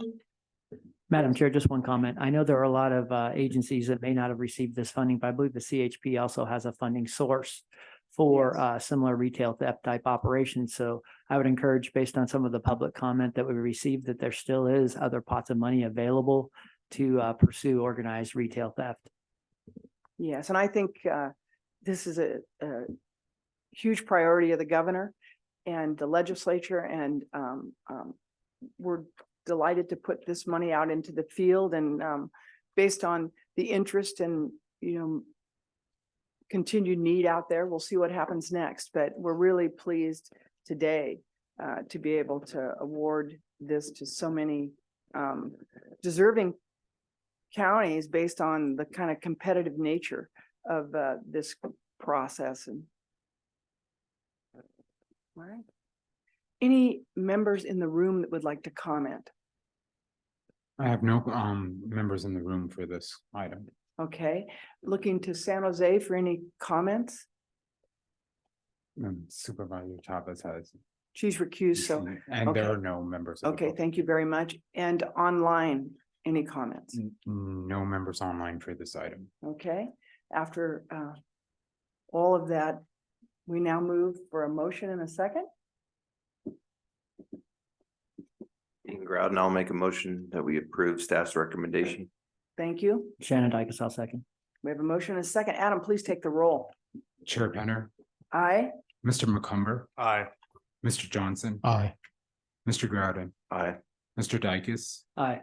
Madam Chair, just one comment. I know there are a lot of agencies that may not have received this funding, but I believe the CHP also has a funding source for similar retail theft type operations. So I would encourage, based on some of the public comment that we received, that there still is other pots of money available to pursue organized retail theft. Yes, and I think this is a huge priority of the governor and the legislature, and we're delighted to put this money out into the field, and based on the interest and, continued need out there, we'll see what happens next. But we're really pleased today to be able to award this to so many deserving counties based on the kind of competitive nature of this process. And all right. Any members in the room that would like to comment? I have no members in the room for this item. Okay, looking to San Jose for any comments? Supervisor Chavez has. She's recused, so. And there okay. are no members. Of the Okay, public. thank you very much. And online, any comments? No members online for this item. Okay, after all of that, we now move for a motion in a second. Ian Groudon, I'll make a motion that we approve staff's recommendation. Thank you. Shannon Dykes, I'll second. We have a motion and a second. Adam, please take the roll. Chair Penner, Aye. Mr. McCumber, Aye. Mr. Johnson, Aye. Mr. Groudon, Aye. Mr. Dykes, Aye.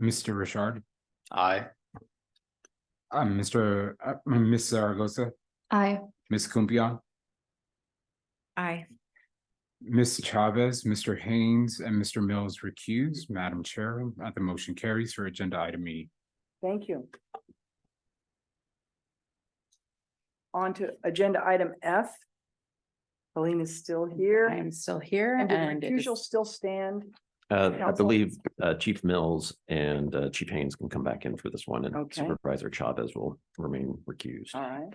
Mr. Richard, Aye. Ms. Zaragoza, Aye. Ms. Kumpion, Aye. Ms. Chavez, Mr. Haynes, and Mr. Mills recused. Madam Chair, the motion carries for agenda item E. Thank you. On to agenda item F. Helene is still here. I am still here, And did and it is- recusal still stand? I Counsel? believe Chief Mills and Chief Haynes can come back in for this one, and Okay. Supervisor Chavez will remain recused. All right.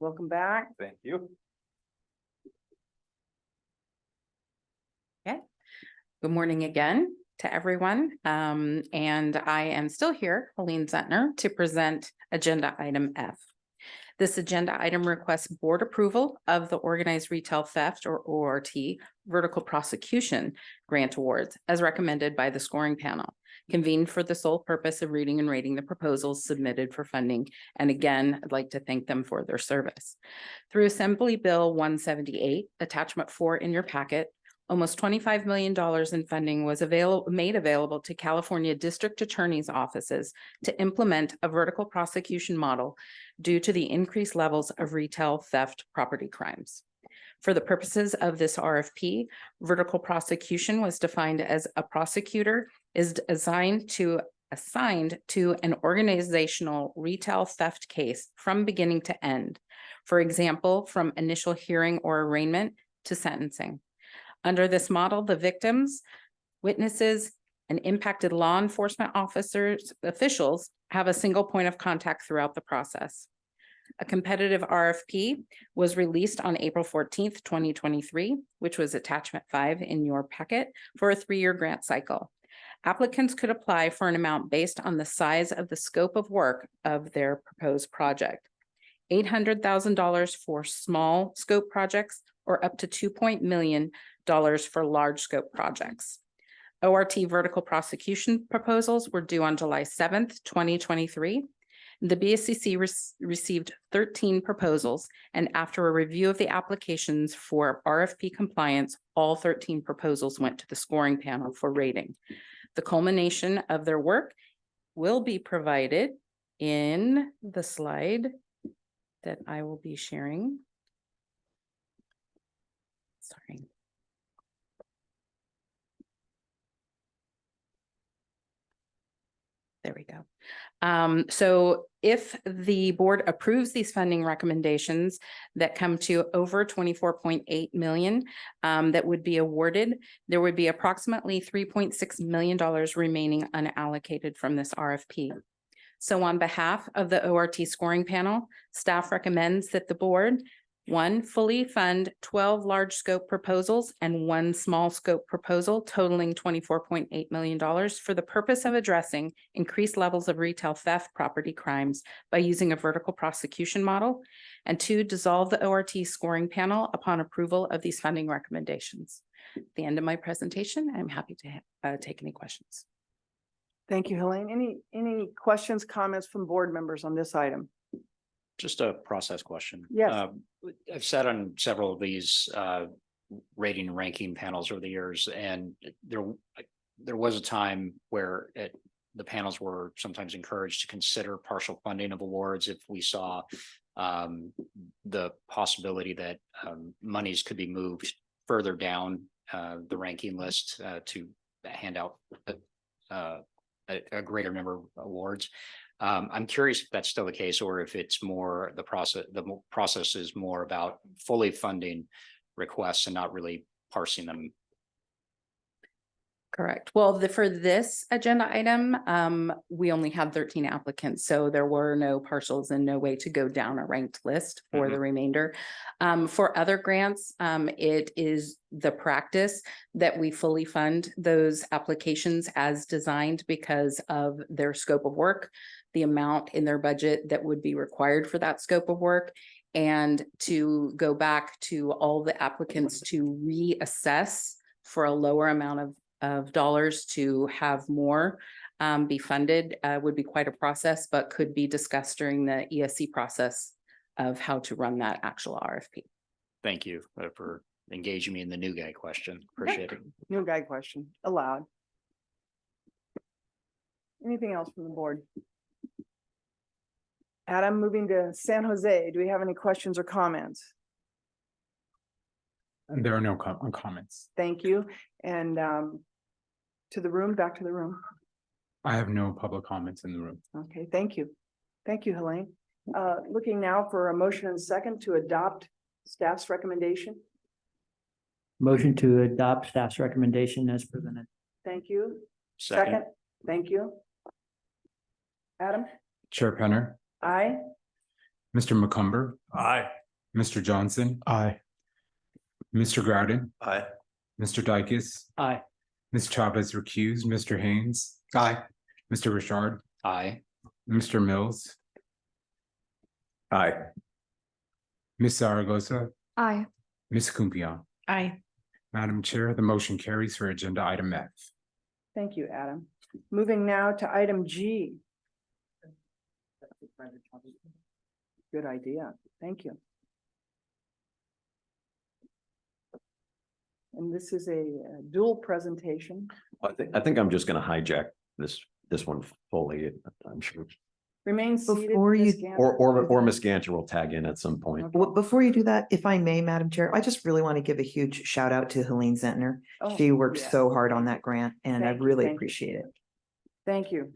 Welcome back. Thank you. Okay. Good morning again to everyone. And I am still here, Helene Zentner, to present agenda item F. This agenda item requests board approval of the Organized Retail Theft, or ORT, Vertical Prosecution Grant Awards as recommended by the scoring panel, convened for the sole purpose of reading and rating the proposals submitted for funding. And again, I'd like to thank them for their service. Through Assembly Bill 178, Attachment 4 in your packet, almost $25 million in funding was made available to California District Attorney's offices to implement a vertical prosecution model due to the increased levels of retail theft property crimes. For the purposes of this RFP, vertical prosecution was defined as a prosecutor is assigned to an organizational retail theft case from beginning to end. For example, from initial hearing or arraignment to sentencing. Under this model, the victims, witnesses, and impacted law enforcement officials have a single point of contact throughout the process. A competitive RFP was released on April 14th, 2023, which was attachment 5 in your packet, for a 3-year grant cycle. Applicants could apply for an amount based on the size of the scope of work of their proposed project. $800,000 for small scope projects, or up to $2 million for large scope projects. ORT vertical prosecution proposals were due on July 7th, 2023. The BSCC received 13 proposals, and after a review of the applications for RFP compliance, all 13 proposals went to the scoring panel for rating. The culmination of their work will be provided in the slide that I will be sharing. Sorry. There we go. So if the board approves these funding recommendations that come to over 24.8 million that would be awarded, there would be approximately $3.6 million remaining unallocated from this RFP. So on behalf of the ORT scoring panel, staff recommends that the board, one, fully fund 12 large scope proposals and one small scope proposal totaling $24.8 million for the purpose of addressing increased levels of retail theft property crimes by using a vertical prosecution model. And two, dissolve the ORT scoring panel upon approval of these funding recommendations. At the end of my presentation, I'm happy to take any questions. Thank you, Helene. Any questions, comments from board members on this item? Just a process question. Yes. I've sat on several of these rating and ranking panels over the years, and there was a time where the panels were sometimes encouraged to consider partial funding of awards if we saw the possibility that monies could be moved further down the ranking list to hand out a greater number of awards. I'm curious if that's still the case, or if it's more the process is more about fully funding requests and not really parsing them. Correct. Well, for this agenda item, we only had 13 applicants, so there were no partials and no way to go down a ranked list for the remainder. For other grants, it is the practice that we fully fund those applications as designed because of their scope of work, the amount in their budget that would be required for that scope of work, and to go back to all the applicants to reassess for a lower amount of dollars to have more be funded would be quite a process, but could be discussed during the ESC process of how to run that actual RFP. Thank you for engaging me in the new guy question. Appreciate it. New guy question allowed. Anything else from the board? Adam, moving to San Jose, do we have any questions or comments? And there are no comments. Thank you. And to the room, back to the room. I have no public comments in the room. Okay, thank you. Thank you, Helene. Looking now for a motion and second to adopt staff's recommendation. Motion to adopt staff's recommendation as presented. Thank you. Second. Thank you. Adam? Chair Penner, Aye. Mr. McCumber, Aye. Mr. Johnson, Aye. Mr. Groudon, Aye. Mr. Dykes, Aye. Ms. Chavez recused, Mr. Haynes, Aye. Mr. Richard, Aye. Mr. Mills, Aye. Ms. Zaragoza, Aye. Ms. Kumpion. Aye. Madam Chair, the motion carries for agenda item F. Thank you, Adam. Moving now to item G. Good idea. Thank you. And this is a dual presentation. I think I'm just going to hijack this one fully. I'm sure. Remain seated. Before you- Ms. Ganter. Or Ms. Gancher will tag in at some point. Well, before you do that, if I may, Madam Chair, I just really want to give a huge shout out to Helene Zentner. Oh, She worked yes. so hard on that grant and I Thank you, really thank you. appreciate it. Thank you.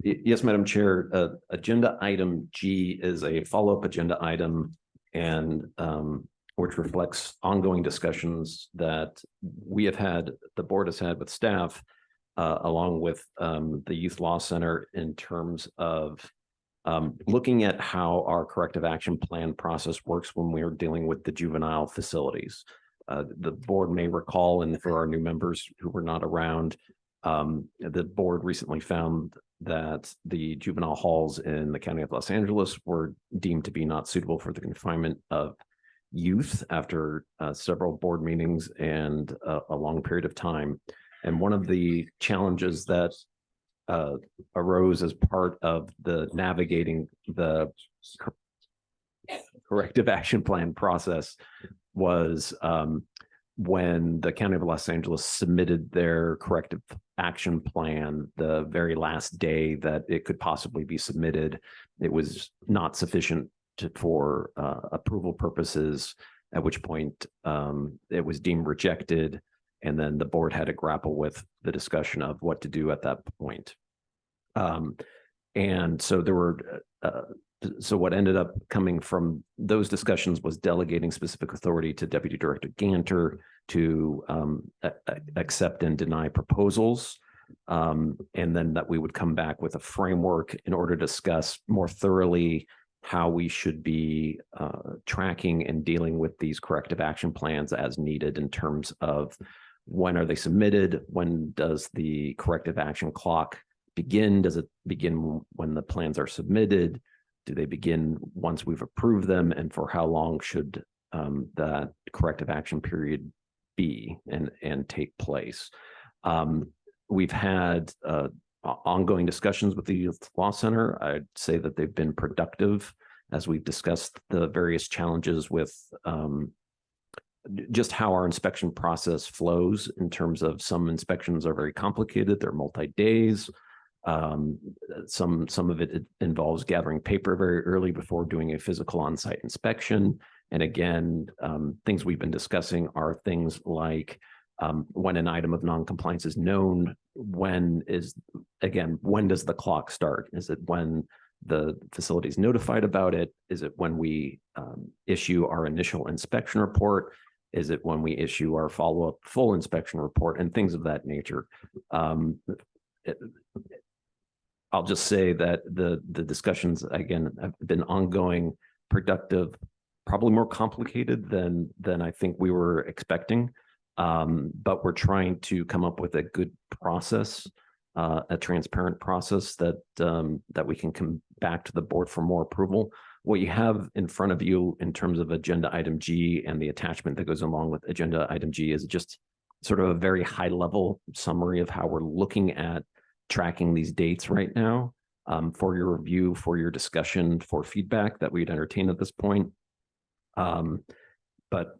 Yes, Madam Chair, agenda item G is a follow-up agenda item and which reflects ongoing discussions that the board has had with staff along with the Youth Law Center in terms of looking at how our corrective action plan process works when we are dealing with the juvenile facilities. The board may recall, and for our new members who were not around, the board recently found that the juvenile halls in the County of Los Angeles were deemed to be not suitable for the confinement of youth after several board meetings and a long period of time. And one of the challenges that arose as part of the navigating the corrective action plan process was when the County of Los Angeles submitted their corrective action plan, the very last day that it could possibly be submitted, it was not sufficient for approval purposes, at which point it was deemed rejected. And then the board had to grapple with the discussion of what to do at that point. And so there were, so what ended up coming from those discussions was delegating specific authority to Deputy Director Ganter to accept and deny proposals. And then that we would come back with a framework in order to discuss more thoroughly how we should be tracking and dealing with these corrective action plans as needed in terms of when are they submitted? When does the corrective action clock begin? Does it begin when the plans are submitted? Do they begin once we've approved them? And for how long should that corrective action period be and take place? We've had ongoing discussions with the Youth Law Center. I'd say that they've been productive as we've discussed the various challenges with just how our inspection process flows in terms of some inspections are very complicated. They're multi-days. Some of it involves gathering paper very early before doing a physical on-site inspection. And again, things we've been discussing are things like when an item of non-compliance is known, when does the clock start? Is it when the facility is notified about it? Is it when we issue our initial inspection report? Is it when we issue our follow-up full inspection report and things of that nature? I'll just say that the discussions, again, have been ongoing, productive, probably more complicated than I think we were expecting. But we're trying to come up with a good process, a transparent process that we can come back to the board for more approval. What you have in front of you in terms of agenda item G and the attachment that goes along with agenda item G is just sort of a very high level summary of how we're looking at tracking these dates right now, for your review, for your discussion, for feedback that we'd entertain at this point. But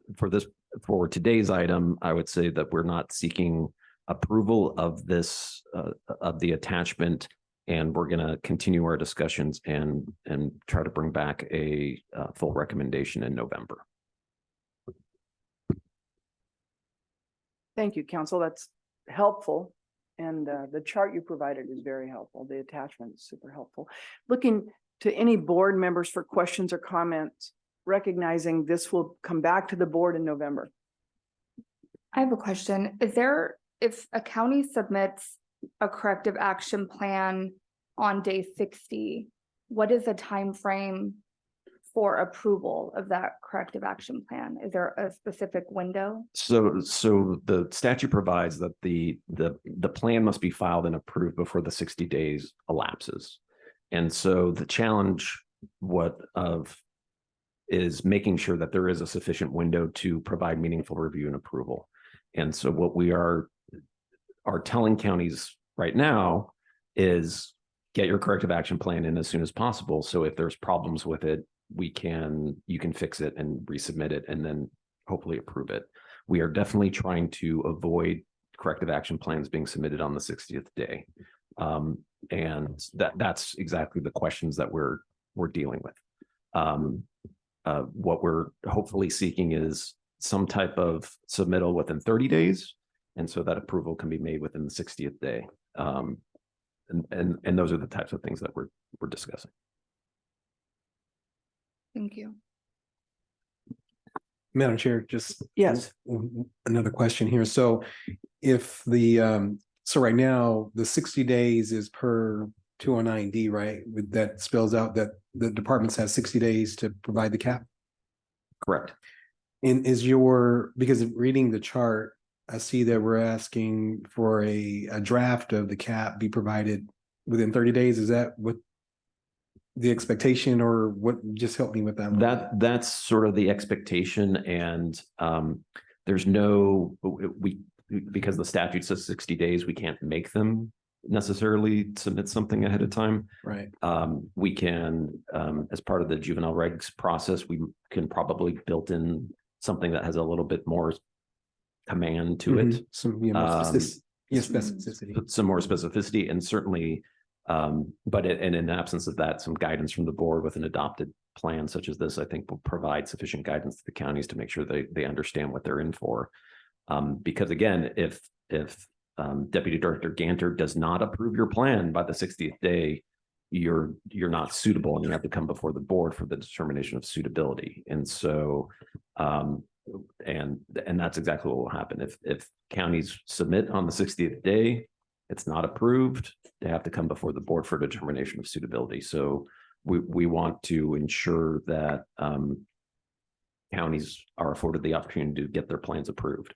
for today's item, I would say that we're not seeking approval of this, of the attachment, and we're going to continue our discussions and try to bring back a full recommendation in November. Thank you, Council. That's helpful. And the chart you provided is very helpful. The attachment is super helpful. Looking to any board members for questions or comments, recognizing this will come back to the board in November. I have a question. If a county submits a corrective action plan on day 60, what is the time frame for approval of that corrective action plan? Is there a specific window? So the statute provides that the plan must be filed and approved before the 60 days elapses. And so the challenge is making sure that there is a sufficient window to provide meaningful review and approval. And so what we are telling counties right now is get your corrective action plan in as soon as possible. So if there's problems with it, you can fix it and resubmit it and then hopefully approve it. We are definitely trying to avoid corrective action plans being submitted on the 60th day. And that's exactly the questions that we're dealing with. What we're hopefully seeking is some type of submittal within 30 days. And so that approval can be made within the 60th day. And those are the types of things that we're discussing. Thank you. Madam Chair, just yes, another question here. So if so right now the 60 days is per 209D, right? That spells out that the departments have 60 days to provide the cap? Correct. And because of reading the chart, I see that we're asking for a draft of the cap be provided within 30 days. Is that what the expectation, or what? Just help me with that. That's sort of the expectation. And there's because the statute says 60 days, we can't make them necessarily submit something ahead of time. Right. We can, as part of the juvenile regs process, we can probably build in something that has a little bit more command to it. Some specificity. Some more specificity, and certainly, but in absence of that, some guidance from the board with an adopted plan such as this, I think will provide sufficient guidance to the counties to make sure they understand what they're in for. Because again, if Deputy Director Ganter does not approve your plan by the 60th day, you're not suitable and you have to come before the board for the determination of suitability. And so, and that's exactly what will happen. If counties submit on the 60th day, it's not approved, they have to come before the board for determination of suitability. So we want to ensure that counties are afforded the opportunity to get their plans approved.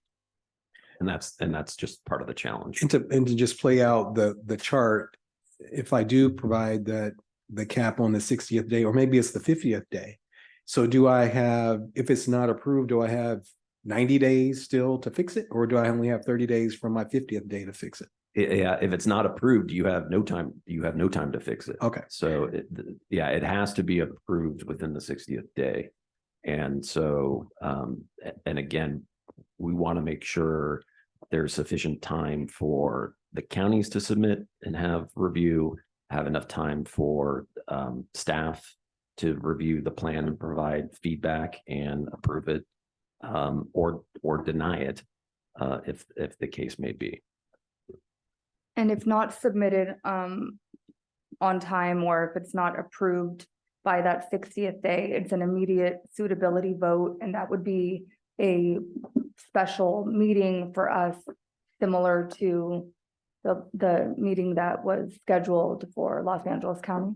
And that's just part of the challenge. And to just play out the chart, if I do provide the cap on the 60th day, or maybe it's the 50th day. So do I have, if it's not approved, do I have 90 days still to fix it? Or do I only have 30 days from my 50th day to fix it? Yeah, if it's not approved, you have no time to fix it. Okay. So it has to be approved within the 60th day. And so, and again, we want to make sure there's sufficient time for the counties to submit and have review, have enough time for staff to review the plan and provide feedback and approve it, or deny it, if the case may be. And if not submitted on time, or if it's not approved by that 60th day, it's an immediate suitability vote, and that would be a special meeting for us, similar to the meeting that was scheduled for Los Angeles County.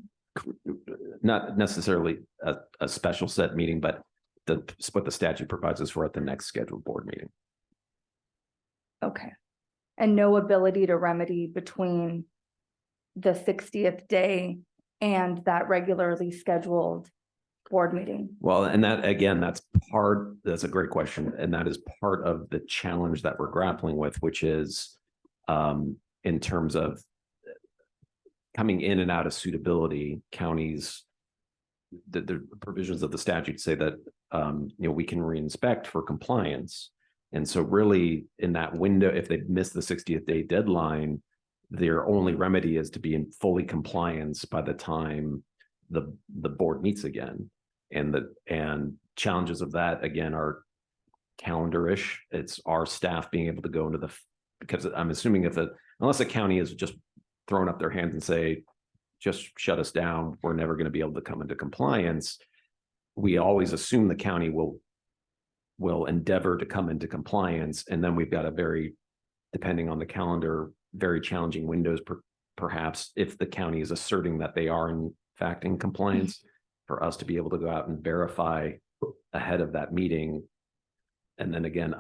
Not necessarily a special set meeting, but what the statute provides us for at the next scheduled board meeting. Okay. And no ability to remedy between the 60th day and that regularly scheduled board meeting? Well, and that, again, that's a great question. And that is part of the challenge that we're grappling with, which is in terms of coming in and out of suitability, counties, the provisions of the statute say that, we can reinspect for compliance. And so really in that window, if they miss the 60th day deadline, their only remedy is to be in fully compliance by the time the board meets again. And challenges of that, again, are calendarish. It's our staff being able to go into because I'm assuming unless a county has just thrown up their hands and say, just shut us down, we're never going to be able to come into compliance. We always assume the county will endeavor to come into compliance. And then we've got depending on the calendar, very challenging windows, perhaps, if the county is asserting that they are in fact in compliance, for us to be able to go out and verify ahead of that meeting. And then again,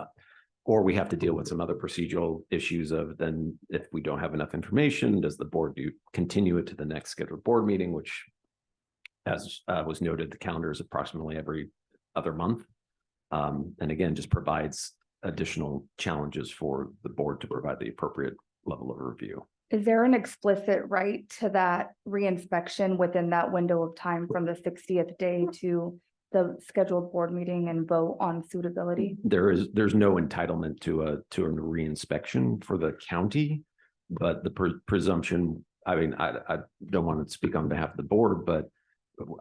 or we have to deal with some other procedural issues of then if we don't have enough information, does the board continue it to the next scheduled board meeting, which, as was noted, the calendar is approximately every other month. And again, just provides additional challenges for the board to provide the appropriate level of review. Is there an explicit right to that reinspection within that window of time from the 60th day to the scheduled board meeting and vote on suitability? There's no entitlement to a reinspection for the county, but the presumption, I mean, I don't want to speak on behalf of the board, but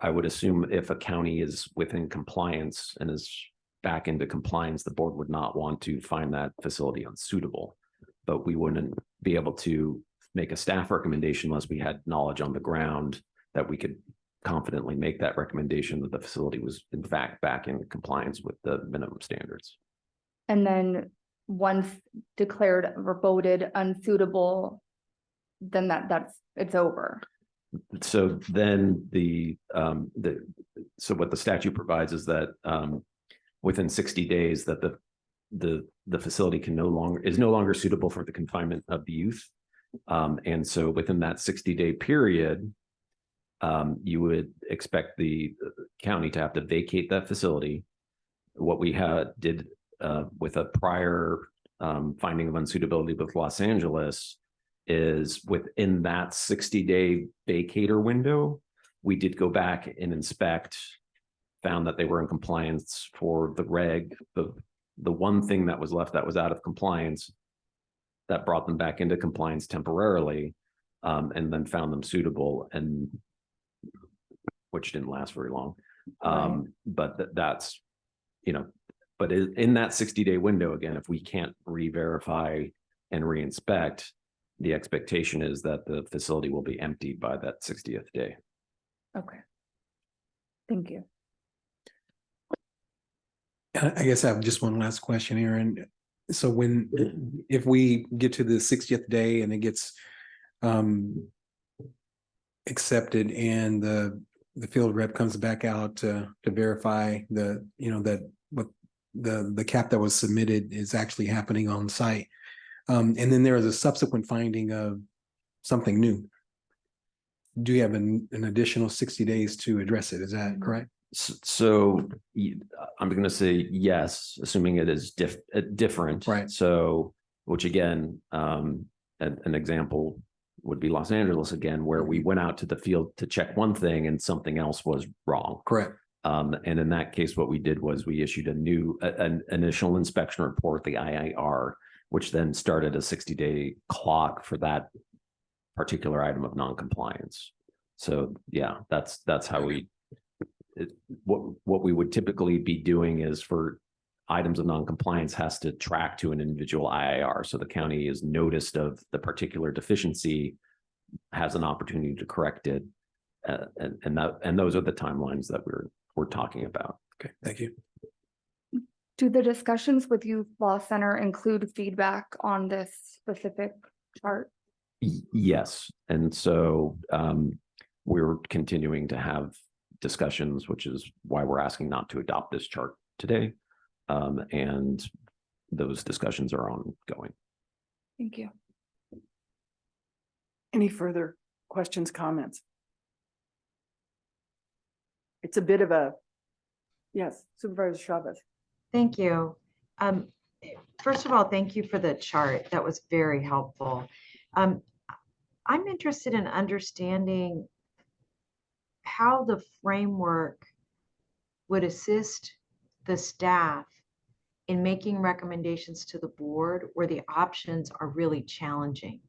I would assume if a county is within compliance and is back into compliance, the board would not want to find that facility unsuitable. But we wouldn't be able to make a staff recommendation unless we had knowledge on the ground that we could confidently make that recommendation that the facility was in fact back in compliance with the minimum standards. And then once declared or voted unsuitable, then it's over. So then so what the statute provides is that within 60 days that the facility is no longer suitable for the confinement of the youth. And so within that 60-day period, you would expect the county to have to vacate that facility. What we did with a prior finding of unsuitability with Los Angeles is within that 60-day vacator window, we did go back and inspect, found that they were in compliance for the one thing that was left that was out of compliance, that brought them back into compliance temporarily, and then found them suitable, and which didn't last very long. But that's, but in that 60-day window, again, if we can't re-verify and re-inspect, the expectation is that the facility will be emptied by that 60th day. Okay. Thank you. I guess I have just one last question, Aaron. So if we get to the 60th day and it gets accepted and the field rep comes back out to verify that what the cap that was submitted is actually happening on site. And then there is a subsequent finding of something new. Do you have an additional 60 days to address it? Is that correct? So I'm going to say yes, assuming it is different. Right. So, which again, an example would be Los Angeles again, where we went out to the field to check one thing and something else was wrong. Correct. And in that case, what we did was we issued an initial inspection report, the IIR, which then started a 60-day clock for that particular item of noncompliance. So yeah, that's how what we would typically be doing is for items of noncompliance has to track to an individual IIR. So the county is noticed of the particular deficiency, has an opportunity to correct it. And those are the timelines that we're talking about. Okay, thank you. Do the discussions with Youth Law Center include feedback on this specific chart? Yes. And so we're continuing to have discussions, which is why we're asking not to adopt this chart today. And those discussions are ongoing. Thank you. Any further questions, comments? It's a bit of a, yes, Supervisor Chavez. Thank you. First of all, thank you for the chart. That was very helpful. I'm interested in understanding how the framework would assist the staff in making recommendations to the board where the options are really challenging.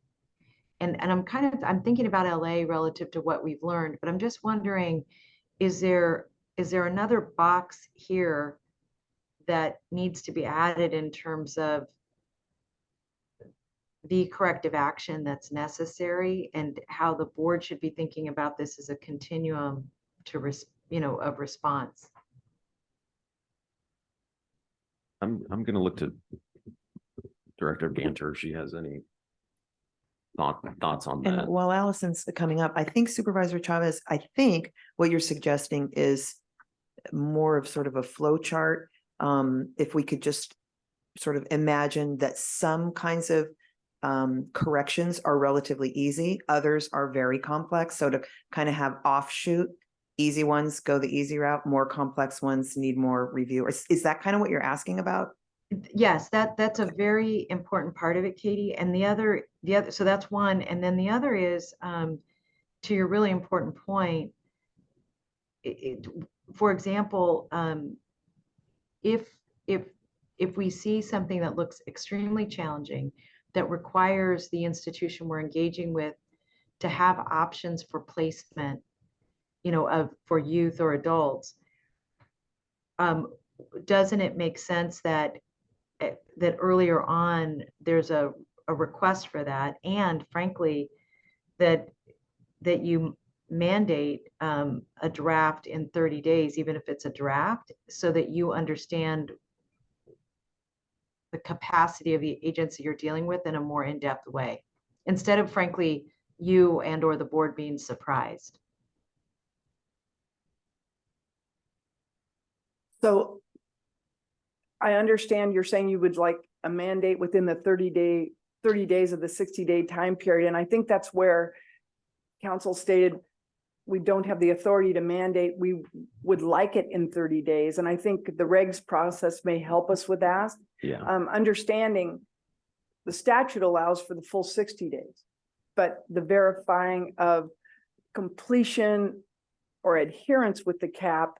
And I'm thinking about LA relative to what we've learned, but I'm just wondering, is there another box here that needs to be added in terms of the corrective action that's necessary and how the board should be thinking about this as a continuum of response? I'm going to look to Director Ganter if she has any thoughts on And that. while Allison's coming up, I think Supervisor Chavez, I think what you're suggesting is more of sort of a flow chart. If we could just sort of imagine that some kinds of corrections are relatively easy, others are very complex. So to kind of have offshoot, easy ones go the easy route, more complex ones need more review. Is that kind of what you're asking about? Yes, that's a very important part of it, Katie. And the other, so that's one. And then the other is, to your really important point, for example, if we see something that looks extremely challenging, that requires the institution we're engaging with to have options for placement, for youth or adults, doesn't it make sense that earlier on there's a request for that, and frankly that you mandate a draft in 30 days, even if it's a draft, so that you understand the capacity of the agency you're dealing with in a more in-depth way, instead of frankly you and or the board being surprised. So I understand you're saying you would like a mandate within the 30 days of the 60-day time period. And I think that's where council stated we don't have the authority to mandate. We would like it in 30 days. And I think the regs process may help us with that. Yeah. Understanding the statute allows for the full 60 days, but the verifying of completion or adherence with the cap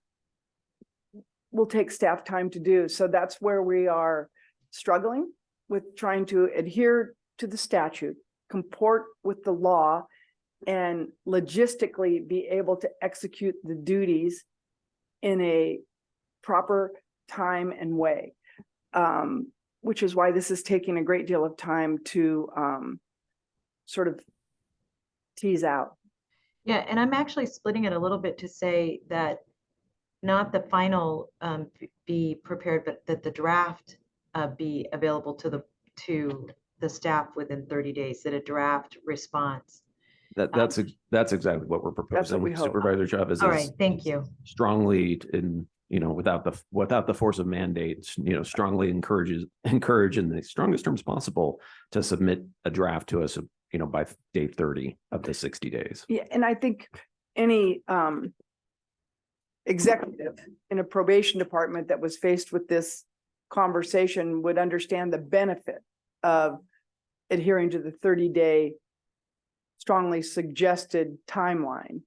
will take staff time to do. So that's where we are struggling with trying to adhere to the statute, comport with the law, and logistically be able to execute the duties in a proper time and way. which is why this is taking a great deal of time to sort of tease out. Yeah, and I'm actually splitting it a little bit to say that not the final be prepared, but that the draft be available to the staff within 30 days, that a draft response. That's exactly what we're proposing. we hope. Supervisor Chavez All right, is thank you. strongly in, without the force of mandates, strongly encourage in the strongest terms possible to submit a draft to us, by day 30 of the 60 days. Yeah, and I think any executive in a probation department that was faced with this conversation would understand the benefit of adhering to the 30-day strongly suggested timeline.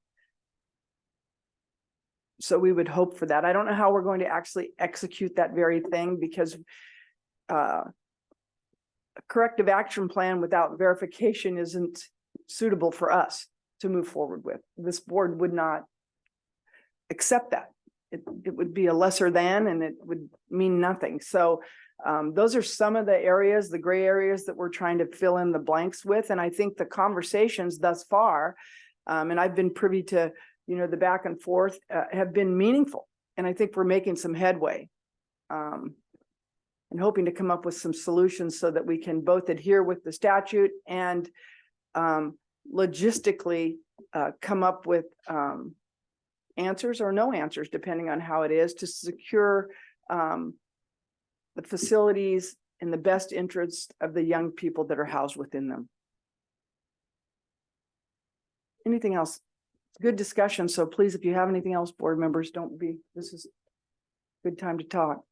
So we would hope for that. I don't know how we're going to actually execute that very thing, because a corrective action plan without verification isn't suitable for us to move forward with. This board would not accept that. It would be a lesser than, and it would mean nothing. So those are some of the areas, the gray areas that we're trying to fill in the blanks with. And I think the conversations thus far, and I've been privy to, the back and forth, have been meaningful. And I think we're making some headway, and hoping to come up with some solutions so that we can both adhere with the statute and logistically come up with answers or no answers, depending on how it is, to secure the facilities in the best interest of the young people that are housed within them. Anything else? Good discussion. So please, if you have anything else, board members, this is a good time to talk.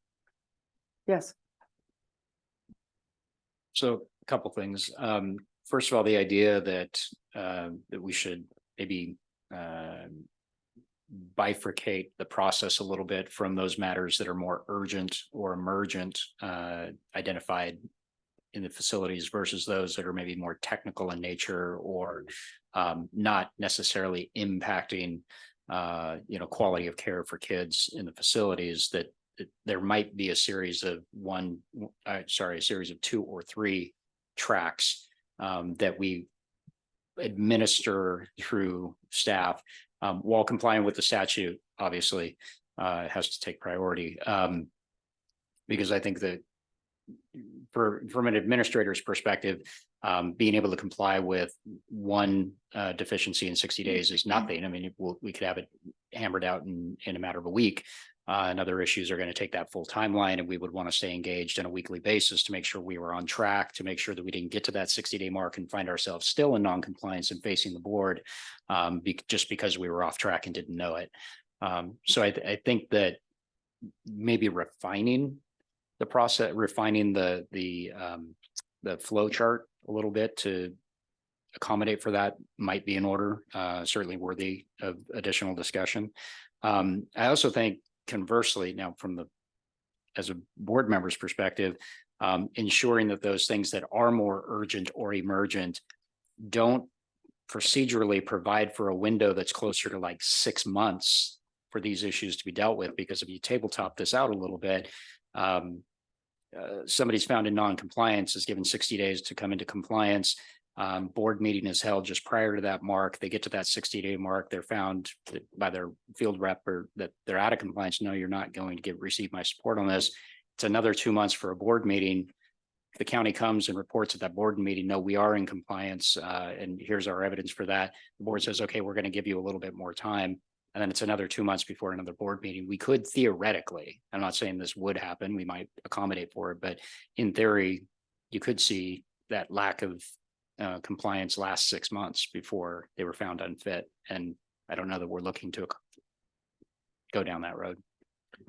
Yes. So a couple things. First of all, the idea that we should maybe bifurcate the process a little bit from those matters that are more urgent or emergent, identified in the facilities, versus those that are maybe more technical in nature or not necessarily impacting quality of care for kids in the facilities. That there might be a series of a series of 2 or 3 tracks that we administer through staff, while complying with the statute. Obviously, has to take priority, because I think that from an administrator's perspective, being able to comply with one deficiency in 60 days is nothing. I mean, we could have it hammered out in a matter of a week. And other issues are going to take that full timeline, and we would want to stay engaged on a weekly basis to make sure we were on track, to make sure that we didn't get to that 60-day mark and find ourselves still in non-compliance and facing the board just because we were off track and didn't know it. So I think that maybe refining the process, refining the flow chart a little bit to accommodate for that might be in order, certainly worthy of additional discussion. I also think, conversely, now as a board member's perspective, ensuring that those things that are more urgent or emergent don't procedurally provide for a window that's closer to like 6 months for these issues to be dealt with. Because if you tabletop this out a little bit, somebody's found in non-compliance, is given 60 days to come into compliance. Board meeting is held just prior to that mark. They get to that 60-day mark. They're found by their field rep or that they're out of compliance. No, you're not going to receive my support on this. It's another 2 months for a board meeting. The county comes and reports at that board meeting, no, we are in compliance, and here's our evidence for that. The board says, okay, we're going to give you a little bit more time. And then it's another 2 months before another board meeting. We could theoretically, I'm not saying this would happen, we might accommodate for it, but in theory, you could see that lack of compliance last 6 months before they were found unfit. And I don't know that we're looking to go down that road.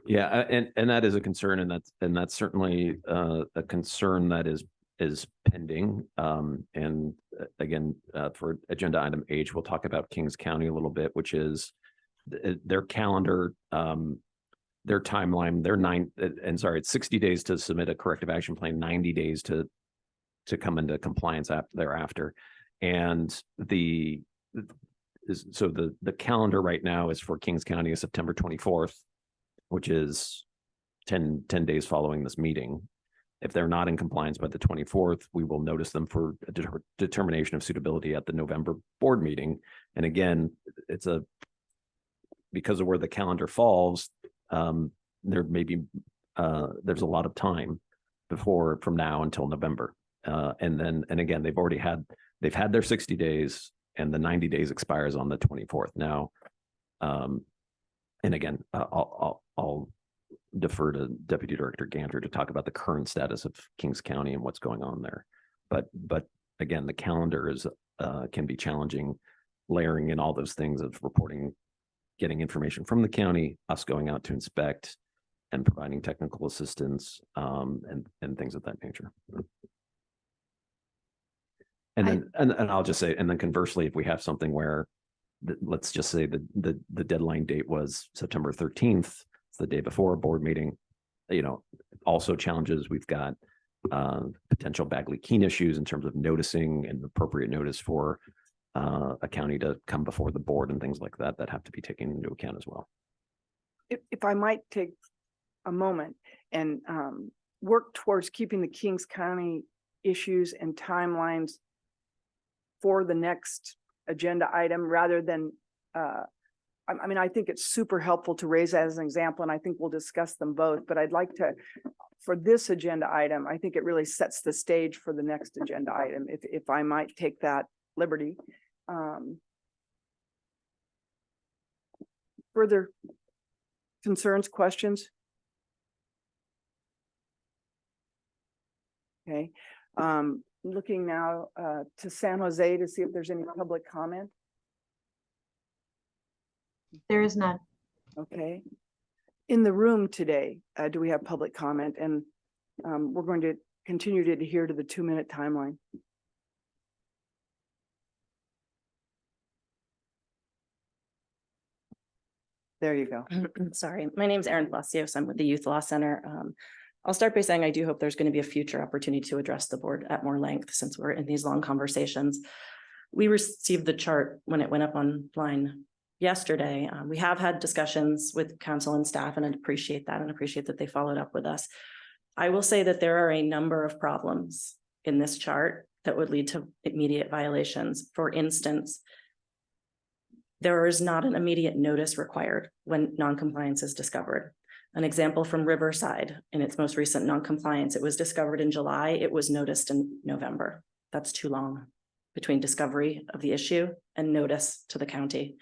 Yeah, and that is a concern, and that's certainly a concern that is pending. And again, for agenda item H, we'll talk about Kings County a little bit, which is their calendar, their timeline, it's 60 days to submit a corrective action plan, 90 days to come into compliance thereafter. And the calendar right now is for Kings County is September 24th, which is 10 days following this meeting. If they're not in compliance by the 24th, we will notice them for a determination of suitability at the November board meeting. And again, because of where the calendar falls, there may be, there's a lot of time from now until November. And again, they've had their 60 days and the 90 days expires on the 24th. Now, and again, I'll defer to Deputy Director Ganter to talk about the current status of Kings County and what's going on there. But again, the calendar can be challenging, layering in all those things of reporting, getting information from the county, us going out to inspect and providing technical assistance, and things of that nature. And then, and I'll just say, and then conversely, if we have something where, let's just say the deadline date was September 13th, it's the day before a board meeting, also challenges. We've got potential Bagley-Keene issues in terms of noticing and appropriate notice for a county to come before the board and things like that have to be taken into account as well. If I might take a moment and work towards keeping the Kings County issues and timelines for the next agenda item rather than, I think it's super helpful to raise that as an example, and I think we'll discuss them both, but I'd like to, for this agenda item, I think it really sets the stage for the next agenda item, if I might take that liberty. Further concerns, questions? Okay, looking now to San Jose to see if there's any public comment. There is none. Okay. In the room today, do we have public comment? And we're going to continue to adhere to the 2-minute timeline. There you go. Sorry, my name is Erin Palacios. I'm with the Youth Law Center. I'll start by saying I do hope there's going to be a future opportunity to address the board at more length since we're in these long conversations. We received the chart when it went up online yesterday. We have had discussions with council and staff, and I appreciate that and appreciate that they followed up with us. I will say that there are a number of problems in this chart that would lead to immediate violations. For instance, there is not an immediate notice required when noncompliance is discovered. An example from Riverside, in its most recent noncompliance, it was discovered in July, it was noticed in November. That's too long between discovery of the issue and notice to the county.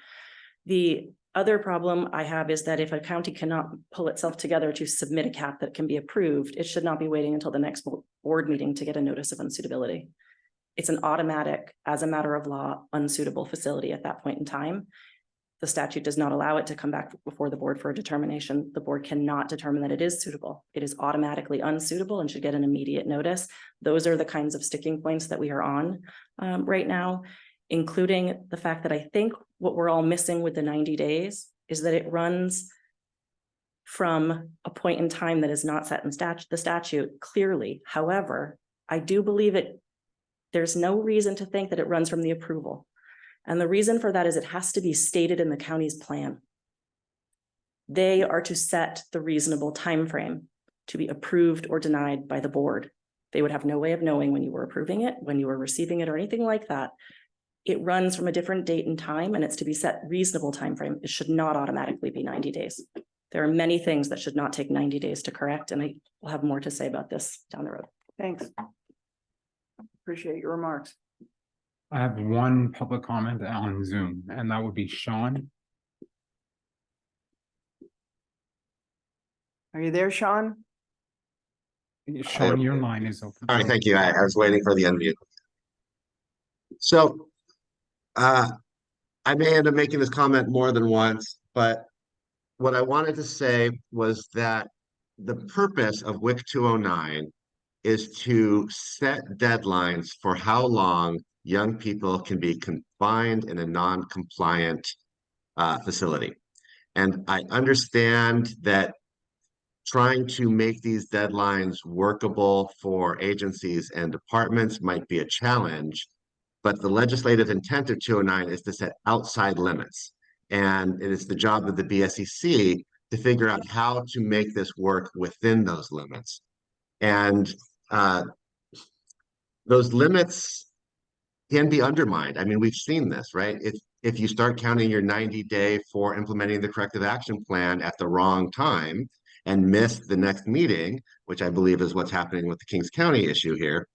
The other problem I have is that if a county cannot pull itself together to submit a cap that can be approved, it should not be waiting until the next board meeting to get a notice of unsuitability. It's an automatic, as a matter of law, unsuitable facility at that point in time. The statute does not allow it to come back before the board for a determination. The board cannot determine that it is suitable. It is automatically unsuitable and should get an immediate notice. Those are the kinds of sticking points that we are on right now, including the fact that I think what we're all missing with the 90 days is that it runs from a point in time that is not set in the statute clearly. However, I do believe there's no reason to think that it runs from the approval. And the reason for that is it has to be stated in the county's plan. They are to set the reasonable time frame to be approved or denied by the board. They would have no way of knowing when you were approving it, when you were receiving it, or anything like that. It runs from a different date and time, and it's to be set reasonable time frame. It should not automatically be 90 days. There are many things that should not take 90 days to correct, and I will have more to say about this down the road. Thanks. Appreciate your remarks. I have one public comment on Zoom, and that would be Sean. Are you there, Sean? Sean, your line is open. All right, thank you. I was waiting for the unmute. So I may end up making this comment more than once, but what I wanted to say was that the purpose of WIC 209 is to set deadlines for how long young people can be confined in a non-compliant facility. And I understand that trying to make these deadlines workable for agencies and departments might be a challenge, but the legislative intent of 209 is to set outside limits. And it is the job of the BSCC to figure out how to make this work within those limits. And those limits can be undermined. I mean, we've seen this, right? If you start counting your 90-day for implementing the corrective action plan at the wrong time and miss the next meeting, which I believe is what's happening with the Kings County issue here,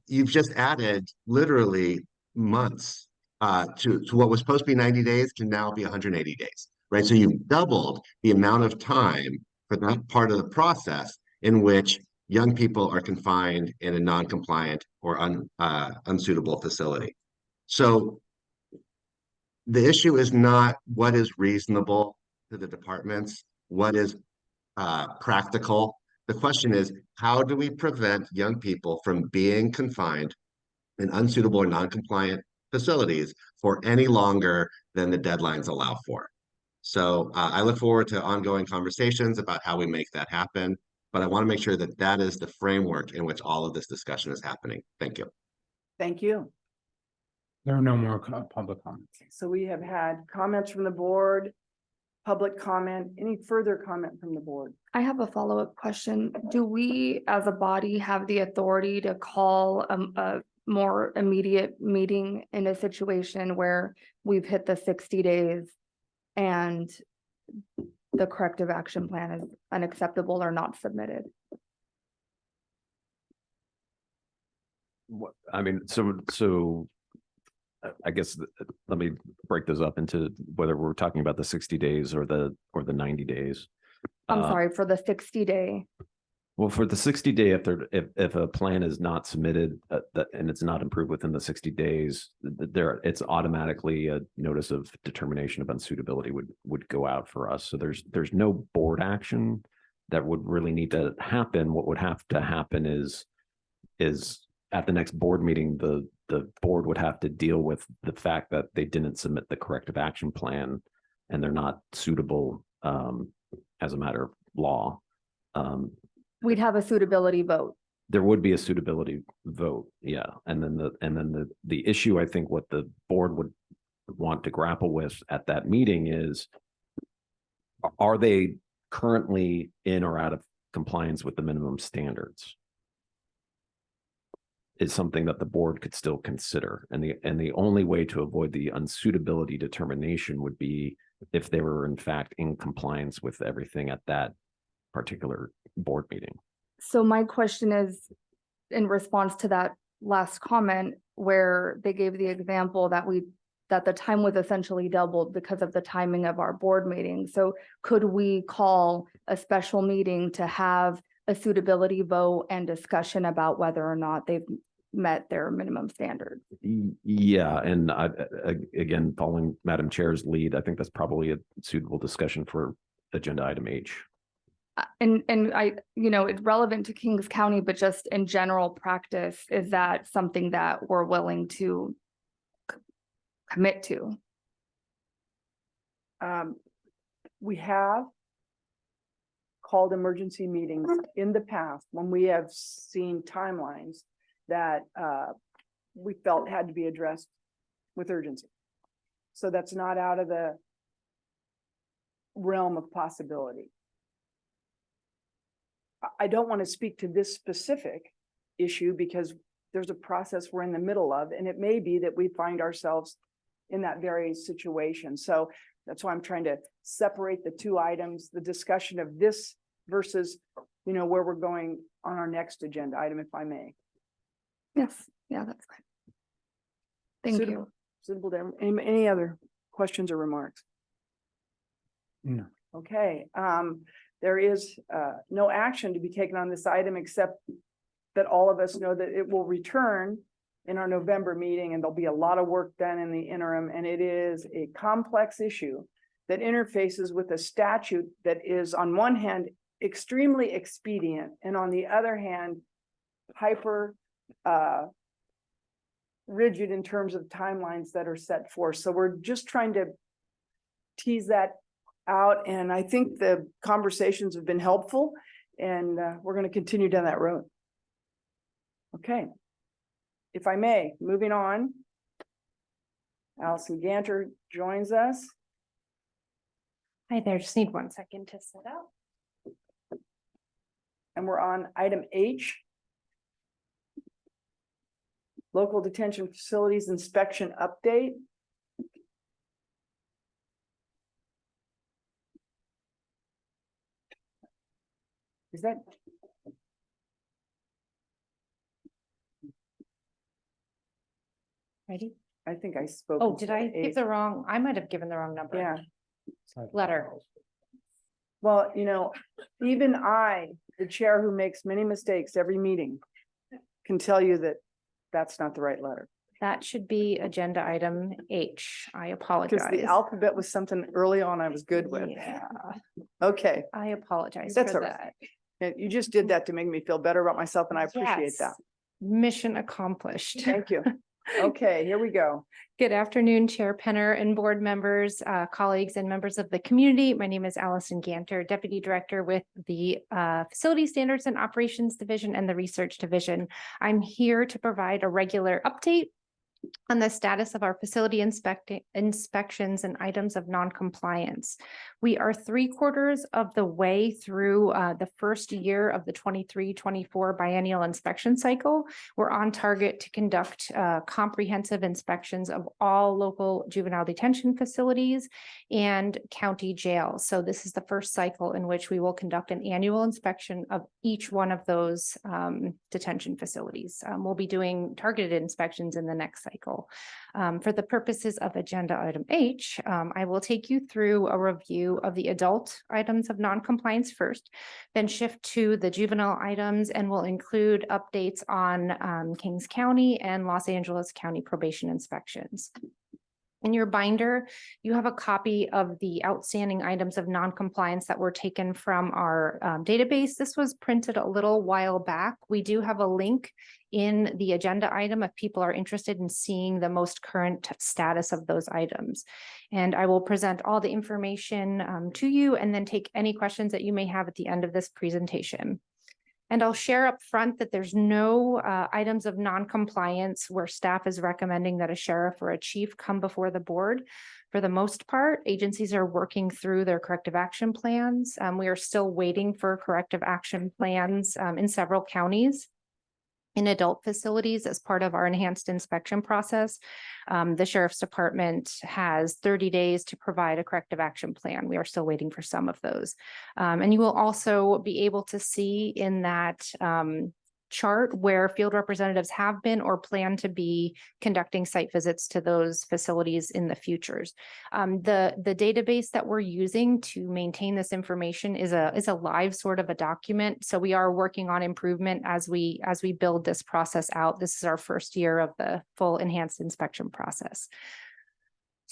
you've just added literally months to what was supposed to be 90 days can now be 180 days, right? So you've doubled the amount of time for that part of the process in which young people are confined in a non-compliant or unsuitable facility. So the issue is not what is reasonable to the departments, what is practical. The question is, how do we prevent young people from being confined in unsuitable or non-compliant facilities for any longer than the deadlines allow for? So I look forward to ongoing conversations about how we make that happen, but I want to make sure that that is the framework in which all of this discussion is happening. Thank you. Thank you. There are no more public comments. So we have had comments from the board, public comment, any further comment from the board? I have a follow-up question. Do we, as a body, have the authority to call a more immediate meeting in a situation where we've hit the 60 days and the corrective action plan is unacceptable or not submitted? What, I mean, so I guess let me break those up into whether we're talking about the 60 days or the 90 days. I'm sorry, for the 60-day. Well, for the 60-day, if a plan is not submitted and it's not approved within the 60 days, it's automatically a notice of determination of unsuitability would go out for us. So there's no board action that would really need to happen. What would have to happen is at the next board meeting, the board would have to deal with the fact that they didn't submit the corrective action plan and they're not suitable as a matter of law. We'd have a suitability vote. There would be a suitability vote, yeah. And then the issue, I think what the board would want to grapple with at that meeting is, are they currently in or out of compliance with the minimum standards? Is something that the board could still consider. And the only way to avoid the unsuitability determination would be if they were in fact in compliance with everything at that particular board meeting. So my question is, in response to that last comment, where they gave the example that the time was essentially doubled because of the timing of our board meeting. So could we call a special meeting to have a suitability vote and discussion about whether or not they've met their minimum standards? Yeah, and again, following Madam Chair's lead, I think that's probably a suitable discussion for agenda item H. And I, it's relevant to Kings County, but just in general practice, is that something that we're willing to commit to? We have called emergency meetings in the past when we have seen timelines that we felt had to be addressed with urgency. So that's not out of the realm of possibility. I don't want to speak to this specific issue because there's a process we're in the middle of, and it may be that we find ourselves in that very situation. So that's why I'm trying to separate the two items, the discussion of this versus, where we're going on our next agenda item, if I may. Yes, yeah, that's fine. Thank you. Suitable to any other questions or remarks? No. Okay, there is no action to be taken on this item except that all of us know that it will return in our November meeting, and there'll be a lot of work done in the interim, and it is a complex issue that interfaces with a statute that is on one hand extremely expedient and on the other hand hyper rigid in terms of timelines that are set forth. So we're just trying to tease that out, and I think the conversations have been helpful, and we're going to continue down that road. Okay, if I may, moving on. Allison Ganter joins us. Hi there, just need 1 second to set up. And we're on item H, local detention facilities inspection update. Is that? Ready? I think I spoke. Oh, did I give the wrong? I might have given the wrong number. Yeah. Letter. Well, you know, even I, the chair who makes many mistakes every meeting, can tell you that that's not the right letter. That should be agenda item H. I Because apologize. the alphabet was something early on I was good with. Yeah, Okay, I apologize That's for all right. that. and you just did that to make me feel better about myself and I appreciate that. Yes. Mission accomplished. Thank you. Okay, here we go. Good afternoon, Chair Penner and board members, colleagues and members of the community. My name is Allison Ganter, Deputy Director with the Facility Standards and Operations Division and the Research Division. I'm here to provide a regular update on the status of our facility inspections and items of non-compliance. We are 3/4 of the way through the first year of the 23-24 biennial inspection cycle. We're on target to conduct comprehensive inspections of all local juvenile detention facilities and county jails. So this is the first cycle in which we will conduct an annual inspection of each one of those detention facilities. We'll be doing targeted inspections in the next cycle. For the purposes of agenda item H, I will take you through a review of the adult items of non-compliance first, then shift to the juvenile items and will include updates on Kings County and Los Angeles County probation inspections. In your binder, you have a copy of the outstanding items of non-compliance that were taken from our database. This was printed a little while back. We do have a link in the agenda item if people are interested in seeing the most current status of those items. And I will present all the information to you and then take any questions that you may have at the end of this presentation. And I'll share up front that there's no items of non-compliance where staff is recommending that a sheriff or a chief come before the board. For the most part, agencies are working through their corrective action plans. We are still waiting for corrective action plans in several counties. In adult facilities as part of our enhanced inspection process, the Sheriff's Department has 30 days to provide a corrective action plan. We are still waiting for some of those. And you will also be able to see in that chart where field representatives have been or plan to be conducting site visits to those facilities in the futures. The database that we're using to maintain this information is a live sort of a document. So we are working on improvement as we build this process out. This is our first year of the full enhanced inspection process.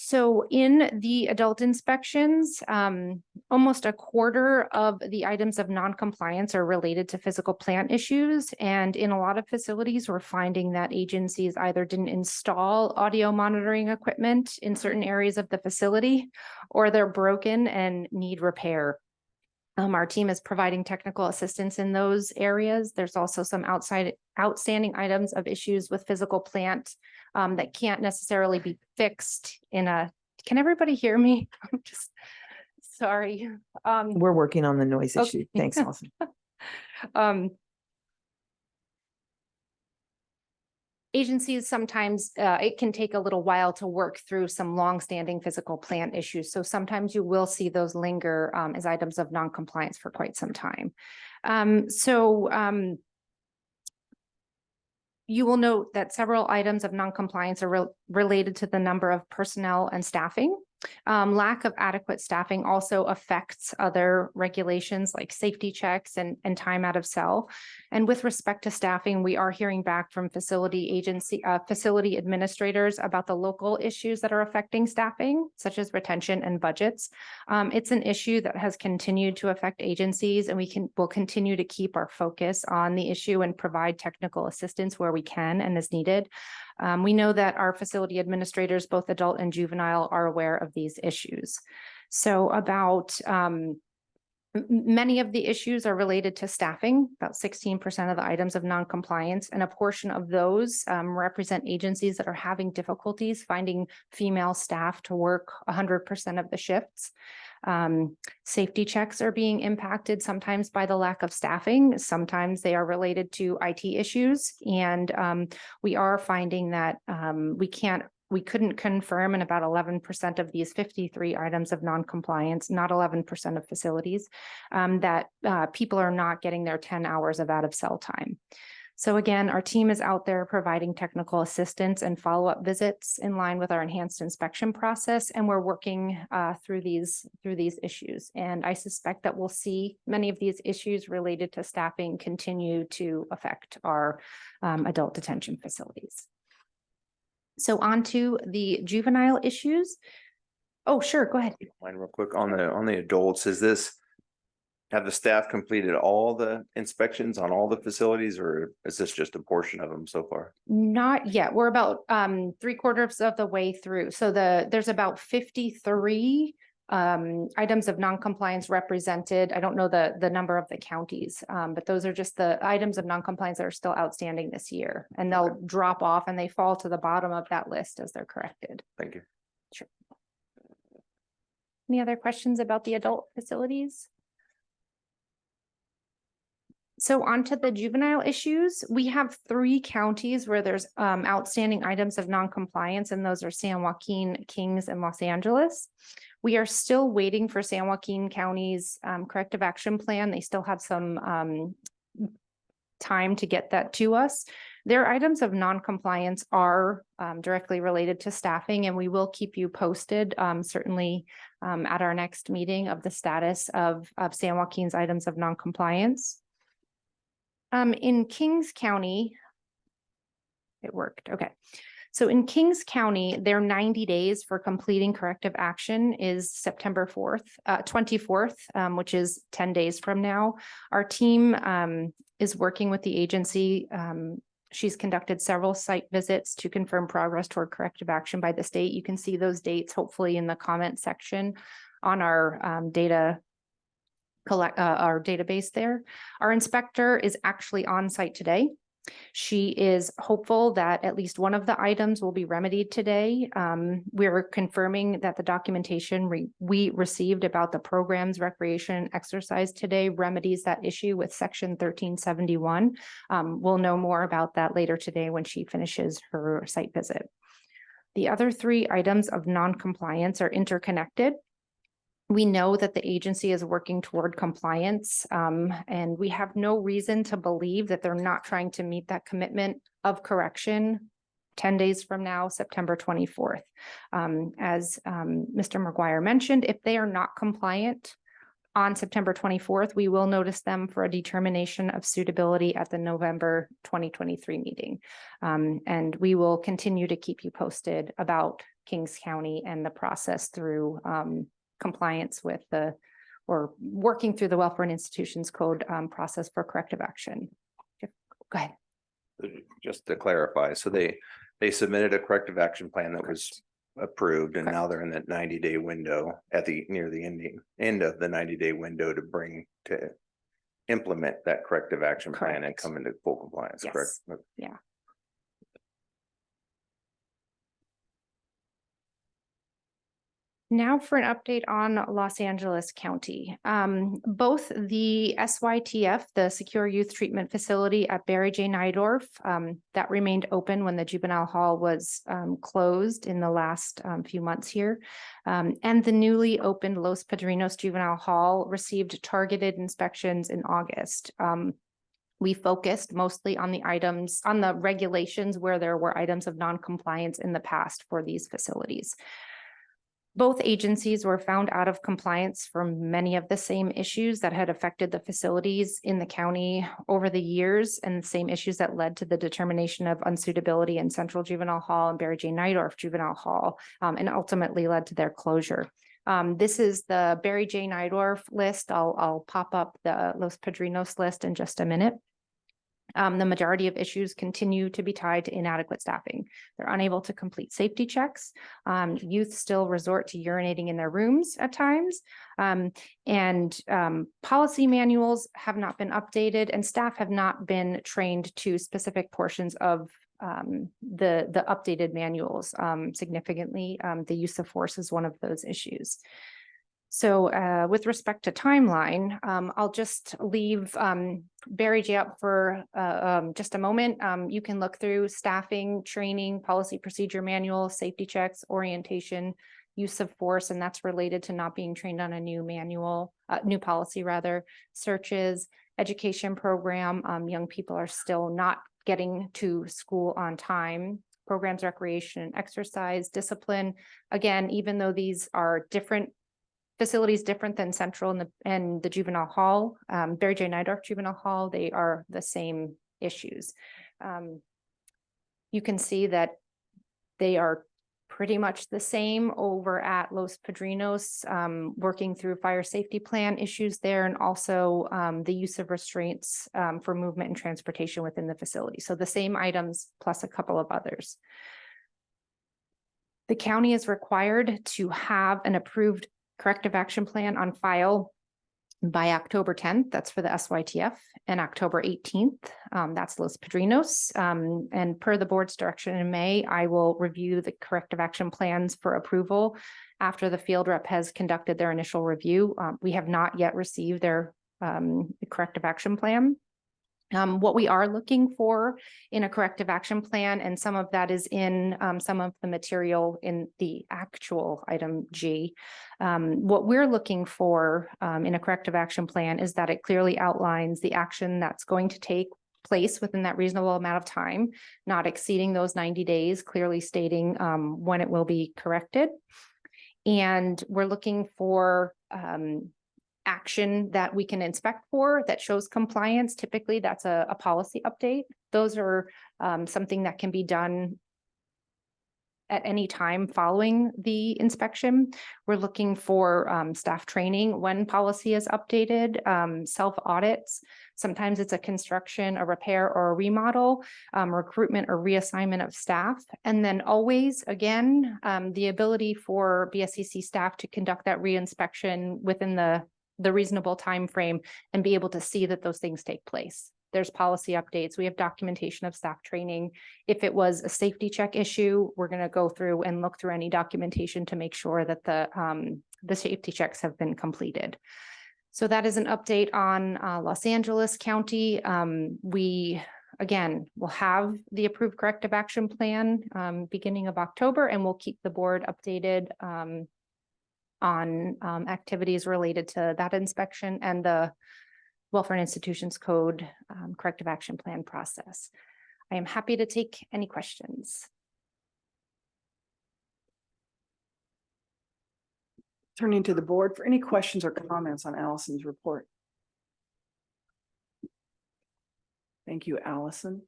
So in the adult inspections, almost 1/4 of the items of non-compliance are related to physical plant issues. And in a lot of facilities, we're finding that agencies either didn't install audio monitoring equipment in certain areas of the facility, or they're broken and need repair. Our team is providing technical assistance in those areas. There's also some outstanding items of issues with physical plant that can't necessarily be fixed in a, can everybody hear me? I'm just sorry. We're working on the noise issue. Okay. Thanks, Allison. Agencies sometimes it can take a little while to work through some longstanding physical plant issues. So sometimes you will see those linger as items of non-compliance for quite some time. You will note that several items of non-compliance are related to the number of personnel and staffing. Lack of adequate staffing also affects other regulations like safety checks and time out of cell. And with respect to staffing, we are hearing back from facility administrators about the local issues that are affecting staffing, such as retention and budgets. It's an issue that has continued to affect agencies, and will continue to keep our focus on the issue and provide technical assistance where we can and as needed. We know that our facility administrators, both adult and juvenile, are aware of these issues. So about Many of the issues are related to staffing, about 16% of the items of noncompliance, and a portion of those represent agencies that are having difficulties finding female staff to work 100% of the shifts. Safety checks are being impacted sometimes by the lack of staffing. Sometimes they are related to IT issues. And we are finding that we couldn't confirm in about 11% of these 53 items of noncompliance, not 11% of facilities, that people are not getting their 10 hours of out of cell time. So again, our team is out there providing technical assistance and follow-up visits in line with our enhanced inspection process, and we're working through these issues. And I suspect that we'll see many of these issues related to staffing continue to affect our adult detention facilities. So on to the juvenile issues. Oh, sure, go ahead. Mind real quick on the adults, have the staff completed all the inspections on all the facilities, or is this just a portion of them so far? Not yet. We're about 3/4 of the way through. So there's about 53 items of noncompliance represented. I don't know the number of the counties, but those are just the items of noncompliance that are still outstanding this year, and they'll drop off and they fall to the bottom of that list as they're corrected. Thank you. Sure. Any other questions about the adult facilities? So on to the juvenile issues, we have 3 counties where there's outstanding items of noncompliance, and those are San Joaquin, Kings, and Los Angeles. We are still waiting for San Joaquin County's corrective action plan. They still have some time to get that to us. Their items of noncompliance are directly related to staffing, and we will keep you posted, certainly at our next meeting, of the status of San Joaquin's items of noncompliance. In Kings County, it worked. Okay. So in Kings County, their 90 days for completing corrective action is September 24th, which is 10 days from now. Our team is working with the agency. She's conducted several site visits to confirm progress toward corrective action by the state. You can see those dates hopefully in the comment section on our our database there. Our inspector is actually on site today. She is hopeful that at least one of the items will be remedied today. We're confirming that the documentation we received about the program's recreation exercise today remedies that issue with section 1371. We'll know more about that later today when she finishes her site visit. The other 3 items of noncompliance are interconnected. We know that the agency is working toward compliance, and we have no reason to believe that they're not trying to meet that commitment of correction 10 days from now, September 24th. As Mr. McGuire mentioned, if they are not compliant on September 24th, we will notice them for a determination of suitability at the November 2023 meeting. And we will continue to keep you posted about Kings County and the process through compliance with or working through the Welfare and Institutions Code process for corrective action. Go ahead. Just to clarify, so they submitted a corrective action plan that was approved, and now they're in that 90-day window near the end of the 90-day window to implement that corrective action plan and come into full compliance. Yes. Correct? Yeah. Now for an update on Los Angeles County. Both the SYTF, the Secure Youth Treatment Facility at Barry J. Nydorf, that remained open when the juvenile hall was closed in the last few months here, and the newly opened Los Padrinos Juvenile Hall received targeted inspections in August. We focused mostly on the regulations where there were items of noncompliance in the past for these facilities. Both agencies were found out of compliance for many of the same issues that had affected the facilities in the county over the years, and the same issues that led to the determination of unsuitability in Central Juvenile Hall and Barry J. Nydorf Juvenile Hall, and ultimately led to their closure. This is the Barry J. Nydorf list. I'll pop up the Los Padrinos list in just a minute. The majority of issues continue to be tied to inadequate staffing. They're unable to complete safety checks. Youth still resort to urinating in their rooms at times. Policy manuals have not been updated and staff have not been trained to specific portions of the updated manuals significantly. The use of force is one of those issues. So with respect to timeline, I'll just leave Barry J up for just a moment. You can look through staffing, training, policy procedure manual, safety checks, orientation, use of force, and that's related to not being trained on a new manual, new policy rather, searches, education program. Young people are still not getting to school on time. Programs, recreation, exercise, discipline. Again, even though these are different facilities, different than Central and the juvenile hall, Barry J. Nydorf Juvenile Hall, they are the same issues. You can see that they are pretty much the same over at Los Padrinos, working through fire safety plan issues there, and also the use of restraints for movement and transportation within the facility. So the same items plus a couple of others. The county is required to have an approved corrective action plan on file by October 10th. That's for the SYTF, and October 18th. That's Los Padrinos. And per the board's direction in May, I will review the corrective action plans for approval after the field rep has conducted their initial review. We have not yet received their corrective action plan. What we are looking for in a corrective action plan, and some of that is in some of the material in the actual item G. What we're looking for in a corrective action plan is that it clearly outlines the action that's going to take place within that reasonable amount of time, not exceeding those 90 days, clearly stating when it will be corrected. And we're looking for action that we can inspect for that shows compliance. Typically, that's a policy update. Those are something that can be done at any time following the inspection. We're looking for staff training when policy is updated, self audits. Sometimes it's a construction, a repair, or a remodel, recruitment or reassignment of staff. And then always, again, the ability for BSCC staff to conduct that reinspection within the reasonable time frame and be able to see that those things take place. There's policy updates. We have documentation of staff training. If it was a safety check issue, we're going to go through and look through any documentation to make sure that the safety checks have been completed. So that is an update on Los Angeles County. We, again, will have the approved corrective action plan beginning of October, and we'll keep the board updated on activities related to that inspection and the Welfare and Institutions Code corrective action plan process. I am happy to take any questions. Turning to the board for any questions or comments on Allison's report. Thank you, Allison.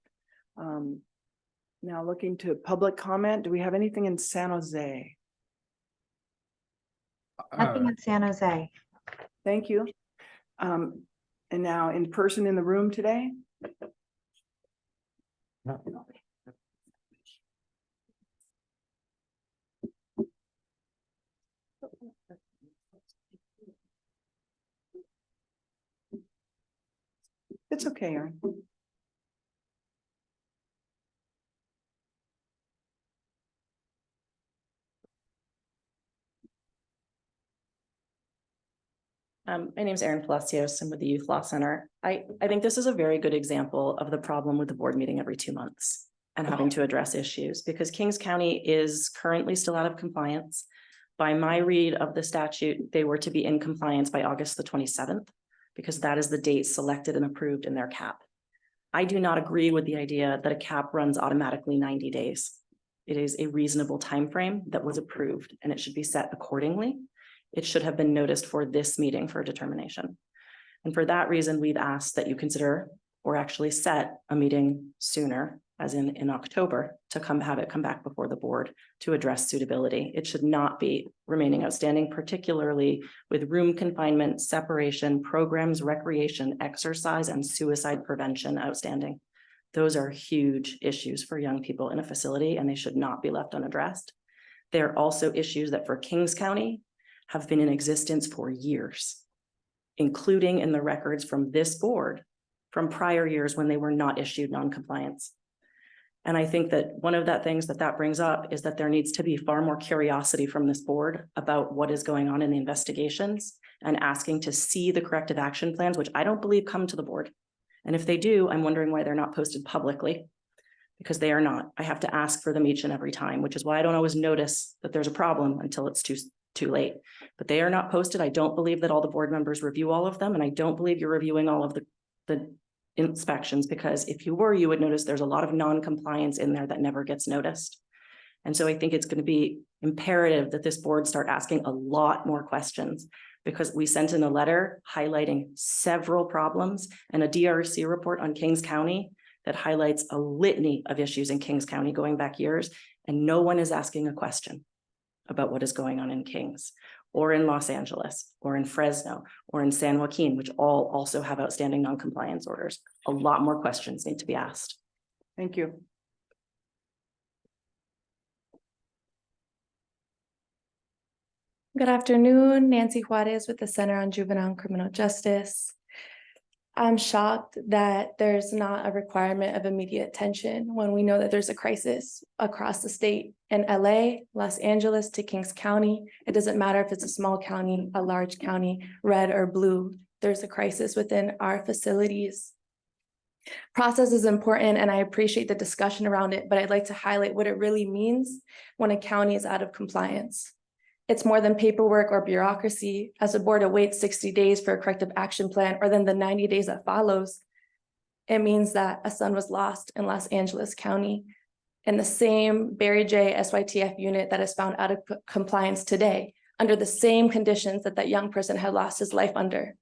Now looking to public comment. Do we have anything in San Jose? Nothing in San Jose. Thank you. And now in person in the room today? It's okay, Erin. My name is Erin Palacios. I'm with the Youth Law Center. I think this is a very good example of the problem with the board meeting every 2 months and having to address issues, because Kings County is currently still out of compliance. By my read of the statute, they were to be in compliance by August the 27th, because that is the date selected and approved in their cap. I do not agree with the idea that a cap runs automatically 90 days. It is a reasonable timeframe that was approved, and it should be set accordingly. It should have been noticed for this meeting for determination. And for that reason, we've asked that you consider or actually set a meeting sooner, as in October, to have it come back before the board to address suitability. It should not be remaining outstanding, particularly with room confinement, separation, programs, recreation, exercise, and suicide prevention outstanding. Those are huge issues for young people in a facility, and they should not be left unaddressed. There are also issues that for Kings County have been in existence for years, including in the records from this board from prior years when they were not issued non-compliance. And I think that one of the things that brings up is that there needs to be far more curiosity from this board about what is going on in the investigations and asking to see the corrective action plans, which I don't believe come to the board. And if they do, I'm wondering why they're not posted publicly, because they are not. I have to ask for them each and every time, which is why I don't always notice that there's a problem until it's too late. But they are not posted. I don't believe that all the board members review all of them, and I don't believe you're reviewing all of the inspections, because if you were, you would notice there's a lot of non-compliance in there that never gets noticed. And so I think it's going to be imperative that this board start asking a lot more questions, because we sent in a letter highlighting several problems and a DRC report on Kings County that highlights a litany of issues in Kings County going back years, and no one is asking a question about what is going on in Kings or in Los Angeles or in Fresno or in San Joaquin, which all also have outstanding non-compliance orders. A lot more questions need to be asked. Thank you. Good afternoon, Nancy Juarez with the Center on Juvenile and Criminal Justice. I'm shocked that there's not a requirement of immediate attention when we know that there's a crisis across the state in LA, Los Angeles to Kings County. It doesn't matter if it's a small county, a large county, red or blue. There's a crisis within our facilities. Process is important, and I appreciate the discussion around it, but I'd like to highlight what it really means when a county is out of compliance. It's more than paperwork or bureaucracy. As a board awaits 60 days for a corrective action plan, or then the 90 days that follows, it means that a son was lost in Los Angeles County in the same Barry J. SYTF unit that is found out of compliance today, under the same conditions that young person had lost his life under.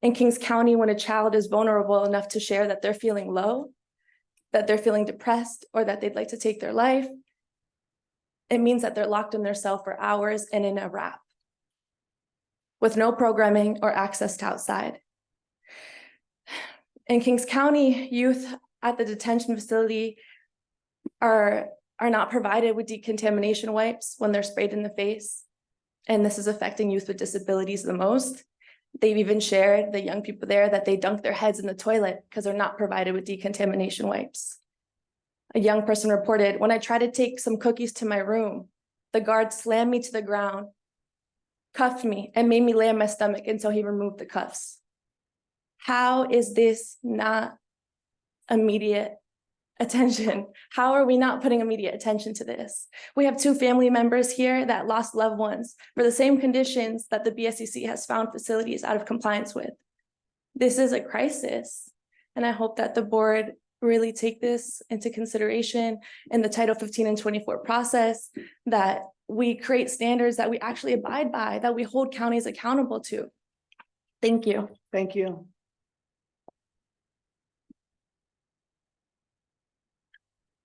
In Kings County, when a child is vulnerable enough to share that they're feeling low, that they're feeling depressed, or that they'd like to take their life, it means that they're locked in their cell for hours and in a wrap with no programming or access to outside. In Kings County, youth at the detention facility are not provided with decontamination wipes when they're sprayed in the face. And this is affecting youth with disabilities the most. They've even shared, the young people there, that they dunk their heads in the toilet because they're not provided with decontamination wipes. A young person reported, when I tried to take some cookies to my room, the guard slammed me to the ground, cuffed me, and made me lay on my stomach until he removed the cuffs. How is this not immediate attention? How are we not putting immediate attention to this? We have 2 family members here that lost loved ones for the same conditions that the BSCC has found facilities out of compliance with. This is a crisis, and I hope that the board really take this into consideration in the Title 15 and 24 process, that we create standards that we actually abide by, that we hold counties accountable to. Thank you. Thank you.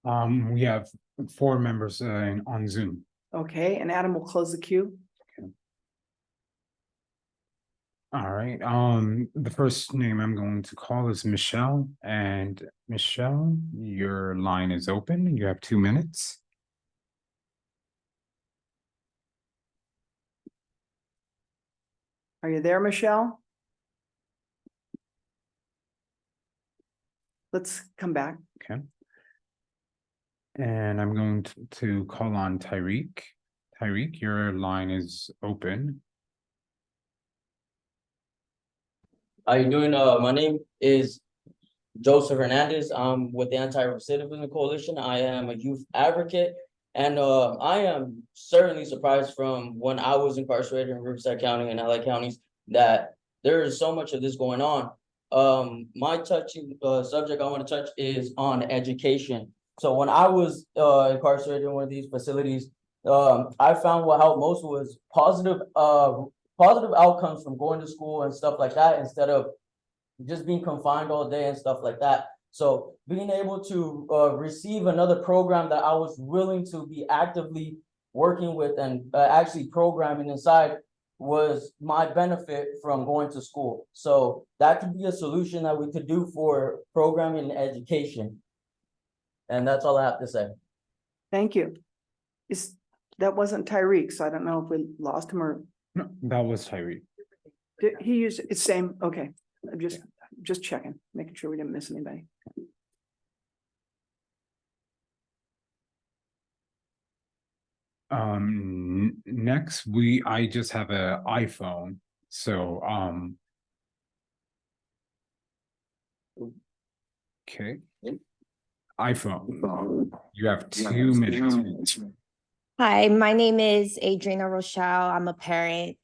We have 4 members on Zoom. Okay, and Adam will close the queue. All right, the first name I'm going to call is Michelle, and Michelle, your line is open. You have 2 minutes. Are you there, Michelle? Let's come back. Okay. And I'm going to call on Tyreek. Tyreek, your line is open. How you doing? My name is Joseph Hernandez. I'm with the Anti-Recidivism Coalition. I am a youth advocate, and I am certainly surprised from when I was incarcerated in Riverside County and LA counties that there is so much of this going on. My touching subject I want to touch is on education. So when I was incarcerated in one of these facilities, I found what helped most was positive outcomes from going to school and stuff like that, instead of just being confined all day and stuff like that. So being able to receive another program that I was willing to be actively working with and actually programming inside was my benefit from going to school. So that could be a solution that we could do for programming and education. And that's all I have to say. Thank you. That wasn't Tyreek, so I don't know if we lost him or No, that was Tyree. did he use it's same, okay. I'm just checking, making sure we didn't miss anybody. Next, I just have a iPhone. So, okay. iPhone, you have 2 minutes. Hi, my name is Adriana Rochelle. I'm a parent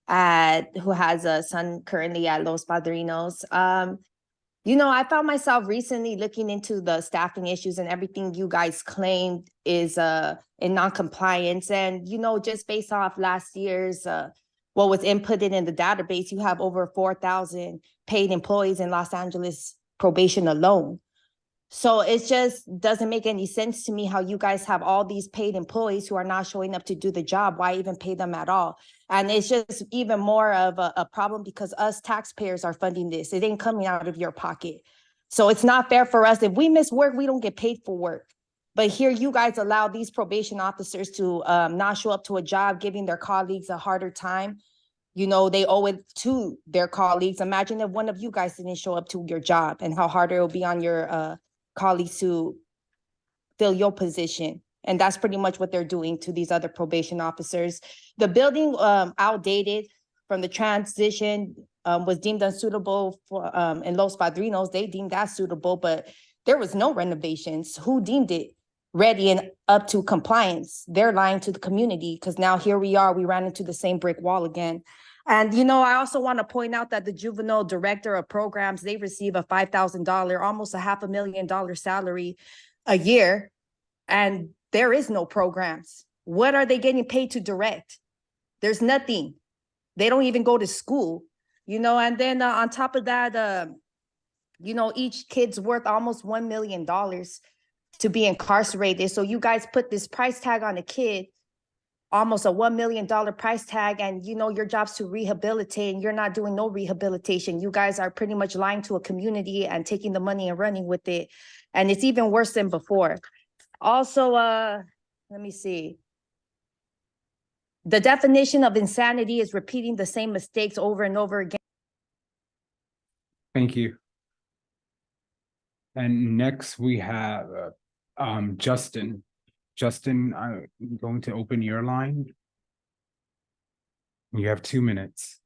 who has a son currently at Los Padrinos. I found myself recently looking into the staffing issues and everything you guys claimed is in non-compliance. And, just based off last year's what was inputted in the database, you have over 4,000 paid employees in Los Angeles probation alone. So it just doesn't make any sense to me how you guys have all these paid employees who are not showing up to do the job. Why even pay them at all? And it's just even more of a problem because us taxpayers are funding this. It ain't coming out of your pocket. So it's not fair for us. If we miss work, we don't get paid for work. But here you guys allow these probation officers to not show up to a job, giving their colleagues a harder time. They owe it to their colleagues. Imagine if one of you guys didn't show up to your job and how harder it will be on your colleagues to fill your position. And that's pretty much what they're doing to these other probation officers. The building outdated from the transition was deemed unsuitable for in Los Padrinos. They deemed that suitable, but there was no renovations. Who deemed it ready and up to compliance? They're lying to the community because now here we are, we ran into the same brick wall again. And, I also want to point out that the juvenile director of programs, they receive a $5,000, almost $500,000 salary a year. And there is no programs. What are they getting paid to direct? There's nothing. They don't even go to school, and then on top of that, each kid's worth almost $1 million to be incarcerated. So you guys put this price tag on a kid, almost a $1 million price tag, and your job's to rehabilitate, and you're not doing no rehabilitation. You guys are pretty much lying to a community and taking the money and running with it. And it's even worse than before. Also, let me see. The definition of insanity is repeating the same mistakes over and over again. Thank you. And next we have Justin. Justin, I'm going to open your line. You have 2 minutes.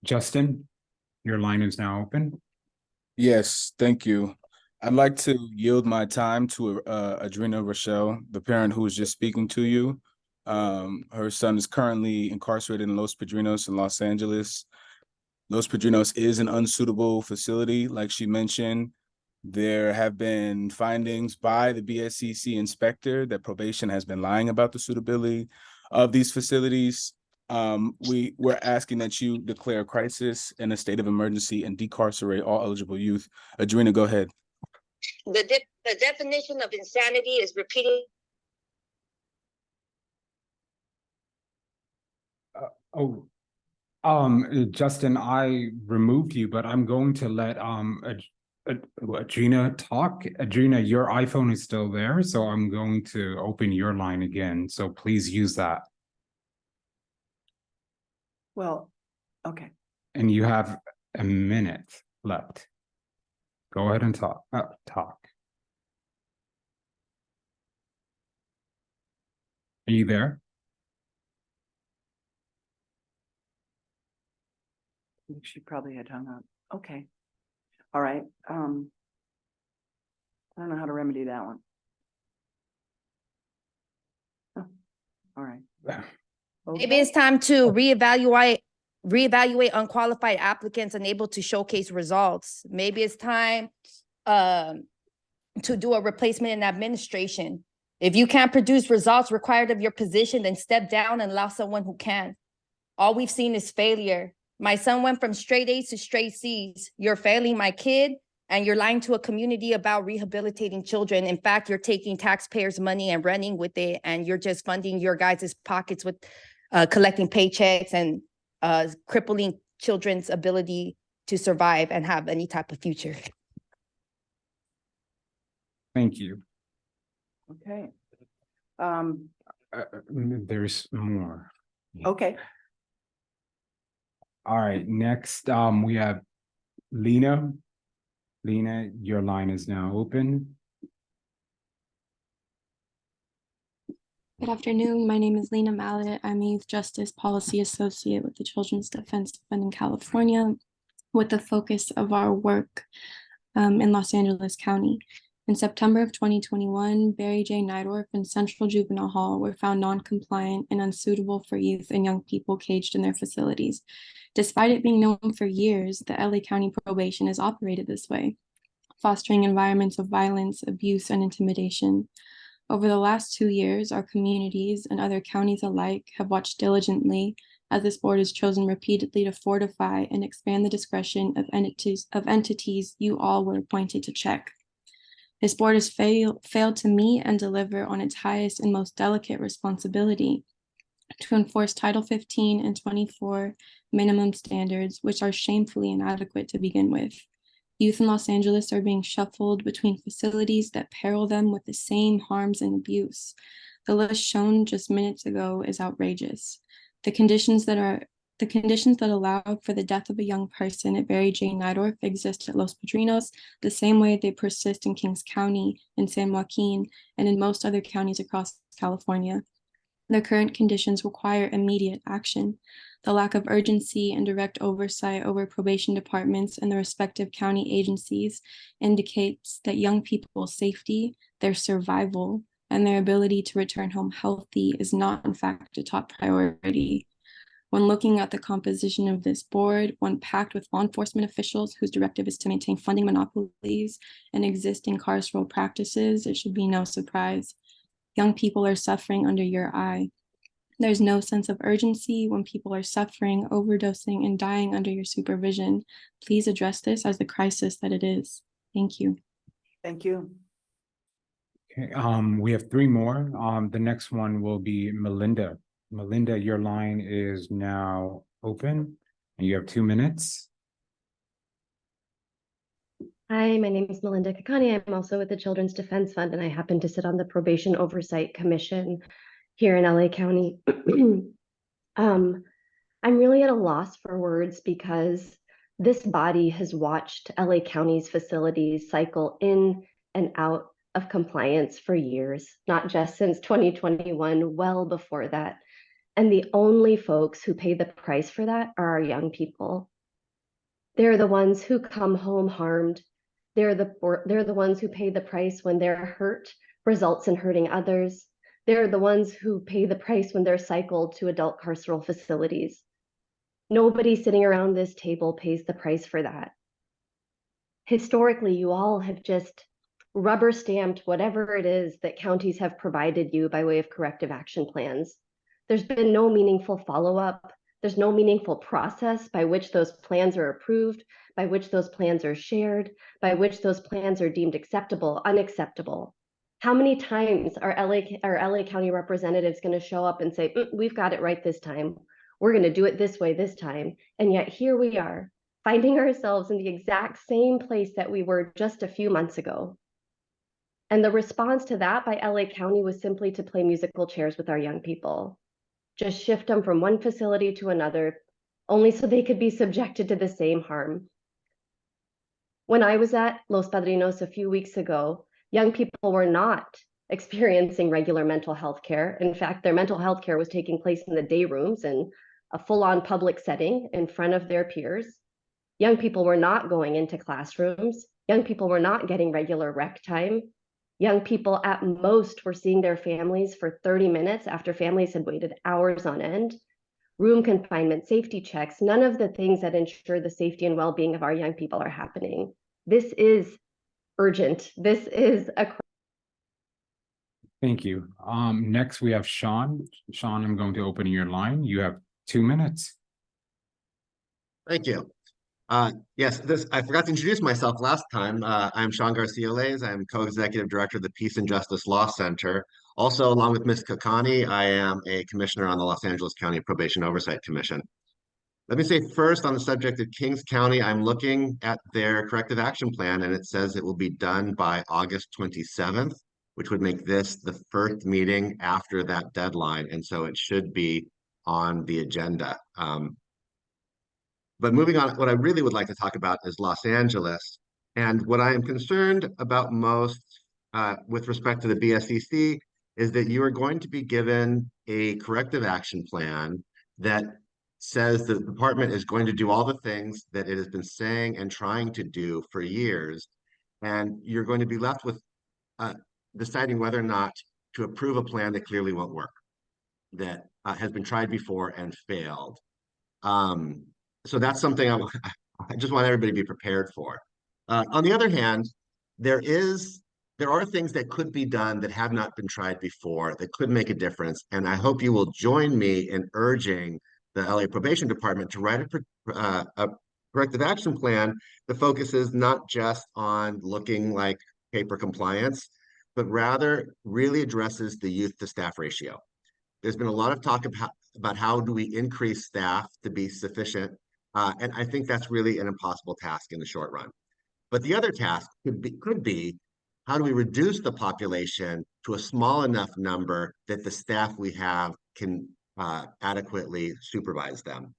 Justin, your line is now open. Yes, thank you. I'd like to yield my time to Adrena Rochelle, the parent who was just speaking to you. Her son is currently incarcerated in Los Padrinos in Los Angeles. Los Padrinos is an unsuitable facility, like she mentioned. There have been findings by the BSCC inspector that probation has been lying about the suitability of these facilities. We're asking that you declare a crisis and a state of emergency and decarcerate all eligible youth. Adrena, go ahead. The definition of insanity is repeating. Justin, I removed you, but I'm going to let Adrena talk. Adrena, your iPhone is still there, so I'm going to open your line again. So please use that. Well, okay. And you have a minute left. Go ahead and talk. Are you there? I think she probably had hung up. Okay. All right. I don't know how to remedy that one. Oh, all right. Maybe it's time to reevaluate unqualified applicants unable to showcase results. Maybe it's time to do a replacement in administration. If you can't produce results required of your position, then step down and allow someone who can. All we've seen is failure. My son went from straight A's to straight C's. You're failing my kid. And you're lying to a community about rehabilitating children. In fact, you're taking taxpayers' money and running with it, and you're just funding your guys' pockets with collecting paychecks and crippling children's ability to survive and have any type of future. Thank you. Okay. There's more. Okay. All right, next, we have Lena. Lena, your line is now open. Good afternoon. My name is Lena Mallet. I'm a Youth Justice Policy Associate with the Children's Defense Fund in California, with the focus of our work in Los Angeles County. In September of 2021, Barry J. Neidorff and Central Juvenile Hall were found non-compliant and unsuitable for youth and young people caged in their facilities. Despite it being known for years, the LA County probation is operated this way, fostering environments of violence, abuse, and intimidation. Over the last 2 years, our communities and other counties alike have watched diligently as this board has chosen repeatedly to fortify and expand the discretion of entities you all were appointed to check. This board has failed to meet and deliver on its highest and most delicate responsibility to enforce Title 15 and 24 minimum standards, which are shamefully inadequate to begin with. Youth in Los Angeles are being shuffled between facilities that peril them with the same harms and abuse. The list shown just minutes ago is outrageous. The conditions that allow for the death of a young person at Barry J. Neidorff exist at Los Padrinos the same way they persist in Kings County, in San Joaquin, and in most other counties across California. The current conditions require immediate action. The lack of urgency and direct oversight over probation departments and the respective county agencies indicates that young people's safety, their survival, and their ability to return home healthy is not, in fact, a top priority. When looking at the composition of this board, one packed with law enforcement officials whose directive is to maintain funding monopolies and existing carceral practices, it should be no surprise. Young people are suffering under your eye. There's no sense of urgency when people are suffering, overdosing, and dying under your supervision. Please address this as the crisis that it is. Thank you. Thank you. Okay, we have 3 more. The next one will be Melinda. Melinda, your line is now open and you have 2 minutes. Hi, my name is Melinda Kakani. I'm also with the Children's Defense Fund, and I happen to sit on the Probation Oversight Commission here in LA County. I'm really at a loss for words because this body has watched LA County's facilities cycle in and out of compliance for years, not just since 2021, well before that. And the only folks who pay the price for that are our young people. They're the ones who come home harmed. They're the ones who pay the price when their hurt results in hurting others. They're the ones who pay the price when they're cycled to adult carceral facilities. Nobody sitting around this table pays the price for that. Historically, you all have just rubber stamped whatever it is that counties have provided you by way of corrective action plans. There's been no meaningful follow-up. There's no meaningful process by which those plans are approved, by which those plans are shared, by which those plans are deemed acceptable, unacceptable. How many times are LA County representatives going to show up and say, we've got it right this time. We're going to do it this way this time. And yet here we are, finding ourselves in the exact same place that we were just a few months ago. And the response to that by LA County was simply to play musical chairs with our young people. Just shift them from one facility to another, only so they could be subjected to the same harm. When I was at Los Padrinos a few weeks ago, young people were not experiencing regular mental health care. In fact, their mental health care was taking place in the day rooms in a full-on public setting in front of their peers. Young people were not going into classrooms. Young people were not getting regular rec time. Young people at most were seeing their families for 30 minutes after families had waited hours on end. Room confinement, safety checks, none of the things that ensure the safety and well-being of our young people are happening. This is urgent. This is a crisis. Thank you. Next we have Sean. Sean, I'm going to open your line. You have 2 minutes. Thank you. Yes, I forgot to introduce myself last time. I'm Sean Garcia-Lays. I'm co-executive director of the Peace and Justice Law Center. Also, along with Ms. Kakani, I am a commissioner on the Los Angeles County Probation Oversight Commission. Let me say first on the subject of Kings County, I'm looking at their corrective action plan and it says it will be done by August 27th, which would make this the first meeting after that deadline. And so it should be on the agenda. But moving on, what I really would like to talk about is Los Angeles. And what I am concerned about most with respect to the BSCC is that you are going to be given a corrective action plan that says the department is going to do all the things that it has been saying and trying to do for years. And you're going to be left with deciding whether or not to approve a plan that clearly won't work, that has been tried before and failed. So that's something I just want everybody to be prepared for. On the other hand, there are things that could be done that have not been tried before that could make a difference. And I hope you will join me in urging the LA Probation Department to write a corrective action plan that focuses not just on looking like paper compliance, but rather really addresses the youth to staff ratio. There's been a lot of talk about how do we increase staff to be sufficient. And I think that's really an impossible task in the short run. But the other task could be how do we reduce the population to a small enough number that the staff we have can adequately supervise them.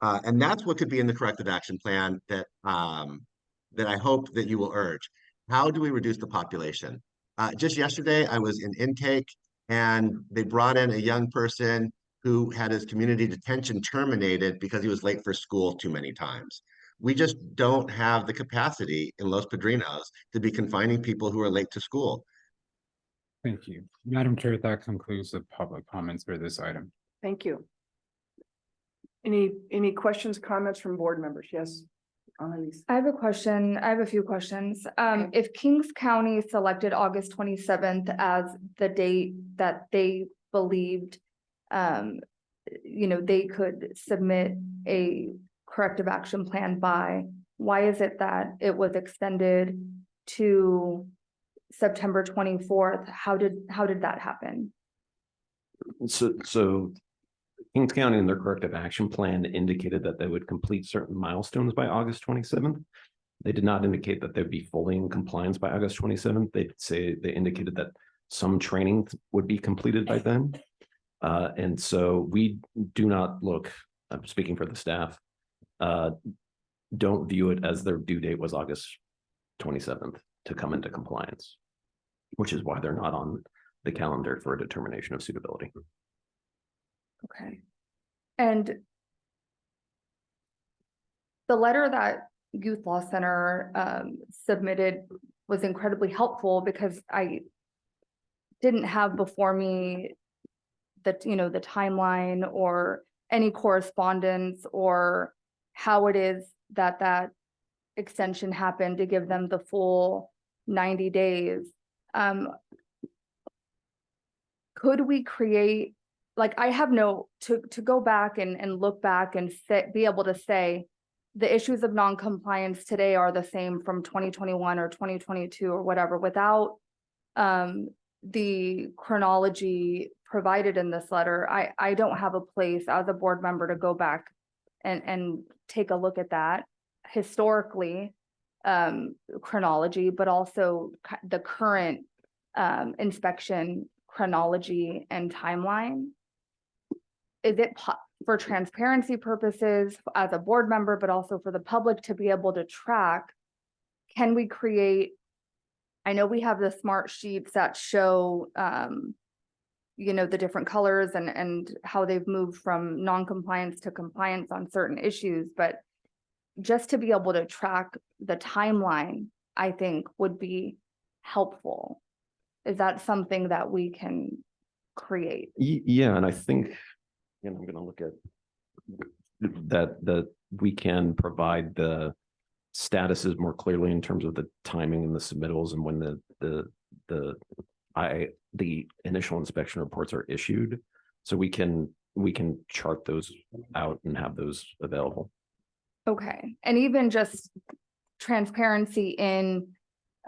And that's what could be in the corrective action plan that I hope that you will urge. How do we reduce the population? Just yesterday, I was in intake and they brought in a young person who had his community detention terminated because he was late for school too many times. We just don't have the capacity in Los Padrinos to be confining people who are late to school. Thank you. Madam Chair, that concludes the public comments for this item. Thank you. Any questions, comments from board members? Yes. Annalise. I have a question. I have a few questions. If Kings County selected August 27th as the date that they believed, they could submit a corrective action plan by, why is it that it was extended to September 24th? How did that happen? So Kings County in their corrective action plan indicated that they would complete certain milestones by August 27th. They did not indicate that they'd be fully in compliance by August 27th. They indicated that some training would be completed by then. And so we do not look, I'm speaking for the staff, don't view it as their due date was August 27th to come into compliance, which is why they're not on the calendar for a determination of suitability. Okay. And the letter that Youth Law Center submitted was incredibly helpful because I didn't have before me the timeline or any correspondence or how it is that extension happened to give them the full 90 days. Could we create, like, I have to go back and look back and be able to say the issues of non-compliance today are the same from 2021 or 2022 or whatever, without the chronology provided in this letter. I don't have a place as a board member to go back and take a look at that historically chronology, but also the current inspection chronology and timeline. Is it for transparency purposes as a board member, but also for the public to be able to track? Can we create, I know we have the smart sheets that show the different colors and how they've moved from non-compliance to compliance on certain issues, but just to be able to track the timeline, I think would be helpful. Is that something that we can create? Yeah, and I think, I'm going to look at that we can provide the statuses more clearly in terms of the timing and the submittals and when the initial inspection reports are issued, so we can chart those out and have those available. Okay, and even just transparency in,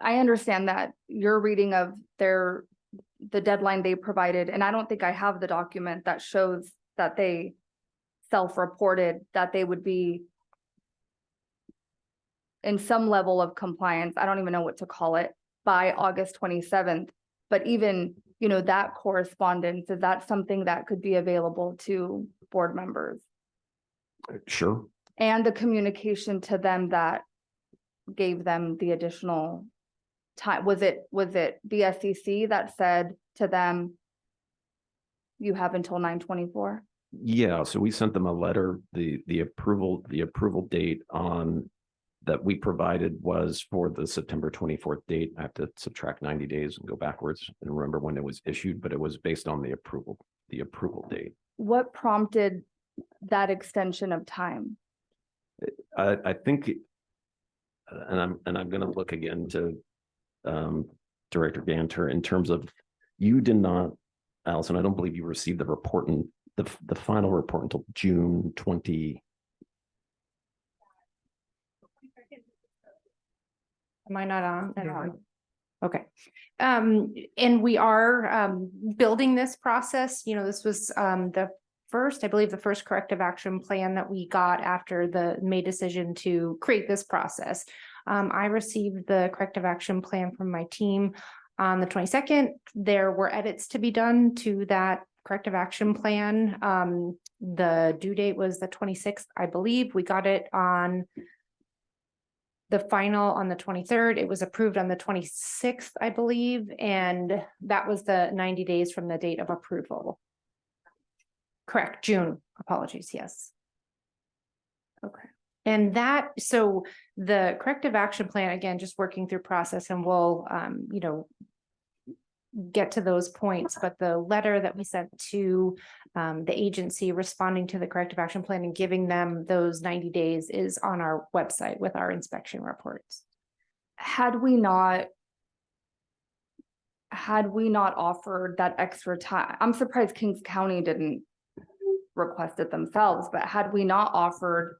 I understand that your reading of the deadline they provided, and I don't think I have the document that shows that they self-reported that they would be in some level of compliance, I don't even know what to call it, by August 27th. But even, you know, that correspondence, is that something that could be available to board members? Sure. And the communication to them that gave them the additional time, was it BSCC that said to them, you have until 9/24? Yeah, so we sent them a letter. The approval date on that we provided was for the September 24th date. I have to subtract 90 days and go backwards and remember when it was issued, but it was based on the approval date. What prompted that extension of time? I think, and I'm going to look again to Director Ganter in terms of, you did not, Allison, I don't believe you received the report and the final report until June 20. Am I not on? Okay. And we are building this process. You know, this was I believe the first corrective action plan that we got after the May decision to create this process. I received the corrective action plan from my team on the 22nd. There were edits to be done to that corrective action plan. The due date was the 26th, I believe. We got it on the final on the 23rd. It was approved on the 26th, I believe, and that was the 90 days from the date of approval. Correct, June, apologies, yes. Okay. And that, so the corrective action plan, again, just working through process, and we'll, you know, get to those points, but the letter that we sent to the agency responding to the corrective action plan and giving them those 90 days is on our website with our inspection reports. Had we not offered that extra time, I'm surprised Kings County didn't request it themselves, but had we not offered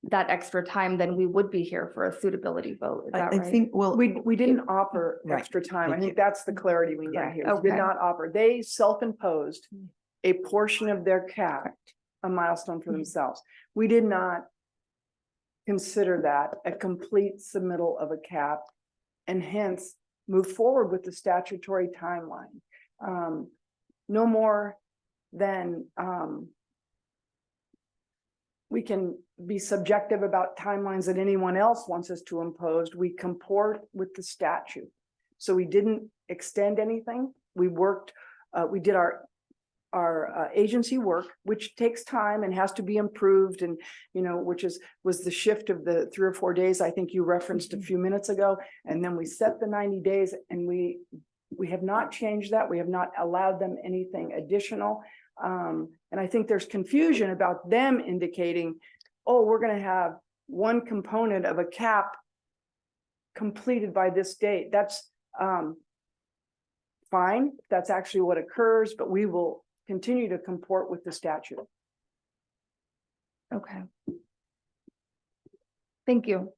that extra time, then we would be here for a suitability vote. Is that I right? think, well, We didn't offer Right. extra time. I Thank think that's the clarity we need Correct. here. We did Okay. not offer. They self-imposed a portion of their cap, a milestone for themselves. We did not consider that a complete submittal of a cap, and hence move forward with the statutory timeline. No more than we can be subjective about timelines that anyone else wants us to impose. We comport with the statute. So we didn't extend anything. We worked, we did our agency work, which takes time and has to be improved, and, you know, was the shift of the 3 or 4 days I think you referenced a few minutes ago. And then we set the 90 days, and we have not changed that. We have not allowed them anything additional. And I think there's confusion about them indicating, oh, we're going to have one component of a cap completed by this date. That's fine. That's actually what occurs, but we will continue to comport with the statute. Okay. Thank you.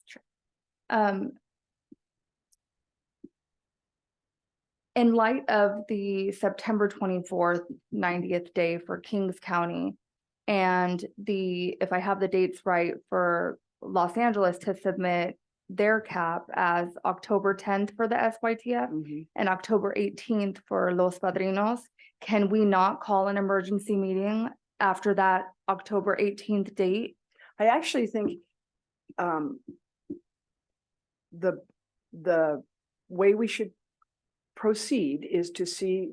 In light of the September 24th, 90th day for Kings County, and if I have the dates right, for Los Angeles to submit their cap as October 10th for the SYTF and October 18th for Los Padrinos, can we not call an emergency meeting after that October 18th date? I actually think the way we should proceed is to see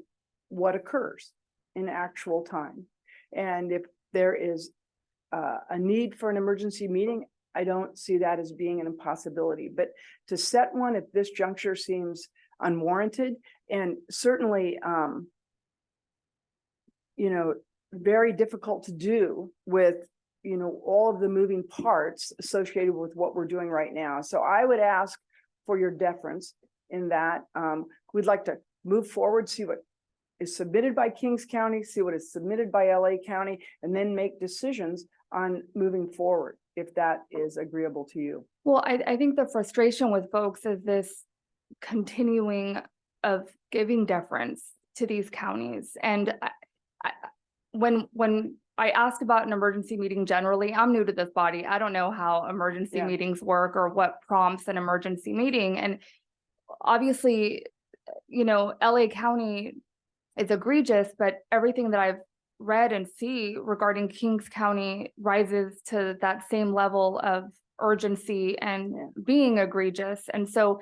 what occurs in actual time. And if there is a need for an emergency meeting, I don't see that as being an impossibility. But to set one at this juncture seems unwarranted, and certainly, you know, very difficult to do with, you know, all of the moving parts associated with what we're doing right now. So I would ask for your deference in that. We'd like to move forward, see what is submitted by Kings County, see what is submitted by LA County, and then make decisions on moving forward. if that is agreeable to you. Well, I think the frustration with folks is this continuing of giving deference to these counties. And when I asked about an emergency meeting generally, I'm new to this body. I don't know how emergency Yeah. meetings work or what prompts an emergency meeting. And obviously, LA County is egregious, but everything that I've read and see regarding Kings County rises to that same level of urgency and being egregious. And so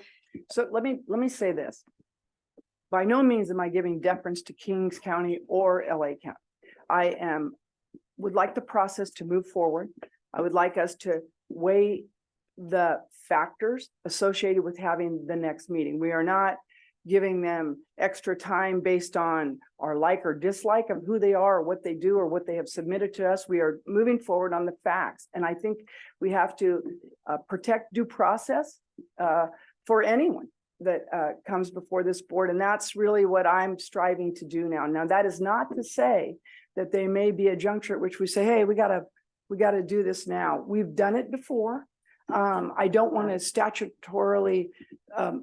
let me say this. By no means am I giving deference to Kings County or LA County. I would like the process to move forward. I would like us to weigh the factors associated with having the next meeting. We are not giving them extra time based on our like or dislike of who they are or what they do or what they have submitted to us. We are moving forward on the facts. And I think we have to protect due process for anyone that comes before this board. And that's really what I'm striving to do now. Now, that is not to say that there may be a juncture at which we say, hey, we gotta do this now. We've done it before. I don't want to statutorily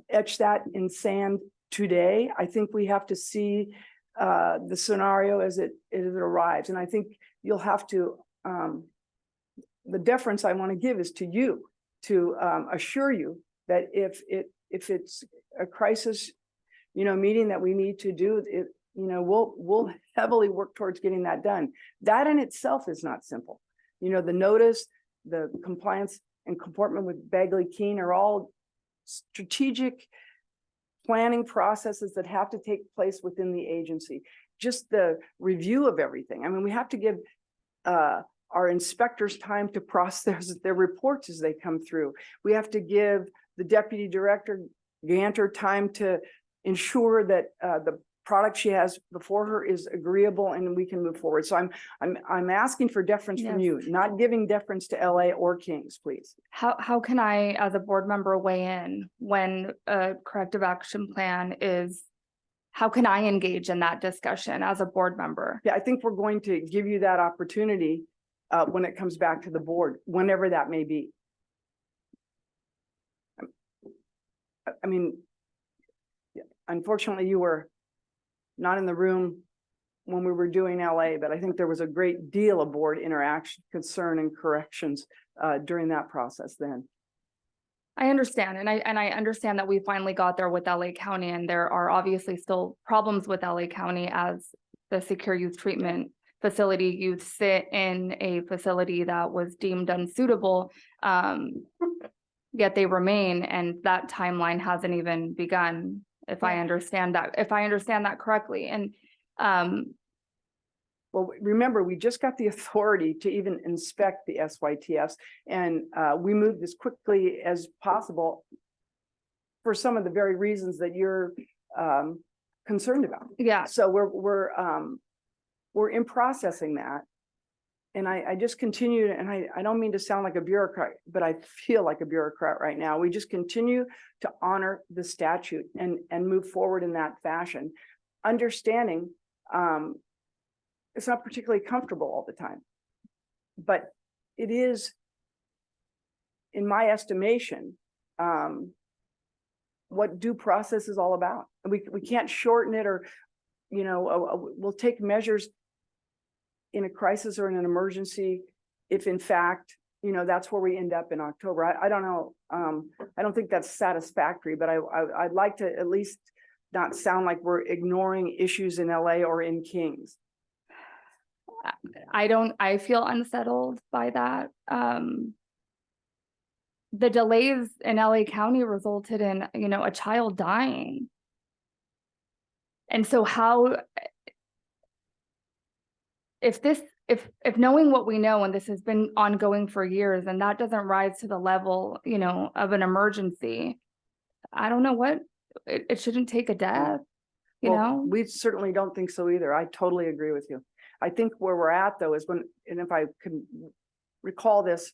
etch that in sand today. I think we have to see the scenario as it arrives. And I think you'll have to, the deference I want to give is to you, to assure you that if it's a crisis, meeting that we need to do, we'll heavily work towards getting that done. That in itself is not simple. The notice, the compliance and comportment with Bagley-Keene are all strategic planning processes that have to take place within the agency. Just the review of everything. I mean, we have to give our inspectors time to process their reports as they come through. We have to give the deputy director Ganter time to ensure that the product she has before her is agreeable and we can move forward. So I'm asking for deference from you, not giving deference to LA or Kings, please. how can I, as a board member, weigh in when a corrective action plan is, how can I engage in that discussion as a board member? Yeah, I think we're going to give you that opportunity when it comes back to the board, whenever that may be. I mean, unfortunately, you were not in the room when we were doing LA, but I think there was a great deal of board interaction, concern, and corrections during that process then. I understand, and I understand that we finally got there with LA County, and there are obviously still problems with LA County as the secure youth treatment facility youth sit in a facility that was deemed unsuitable, yet they remain, and that timeline hasn't even begun. If I understand that correctly. And well, remember, we just got the authority to even inspect the SYTFs, and we moved as quickly as possible for some of the very reasons that you're concerned about. Yeah. So we're in processing that. And I just continue, and I don't mean to sound like a bureaucrat, but I feel like a bureaucrat right now. We just continue to honor the statute and move forward in that fashion, understanding it's not particularly comfortable all the time, but it is, in my estimation, what due process is all about. And we can't shorten it, or we'll take measures in a crisis or in an emergency if in fact that's where we end up in October. I don't know. I don't think that's satisfactory, but I'd like to at least not sound like we're ignoring issues in LA or in Kings. I feel unsettled by that. The delays in LA County resulted in a child dying, and so how, if knowing what we know, and this has been ongoing for years, and that doesn't rise to the level, of an emergency, I don't know what, it shouldn't take a death, We certainly don't think so either. I totally agree with you. I think where we're at though is when, and if I can recall this,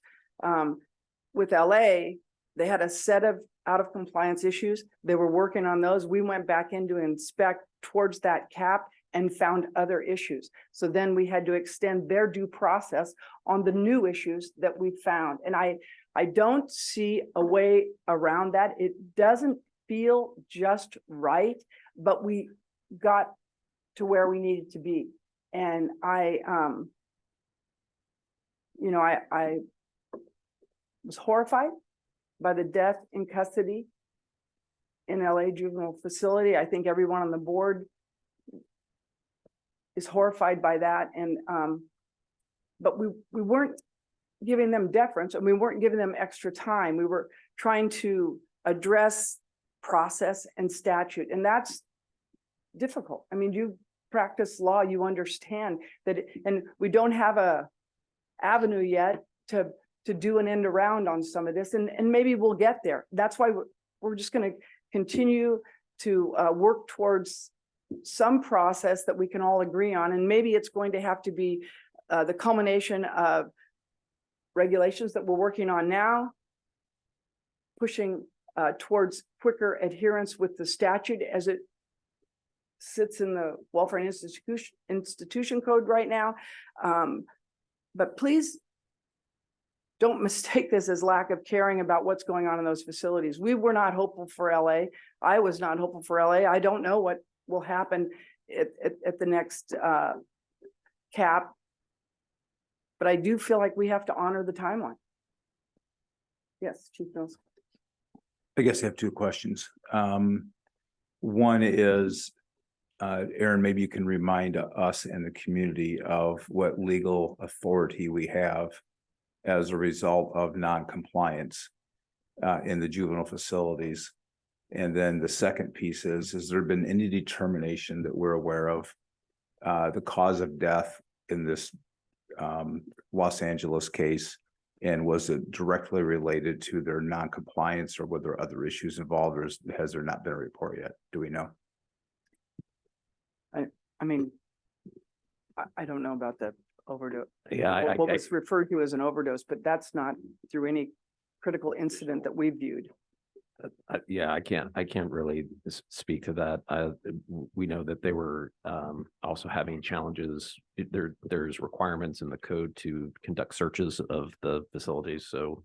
with LA, they had a set of out of compliance issues. They were working on those. We went back in to inspect towards that cap, and found other issues. So then we had to extend their due process on the new issues that we found. And I don't see a way around that. It doesn't feel just right, but we got to where we needed to be. And I was horrified by the death in custody in LA juvenile facility. I think everyone on the board is horrified by that. And but we weren't giving them deference, and we weren't giving them extra time. We were trying to address process and statute, and that's difficult. I mean, you practice law, you understand that, and we don't have a avenue yet to do an end around on some of this, and maybe we'll get there. That's why we're just going to continue to work towards some process that we can all agree on, and maybe it's going to have to be the culmination of regulations that we're working on now, pushing towards quicker adherence with the statute as it sits in the Welfare and Institution Code right now. But please don't mistake this as lack of caring about what's going on in those facilities. We were not hopeful for LA. I was not hopeful for LA. I don't know what will happen at the next cap, but I do feel like we have to honor the timeline. Yes, Chief Mills. I guess I have two questions. One is, Aaron, maybe you can remind us and the community of what legal authority we have as a result of non-compliance in the juvenile facilities. And then the second piece is, has there been any determination that we're aware of the cause of death in this Los Angeles case? And was it directly related to their non-compliance, or were there other issues involved, or has there not been a report yet? Do we know? I mean, I don't know about the overdose. Yeah, what was referred to as an overdose, but that's not through any critical incident that we viewed. Yeah, I can't really speak to that. We know that they were also having challenges. There's requirements in the code to conduct searches of the facilities. So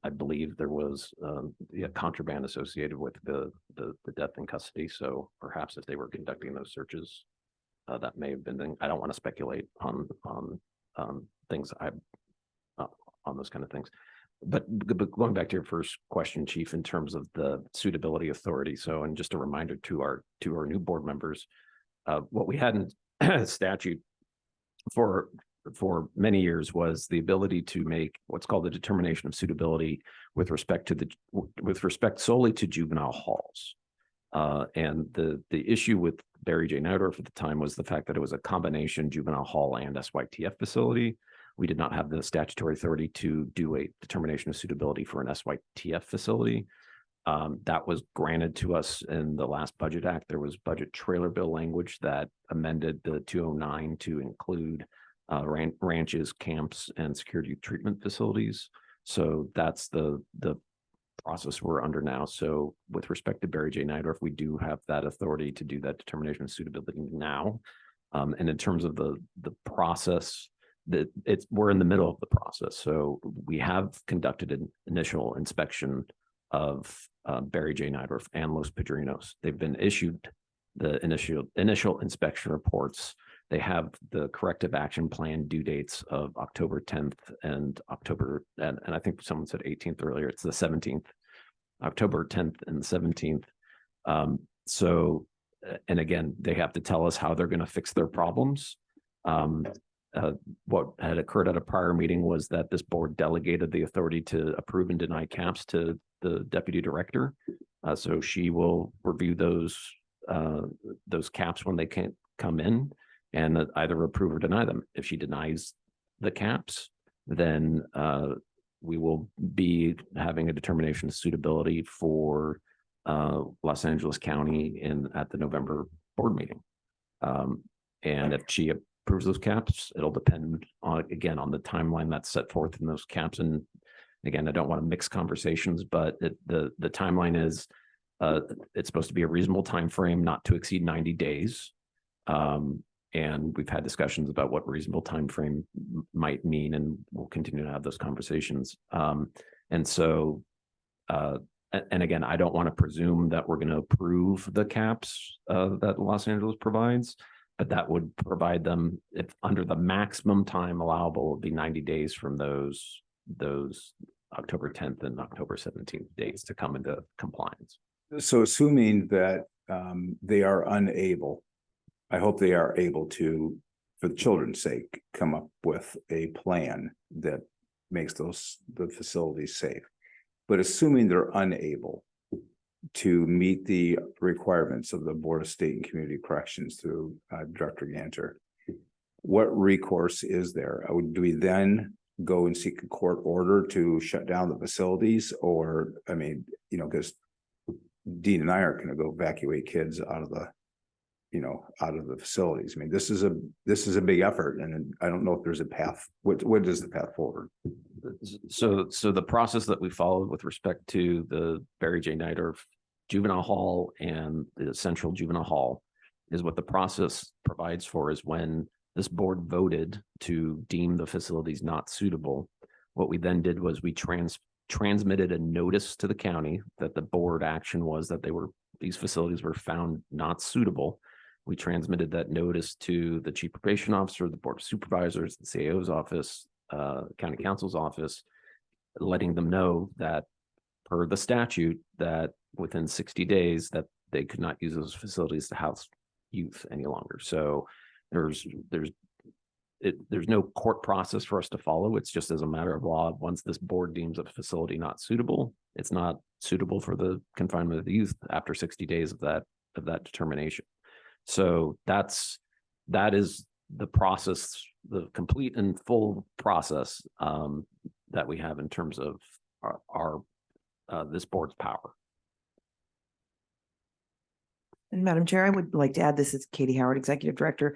I believe there was contraband associated with the death in custody. So perhaps if they were conducting those searches, that may have been. I don't want to speculate on things on those kind of things. But going back to your first question, Chief, in terms of the suitability authority. So, and just a reminder to our new board members, what we had in statute for many years was the ability to make what's called the determination of suitability with respect solely to juvenile halls. And the issue with Barry J. Naudorff at the time was the fact that it was a combination juvenile hall and SYTF facility. We did not have the statutory authority to do a determination of suitability for an SYTF facility. That was granted to us in the last budget act. There was budget trailer bill language that amended the 209 to include ranches, camps, and security treatment facilities. So that's the process we're under now. So with respect to Barry J. Naudorff, we do have that authority to do that determination of suitability now. And in terms of the process, we're in the middle of the process. So we have conducted an initial inspection of Barry J. Naudorff and Los Padrinos. They've been issued the initial inspection reports. They have the corrective action plan due dates of October 10th and October, and I think someone said 18th earlier, it's the 17th, October 10th and 17th. So, and again, they have to tell us how they're going to fix their problems. What had occurred at a prior meeting was that this board delegated the authority to approve and deny caps to the deputy director. So she will review those caps when they can't come in and either approve or deny them. If she denies the caps, then we will be having a determination of suitability for Los Angeles County at the November board meeting. And if she approves those caps, it'll depend on the timeline that's set forth in those caps. And again, I don't want to mix conversations, but the timeline is it's supposed to be a reasonable time frame, not to exceed 90 days. And we've had discussions about what reasonable timeframe might mean, and we'll continue to have those conversations. And so, and again, I don't want to presume that we're going to approve the caps that Los Angeles provides, but that would provide them, if under the maximum time allowable, would be 90 days from those October 10th and October 17th dates to come into compliance. So assuming that they are unable, I hope they are able to, for the children's sake, come up with a plan that makes the facilities safe. But assuming they're unable to meet the requirements of the Board of State and Community Corrections through Director Ganter, what recourse is there? Do we then go and seek a court order to shut down the facilities? Or, I mean, you know, because Dean and I are going to go evacuate kids out of the facilities. I mean, this is a big effort, and I don't know if there's a path. What is the path forward? So the process that we followed with respect to the Barry J. Neidorff Juvenile Hall and the Central Juvenile Hall is what the process provides for, is when this board voted to deem the facilities not suitable. What we then did was we transmitted a notice to the county that the board action was that these facilities were found not suitable. We transmitted that notice to the chief probation officer, the board of supervisors, the CAO's office, county counsel's office, letting them know that per the statute that within 60 days that they could not use those facilities to house youth any longer. So there's no court process for us to follow. It's just as a matter of law. Once this board deems a facility not suitable, it's not suitable for the confinement of the youth after 60 days of that determination. So that is the process, the complete and full process that we have in terms of our this board's power. And Madam Chair, I would like to add, this is Katie Howard, Executive Director.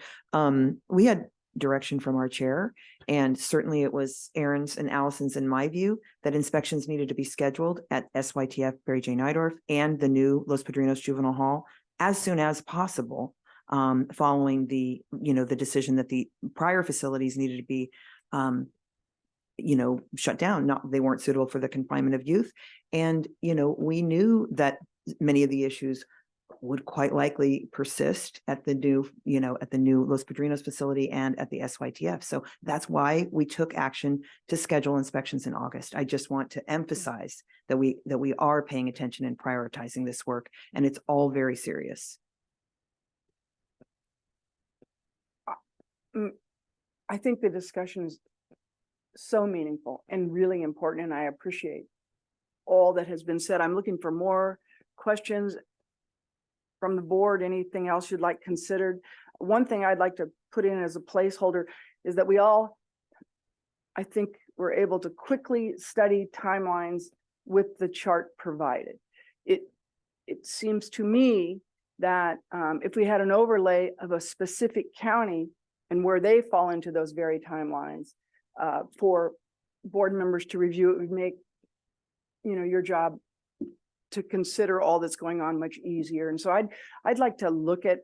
We had direction from our chair, and certainly it was Aaron's and Allison's, in my view, that inspections needed to be scheduled at SYTF Barry J. Neidorff and the new Los Padrinos Juvenile Hall as soon as possible, following the decision that the prior facilities needed to be shut down. They weren't suitable for the confinement of youth. And, we knew that many of the issues would quite likely persist at the new Los Padrinos facility and at the SYTF. So that's why we took action to schedule inspections in August. I just want to emphasize that we are paying attention and prioritizing this work, and it's all very serious. I think the discussion is so meaningful and really important, and I appreciate all that has been said. I'm looking for more questions from the board. Anything else you'd like considered? One thing I'd like to put in as a placeholder is that we all, I think, were able to quickly study timelines with the chart provided. It seems to me that if we had an overlay of a specific county and where they fall into those very timelines for board members to review, it would make your job to consider all that's going on much easier. And so I'd like to look at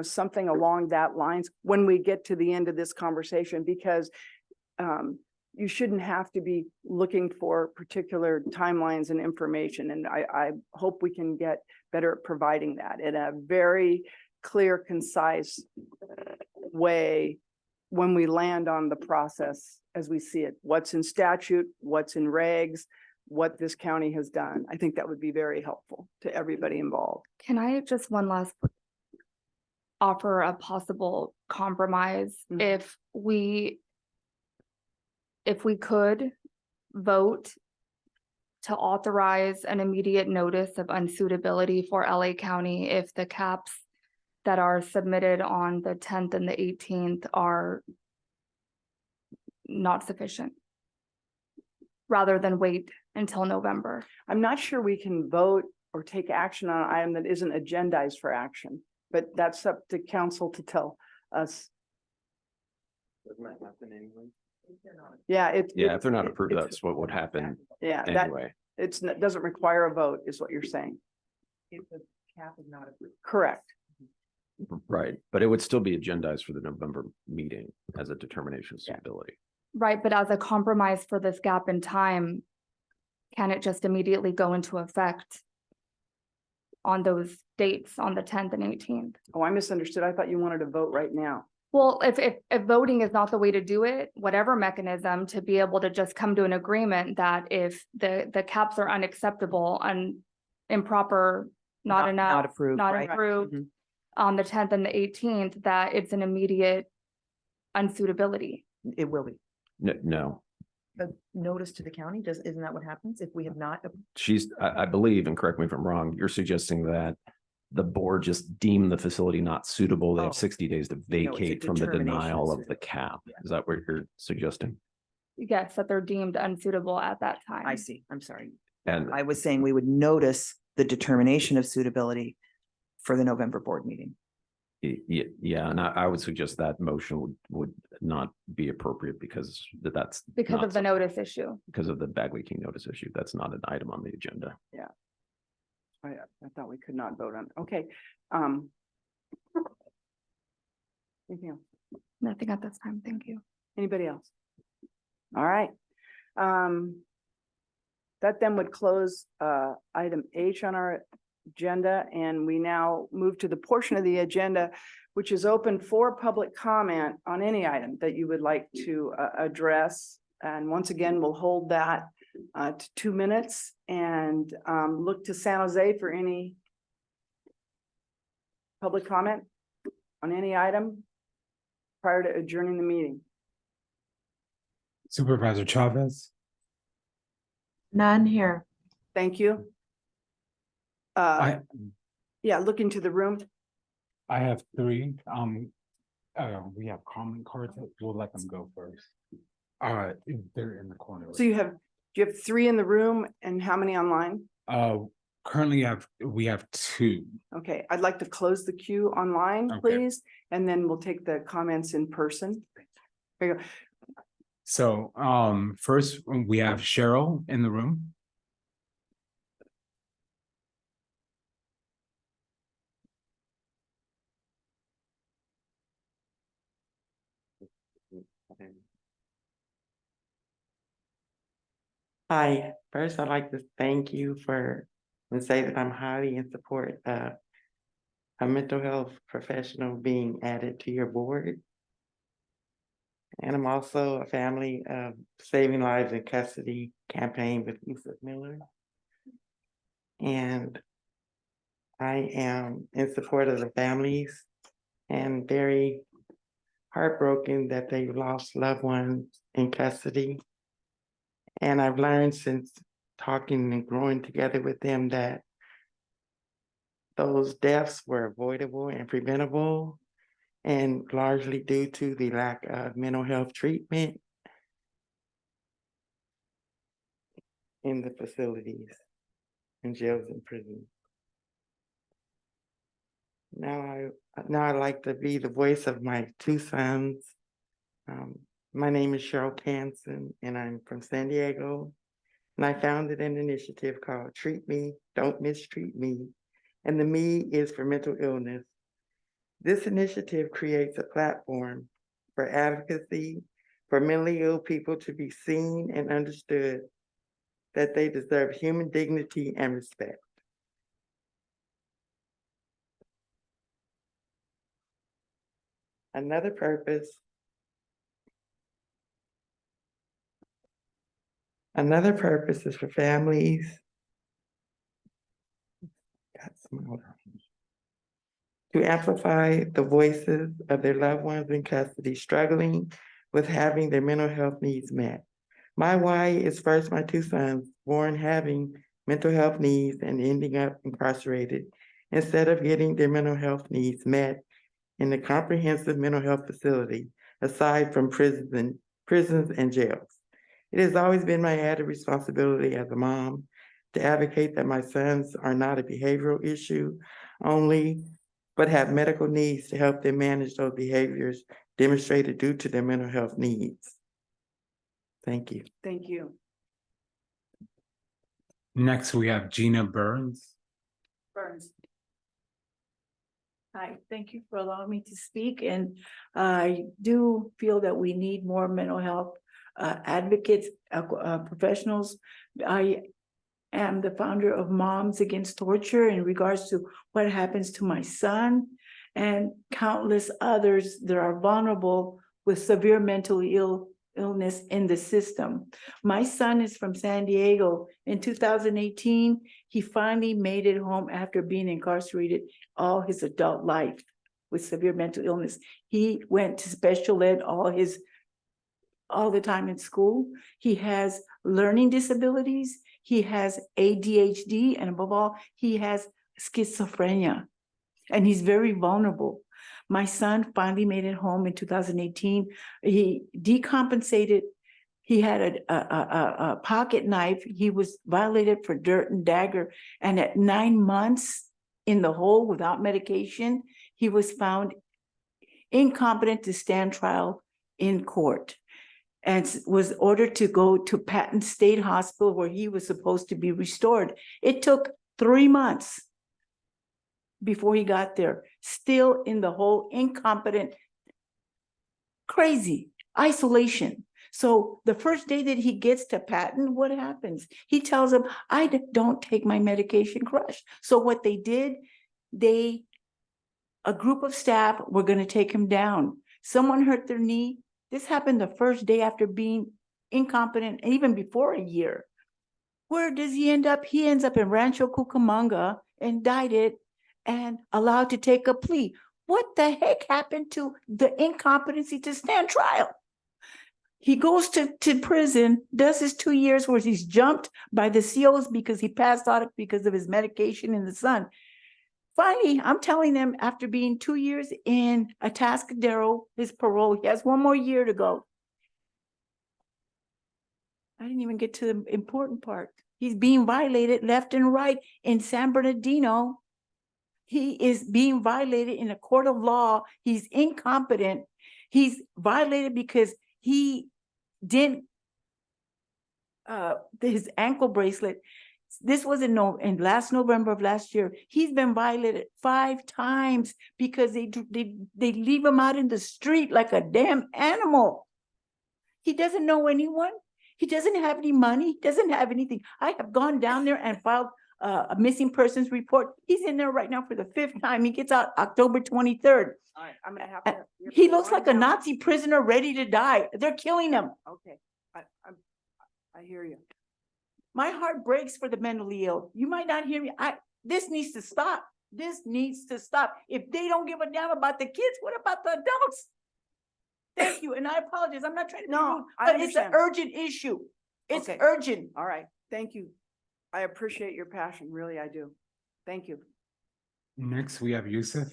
something along that lines when we get to the end of this conversation, because you shouldn't have to be looking for particular timelines and information. And I hope we can get better at providing that in a very clear, concise way when we land on the process as we see it. What's in statute, what's in regs, what this county has done. I think that would be very helpful to everybody involved. Can I just one last offer a possible compromise? If we could vote to authorize an immediate notice of unsuitability for LA County if the caps that are submitted on the 10th and the 18th are not sufficient, rather than wait until November. I'm not sure we can vote or take action on an item that isn't agendized for action, but that's up to council to tell us. Doesn't that happen anyway? Yeah, if they're not approved, that's what would happen. Yeah, anyway. It doesn't require a vote, is what you're saying. If the cap is not approved. Correct. Right, but it would still be agendized for the November meeting as a determination of suitability. Right, but as a compromise for this gap in time, can it just immediately go into effect on those dates on the 10th and 18th? Oh, I misunderstood. I thought you wanted to vote right now. Well, if voting is not the way to do it, whatever mechanism to be able to just come to an agreement that if the caps are unacceptable and improper, not enough, Not approved, not right? approved Mhm. on the 10th and the 18th, that it's an immediate unsuitability. It will be. No, A notice to the county, isn't that what happens if we have not? I believe, and correct me if I'm wrong, you're suggesting that the board just deem the facility not suitable. They Oh. have 60 days to a vacate from the determination of denial of the suitability. cap. Is that what you're suggesting? Yes, that they're deemed unsuitable at that time. I see. I'm sorry. And I was saying we would notice the determination of suitability for the November board meeting. yeah, and I would suggest that motion would not be appropriate because that's Because not of the notice issue. because of the bag leaking notice issue. That's not an item on the agenda. Yeah. I thought we could not vote on, okay. Anything else? Nothing at this time. Thank you. Anybody else? All right. That then would close item H on our agenda, and we now move to the portion of the agenda which is open for public comment on any item that you would like to address. And once again, we'll hold that to 2 minutes and look to San Jose for any public comment on any item prior to adjourning the meeting. Supervisor Chavez. None here. Thank you. Yeah, look into the room. I have 3. We have comment cards. We'll let them go first. They're in the corner. So do you have 3 in the room and how many online? Currently we have 2. Okay, I'd like to close the queue online, Okay. please, and then we'll take the comments in person. There you go. So, first we have Cheryl in the room. Hi, first I'd like to thank you and say that I'm highly in support of a mental health professional being added to your board. And I'm also a family of Saving Lives in Custody campaign with Yusuf Miller. And I am in support of the families and very heartbroken that they've lost loved ones in custody. And I've learned since talking and growing together with them that those deaths were avoidable and preventable, and largely due to the lack of mental health treatment in the facilities, in jails and prisons. Now I'd like to be the voice of my 2 sons. My name is Cheryl Canson, and I'm from San Diego. And I founded an initiative called Treat Me, Don't Mistreat Me. And the me is for mental illness. This initiative creates a platform for advocacy for mentally ill people to be seen and understood that they deserve human dignity and respect. Another purpose is for families to amplify the voices of their loved ones in custody struggling with having their mental health needs met. My why is first my 2 sons born having mental health needs and ending up incarcerated instead of getting their mental health needs met in a comprehensive mental health facility aside from prisons and jails. It has always been my added responsibility as a mom to advocate that my sons are not a behavioral issue only, but have medical needs to help them manage those behaviors demonstrated due to their mental health needs. Thank you. Thank you. Next, we have Gina Burns. Burns. Hi, thank you for allowing me to speak, and I do feel that we need more mental health advocates, professionals. I am the founder of Moms Against Torture in regards to what happens to my son and countless others that are vulnerable with severe mental illness in the system. My son is from San Diego. In 2018, he finally made it home after being incarcerated all his adult life with severe mental illness. He went to special ed all the time in school. He has learning disabilities. He has ADHD, and above all, he has schizophrenia, and he's very vulnerable. My son finally made it home in 2018. He decompensated. He had a pocket knife. He was violated for dirt and dagger. And at 9 months in the hole without medication, he was found incompetent to stand trial in court and was ordered to go to Patton State Hospital where he was supposed to be restored. It took 3 months before he got there, still in the hole, incompetent, crazy, isolation. So the first day that he gets to Patton, what happens? He tells him, I don't take my medication, crush. So what they did, a group of staff were gonna take him down. Someone hurt their knee. This happened the first day after being incompetent, even before a year. Where does he end up? He ends up in Rancho Cucamonga, indicted and allowed to take a plea. What the heck happened to the incompetency to stand trial? He goes to prison, does his 2 years where he's jumped by the COs because he passed out because of his medication in the sun. Finally, I'm telling them after being 2 years in Atascadero, his parole, he has 1 more year to go. I didn't even get to the important part. He's being violated left and right in San Bernardino. He is being violated in a court of law. He's incompetent. He's violated because he didn't, his ankle bracelet. This was in last November of last year. He's been violated 5 times because they leave him out in the street like a damn animal. He doesn't know anyone. He doesn't have any money. He doesn't have anything. I have gone down there and filed a missing persons report. He's in there right now for the 5th time. He gets out October 23rd. All right, I'm gonna have to. He looks like a Nazi prisoner ready to die. They're killing him. Okay, I hear you. My heart breaks for the mentally ill. You might not hear me. This needs to stop. This needs to stop. If they don't give a damn about the kids, what about the adults? Thank you, and I apologize. I'm not trying to be rude, but it's an urgent issue. It's urgent. All right, thank you. I appreciate your passion, really, I do. Thank you. Next, we have Yusuf.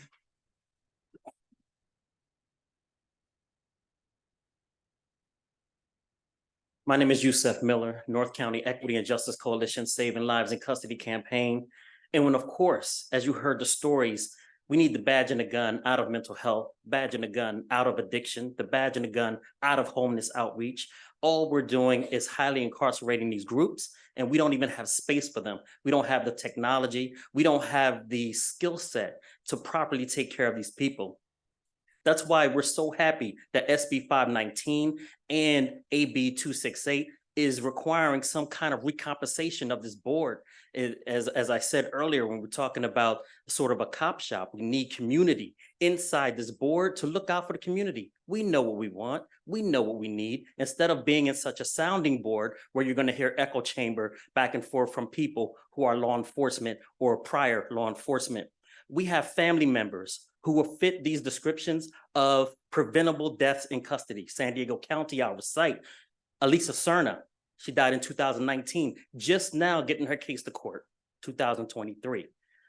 My name is Yusuf Miller, North County Equity and Justice Coalition Saving Lives in Custody campaign. And when, of course, as you heard the stories, we need the badge and the gun out of mental health, badge and the gun out of addiction, the badge and the gun out of homeless outreach. All we're doing is highly incarcerating these groups, and we don't even have space for them. We don't have the technology. We don't have the skill set to properly take care of these people. That's why we're so happy that SB 519 and AB 268 is requiring some kind of recompensation of this board. As I said earlier, when we're talking about sort of a cop shop, we need community inside this board to look out for the community. We know what we want. We know what we need. Instead of being in such a sounding board where you're going to hear echo chamber back and forth from people who are law enforcement or prior law enforcement. We have family members who will fit these descriptions of preventable deaths in custody. San Diego County, our site, Elisa Serna, she died in 2019, just now getting her case to court, 2023.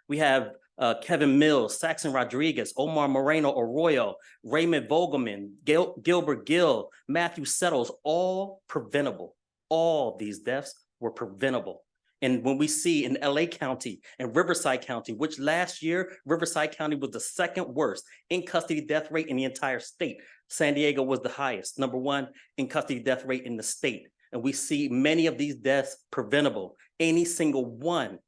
We have Kevin Mills, Saxon Rodriguez, Omar Moreno Arroyo, Raymond Vogelman, Gilbert Gill, Matthew Settles, all preventable. All these deaths were preventable. And when we see in LA County and Riverside County, which last year, Riverside County was the 2nd worst in custody death rate in the entire state. San Diego was the highest, #1 in custody death rate in the state. And we see many of these deaths preventable. Any single one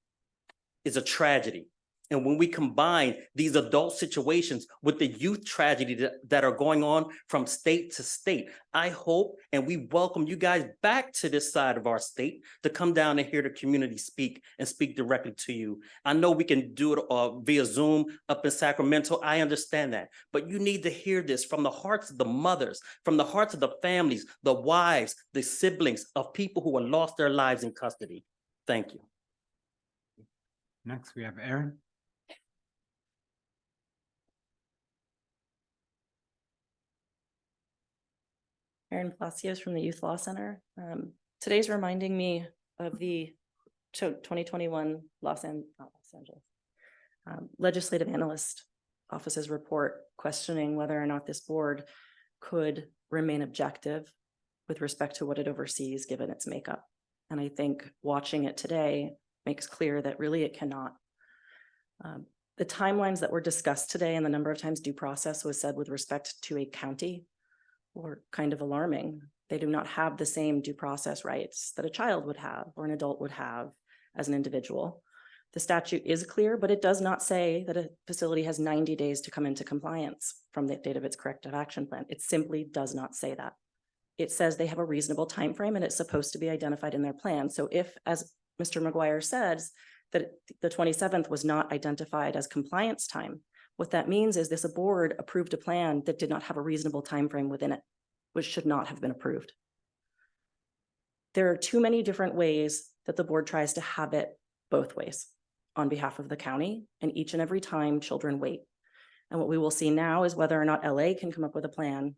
is a tragedy. And when we combine these adult situations with the youth tragedy that are going on from state to state, I hope and we welcome you guys back to this side of our state to come down and hear the community speak and speak directly to you. I know we can do it via Zoom up in Sacramento. I understand that, but you need to hear this from the hearts of the mothers, from the hearts of the families, the wives, the siblings of people who have lost their lives in custody. Thank you. Next, we have Aaron. Erin Palacios from the Youth Law Center. Today's reminding me of the 2021 Los Angeles Legislative Analyst Office's report questioning whether or not this board could remain objective with respect to what it oversees given its makeup. And I think watching it today makes clear that really it cannot. The timelines that were discussed today and the number of times due process was said with respect to a county were kind of alarming. They do not have the same due process rights that a child would have or an adult would have as an individual. The statute is clear, but it does not say that a facility has 90 days to come into compliance from the date of its corrective action plan. It simply does not say that. It says they have a reasonable time frame and it's supposed to be identified in their plan. So if, as Mr. McGuire says, that the 27th was not identified as compliance time, what that means is this board approved a plan that did not have a reasonable time frame within it, which should not have been approved. There are too many different ways that the board tries to have it both ways on behalf of the county, and each and every time children wait. And what we will see now is whether or not LA can come up with a plan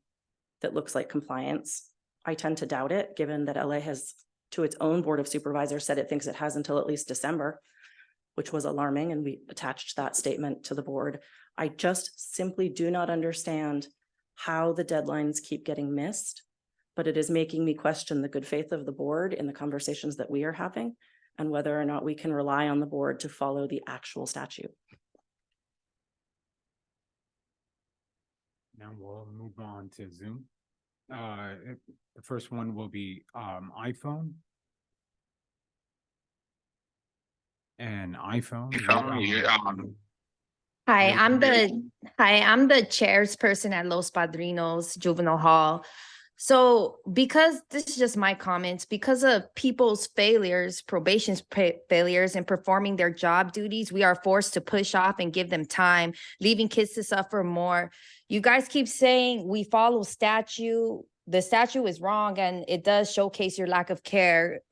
that looks like compliance. I tend to doubt it, given that LA has, to its own board of supervisors, said it thinks it has until at least December, which was alarming, and we attached that statement to the board. I just simply do not understand how the deadlines keep getting missed, but it is making me question the good faith of the board in the conversations that we are having and whether or not we can rely on the board to follow the actual statute. Now we'll move on to Zoom. The first one will be iPhone. And iPhone. Hi, I'm the chairsperson at Los Padrinos Juvenile Hall. So because this is just my comments, because of people's failures, probation's failures in performing their job duties, we are forced to push off and give them time, leaving kids to suffer more. You guys keep saying we follow statute. The statute is wrong and it does showcase your lack of care.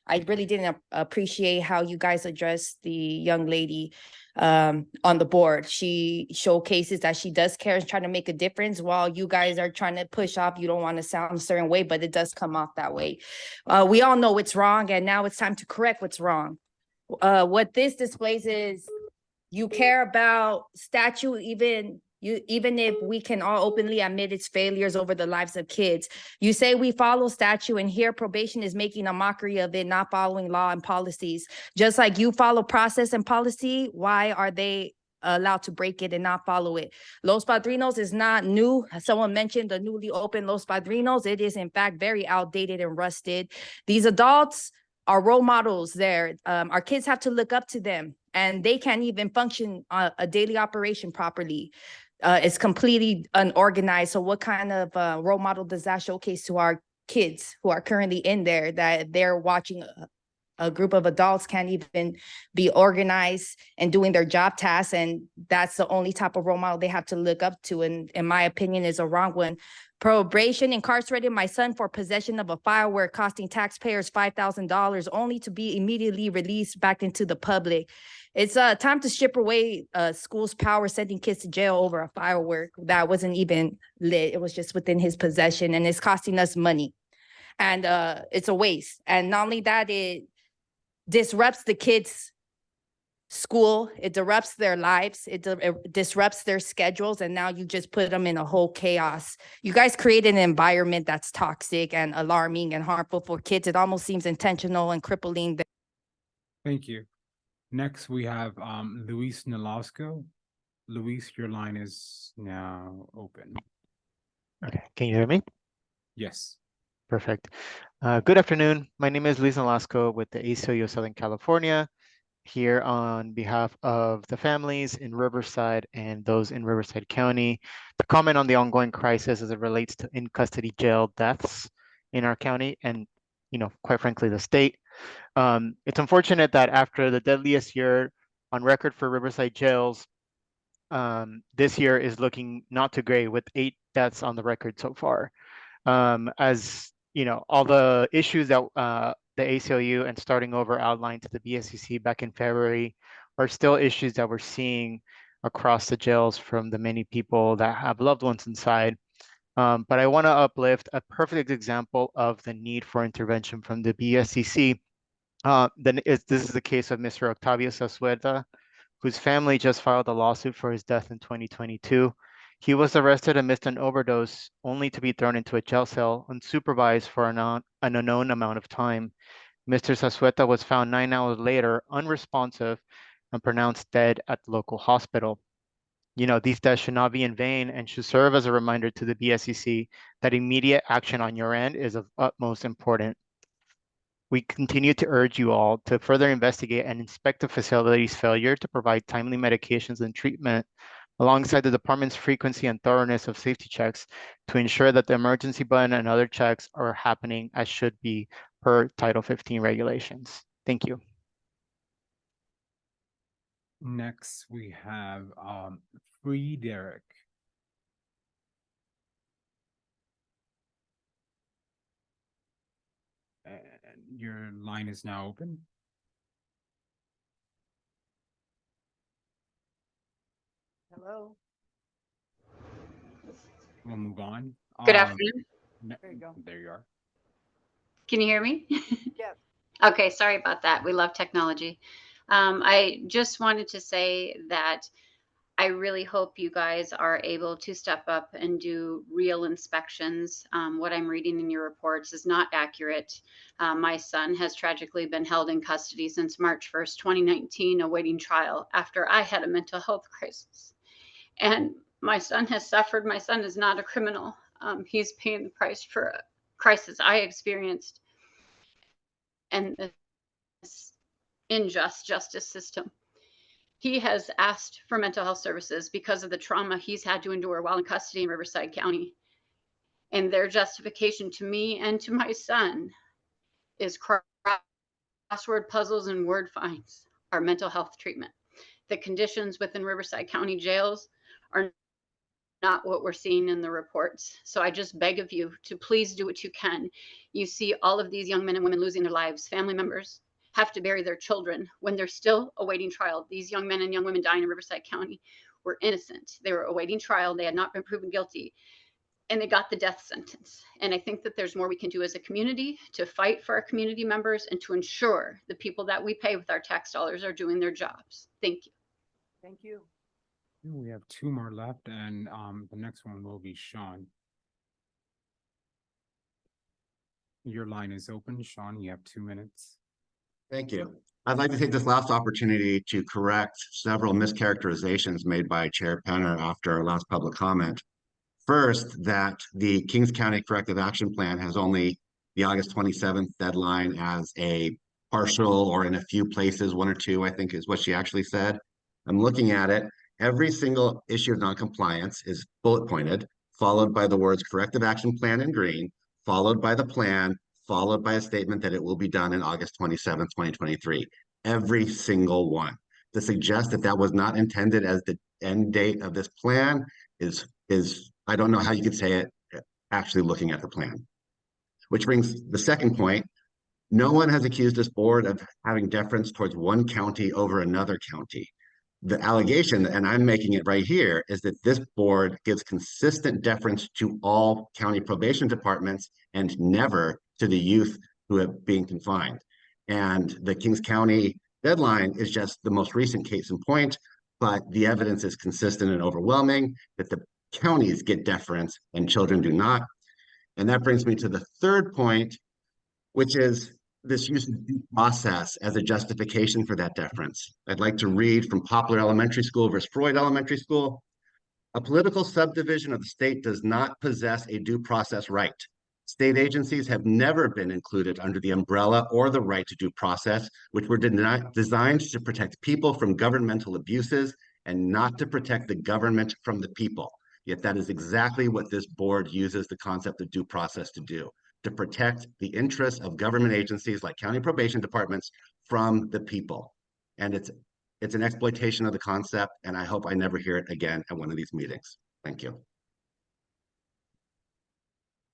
I really didn't appreciate how you guys addressed the young lady on the board. She showcases that she does care and trying to make a difference while you guys are trying to push off. You don't want to sound a certain way, but it does come off that way. We all know it's wrong and now it's time to correct what's wrong. What this displays is you care about statute even if we can all openly admit its failures over the lives of kids. You say we follow statute and here probation is making a mockery of it, not following law and policies. Just like you follow process and policy, why are they allowed to break it and not follow it? Los Padrinos is not new. Someone mentioned the newly opened Los Padrinos. It is in fact very outdated and rusted. These adults are role models there. Our kids have to look up to them and they can't even function a daily operation properly. It's completely unorganized. So what kind of role model does that showcase to our kids who are currently in there, that they're watching a group of adults can't even be organized and doing their job tasks, and that's the only type of role model they have to look up to, and in my opinion is a wrong one. Probation incarcerated my son for possession of a firework costing taxpayers $5,000 only to be immediately released back into the public. It's time to strip away school's power sending kids to jail over a firework that wasn't even lit. It was just within his possession and it's costing us money. And it's a waste. And not only that, it disrupts the kids' school, it disrupts their lives, it disrupts their schedules, and now you just put them in a whole chaos. You guys create an environment that's toxic and alarming and harmful for kids. It almost seems intentional and crippling. Thank you. Next, we have Luis Nolasco. Luis, your line is now open. Okay, can you hear me? Yes. Perfect. Good afternoon. My name is Luis Nolasco with the ACLU of Southern California, here on behalf of the families in Riverside and those in Riverside County to comment on the ongoing crisis as it relates to in custody jail deaths in our county and, quite frankly, the state. It's unfortunate that after the deadliest year on record for Riverside jails, this year is looking not too great with 8 deaths on the record so far. As you know, all the issues that the ACLU and Starting Over outlined to the BSCC back in February are still issues that we're seeing across the jails from the many people that have loved ones inside. But I want to uplift a perfect example of the need for intervention from the BSCC. This is the case of Mr. Octavio Sasueta, whose family just filed a lawsuit for his death in 2022. He was arrested amidst an overdose, only to be thrown into a jail cell unsupervised for an unknown amount of time. Mr. Sasueta was found 9 hours later, unresponsive, and pronounced dead at the local hospital. These deaths should not be in vain and should serve as a reminder to the BSCC that immediate action on your end is of utmost importance. We continue to urge you all to further investigate and inspect the facility's failure to provide timely medications and treatment, alongside the department's frequency and thoroughness of safety checks to ensure that the emergency button and other checks are happening as should be per Title 15 regulations. Thank you. Next, we have Free Derek. And your line is now open. Hello. We'll move on. Good afternoon. There you go. There you are. Can you hear me? Yes. Okay, sorry about that. We love technology. I just wanted to say that I really hope you guys are able to step up and do real inspections. What I'm reading in your reports is not accurate. My son has tragically been held in custody since March 1st, 2019, awaiting trial after I had a mental health crisis. And my son has suffered. My son is not a criminal. He's paying the price for a crisis I experienced and this unjust justice system. He has asked for mental health services because of the trauma he's had to endure while in custody in Riverside County. And their justification to me and to my son is crossword puzzles and word finds our mental health treatment. The conditions within Riverside County jails are not what we're seeing in the reports. So I just beg of you to please do what you can. You see all of these young men and women losing their lives, family members have to bury their children when they're still awaiting trial. These young men and young women dying in Riverside County were innocent. They were awaiting trial. They had not been proven guilty and they got the death sentence. And I think that there's more we can do as a community to fight for our community members and to ensure the people that we pay with our tax dollars are doing their jobs. Thank you. Thank you. We have 2 more left, and the next one will be Sean. Your line is open, Sean. You have 2 minutes. Thank you. I'd like to take this last opportunity to correct several mischaracterizations made by Chair Penner after our last public comment. First, that the Kings County Corrective Action Plan has only the August 27th deadline as a partial or in a few places, 1 or 2, I think is what she actually said. I'm looking at it. Every single issue of noncompliance is bullet pointed, followed by the words corrective action plan in green, followed by the plan, followed by a statement that it will be done in August 27th, 2023. Every single one. To suggest that that was not intended as the end date of this plan is I don't know how you could say it actually looking at the plan. Which brings the second point. No one has accused this board of having deference towards one county over another county. The allegation, and I'm making it right here, is that this board gives consistent deference to all county probation departments and never to the youth who have been confined. And the Kings County deadline is just the most recent case in point, but the evidence is consistent and overwhelming that the counties get deference and children do not. And that brings me to the third point, which is this use of due process as a justification for that deference. I'd like to read from Poplar Elementary School versus Freud Elementary School. A political subdivision of the state does not possess a due process right. State agencies have never been included under the umbrella or the right to due process, which were designed to protect people from governmental abuses and not to protect the government from the people. Yet that is exactly what this board uses the concept of due process to do, to protect the interests of government agencies like county probation departments from the people. And it's an exploitation of the concept, and I hope I never hear it again at one of these meetings. Thank you.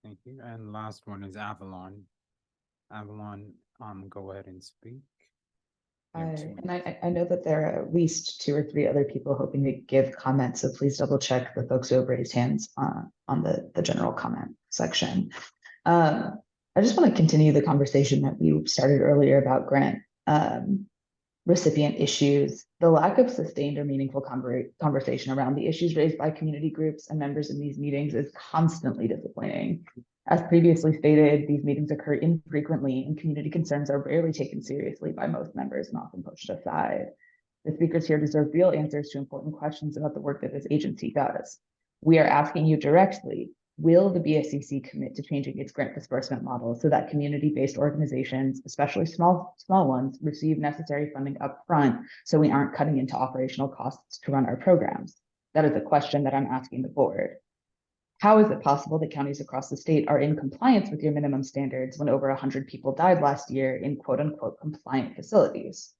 Thank you. And last one is Avalon. Avalon, go ahead and speak. And I know that there are at least 2 or 3 other people hoping to give comments, so please double check the folks who have raised hands on the general comment section. I just want to continue the conversation that we started earlier about grant recipient issues. The lack of sustained or meaningful conversation around the issues raised by community groups and members in these meetings is constantly disappointing. As previously stated, these meetings occur infrequently and community concerns are rarely taken seriously by most members and often pushed aside. The speakers here deserve real answers to important questions about the work that this agency does. We are asking you directly, will the BSCC commit to changing its grant disbursement model so that community-based organizations, especially small ones, receive necessary funding upfront so we aren't cutting into operational costs to run our programs? That is a question that I'm asking the board. How is it possible that counties across the state are in compliance with your minimum standards when over 100 people died last year in quote unquote compliant facilities?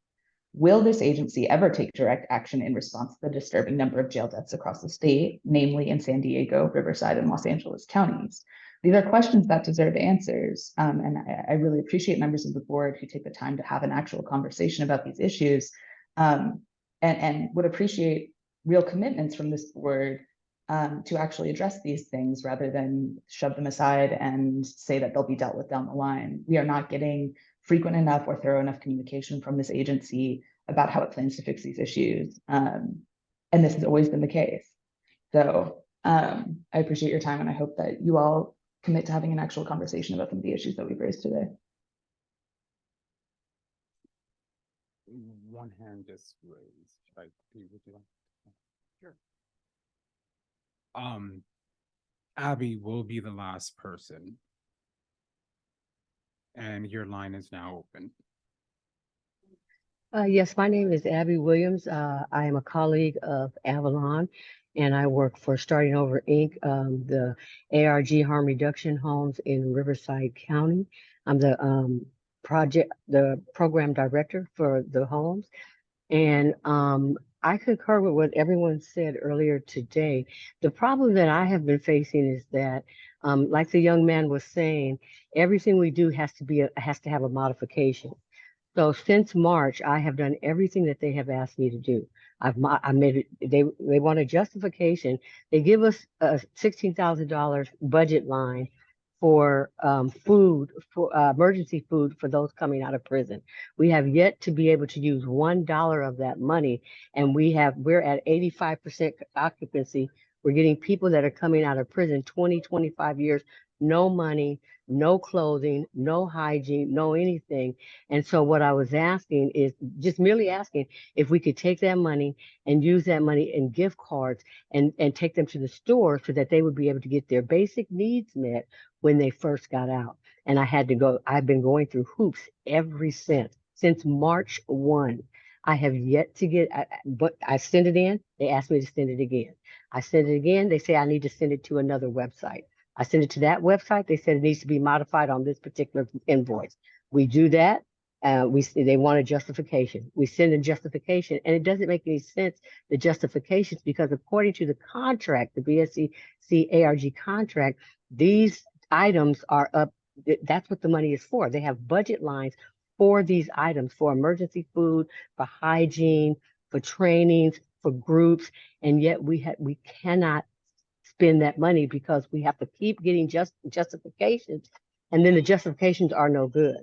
Will this agency ever take direct action in response to the disturbing number of jail deaths across the state, namely in San Diego, Riverside, and Los Angeles counties? These are questions that deserve answers. And I really appreciate members of the board who take the time to have an actual conversation about these issues, and would appreciate real commitments from this board to actually address these things rather than shove them aside and say that they'll be dealt with down the line. We are not getting frequent enough or thorough enough communication from this agency about how it plans to fix these issues. And this has always been the case. So I appreciate your time and I hope that you all commit to having an actual conversation about some of the issues that we've raised today. One hand just raised. Would you like? Sure. Abby will be the last person. And your line is now open. Yes, my name is Abby Williams. I am a colleague of Avalon, and I work for Starting Over Inc., the ARG harm reduction homes in Riverside County. I'm the program director for the homes. And I concur with what everyone said earlier today. The problem that I have been facing is that, like the young man was saying, everything we do has to have a modification. So since March, I have done everything that they have asked me to do. I made it. They want a justification. They give us a $16,000 budget line for food, for emergency food for those coming out of prison. We have yet to be able to use $1 of that money, and we're at 85% occupancy. We're getting people that are coming out of prison 20, 25 years, no money, no clothing, no hygiene, no anything. And so what I was asking is just merely asking if we could take that money and use that money in gift cards and take them to the store so that they would be able to get their basic needs met when they first got out. And I've been going through hoops since March 1. I have yet to get, but I send it in, they asked me to send it again. I send it again, they say I need to send it to another website. I send it to that website, they said it needs to be modified on this particular invoice. We do that, they want a justification. We send a justification, and it doesn't make any sense, the justifications, because according to the contract, the BSCC ARG contract, these items are up, that's what the money is for. They have budget lines for these items, for emergency food, for hygiene, for trainings, for groups, and yet we cannot spend that money because we have to keep getting justifications, and then the justifications are no good.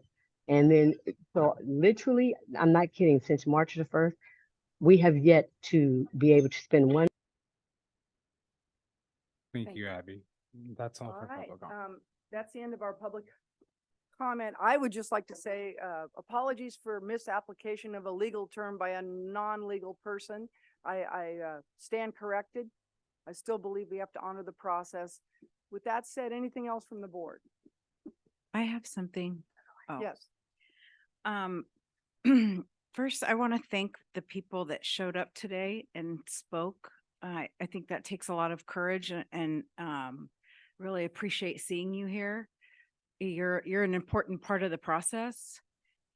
And then, so literally, I'm not kidding, since March the 1st, we have yet to be able to spend one. Thank you, Abby. That's all for public comment. That's the end of our public comment. I would just like to say apologies for misapplication of a legal term by a non-legal person. I stand corrected. I still believe we have to honor the process. With that said, anything else from the board? I have something. Oh. Yes. Um, first, I want to thank the people that showed up today and spoke. I think that takes a lot of courage and really appreciate seeing you here. You're an important part of the process.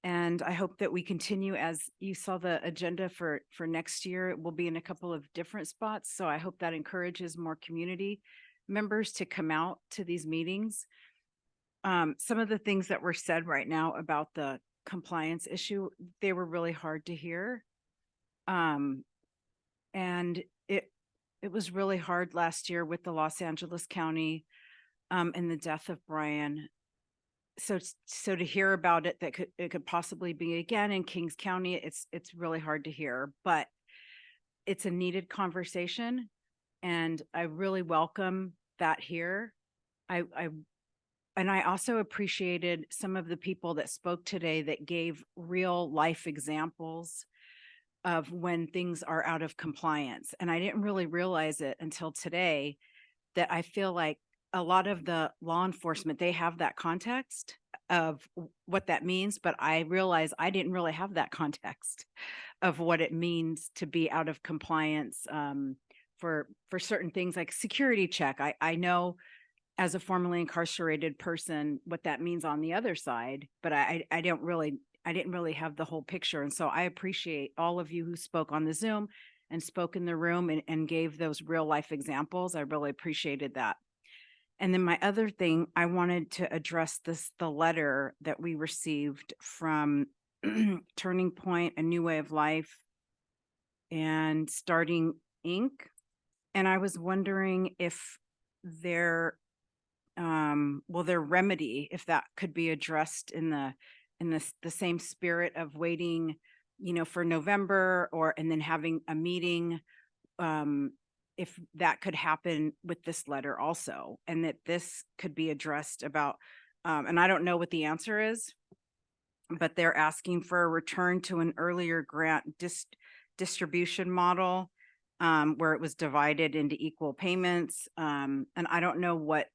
And I hope that we continue. As you saw the agenda for next year, it will be in a couple of different spots. So I hope that encourages more community members to come out to these meetings. Some of the things that were said right now about the compliance issue, they were really hard to hear. And it was really hard last year with the Los Angeles County and the death of Brian. So to hear about it, that it could possibly be again in Kings County, it's really hard to hear, but it's a needed conversation, and I really welcome that here. And I also appreciated some of the people that spoke today that gave real life examples of when things are out of compliance. And I didn't really realize it until today that I feel like a lot of the law enforcement, they have that context of what that means, but I realize I didn't really have that context of what it means to be out of compliance for certain things like security check. I know as a formerly incarcerated person what that means on the other side, but I didn't really have the whole picture. And so I appreciate all of you who spoke on the Zoom and spoke in the room and gave those real life examples. I really appreciated that. And then my other thing, I wanted to address the letter that we received from Turning Point, A New Way of Life, and Starting Inc. And I was wondering if their remedy, if that could be addressed in the same spirit of waiting, for November and then having a meeting, if that could happen with this letter also, and that this could be addressed about, and I don't know what the answer is, but they're asking for a return to an earlier grant distribution model, where it was divided into equal payments. And I don't know what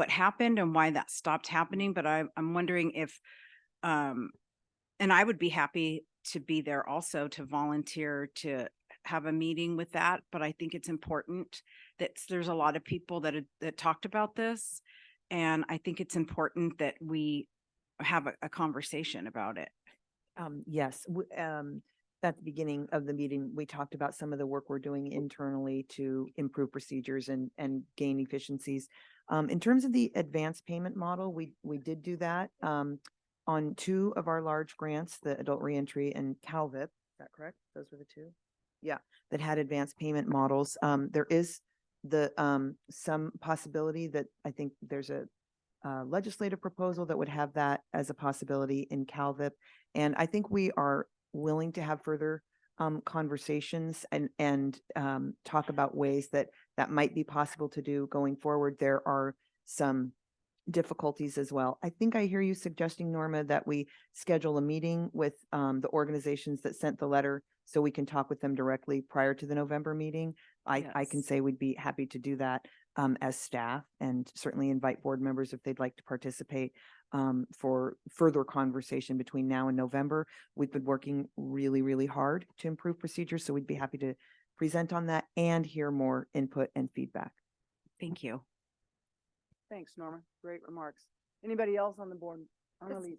happened and why that stopped happening, but I'm wondering if, and I would be happy to be there also to volunteer to have a meeting with that. But I think it's important that there's a lot of people that talked about this. And I think it's important that we have a conversation about it. Yes, at the beginning of the meeting, we talked about some of the work we're doing internally to improve procedures and gain efficiencies. In terms of the advanced payment model, we did do that on 2 of our large grants, the adult reentry and CalVIP. Is that correct? Those were the 2? Yeah, that had advanced payment models. There is some possibility that I think there's a legislative proposal that would have that as a possibility in CalVIP. And I think we are willing to have further conversations and talk about ways that might be possible to do going forward. There are some difficulties as well. I think I hear you suggesting, Norma, that we schedule a meeting with the organizations that sent the letter so we can talk with them directly prior to the November meeting. I can say we'd be happy to do that as staff, and certainly invite board members if they'd like to participate for further conversation between now and November. We've been working really, really hard to improve procedures, so we'd be happy to present on that and hear more input and feedback. Thank you. Thanks, Norma. Great remarks. Anybody else on the board? Annalise.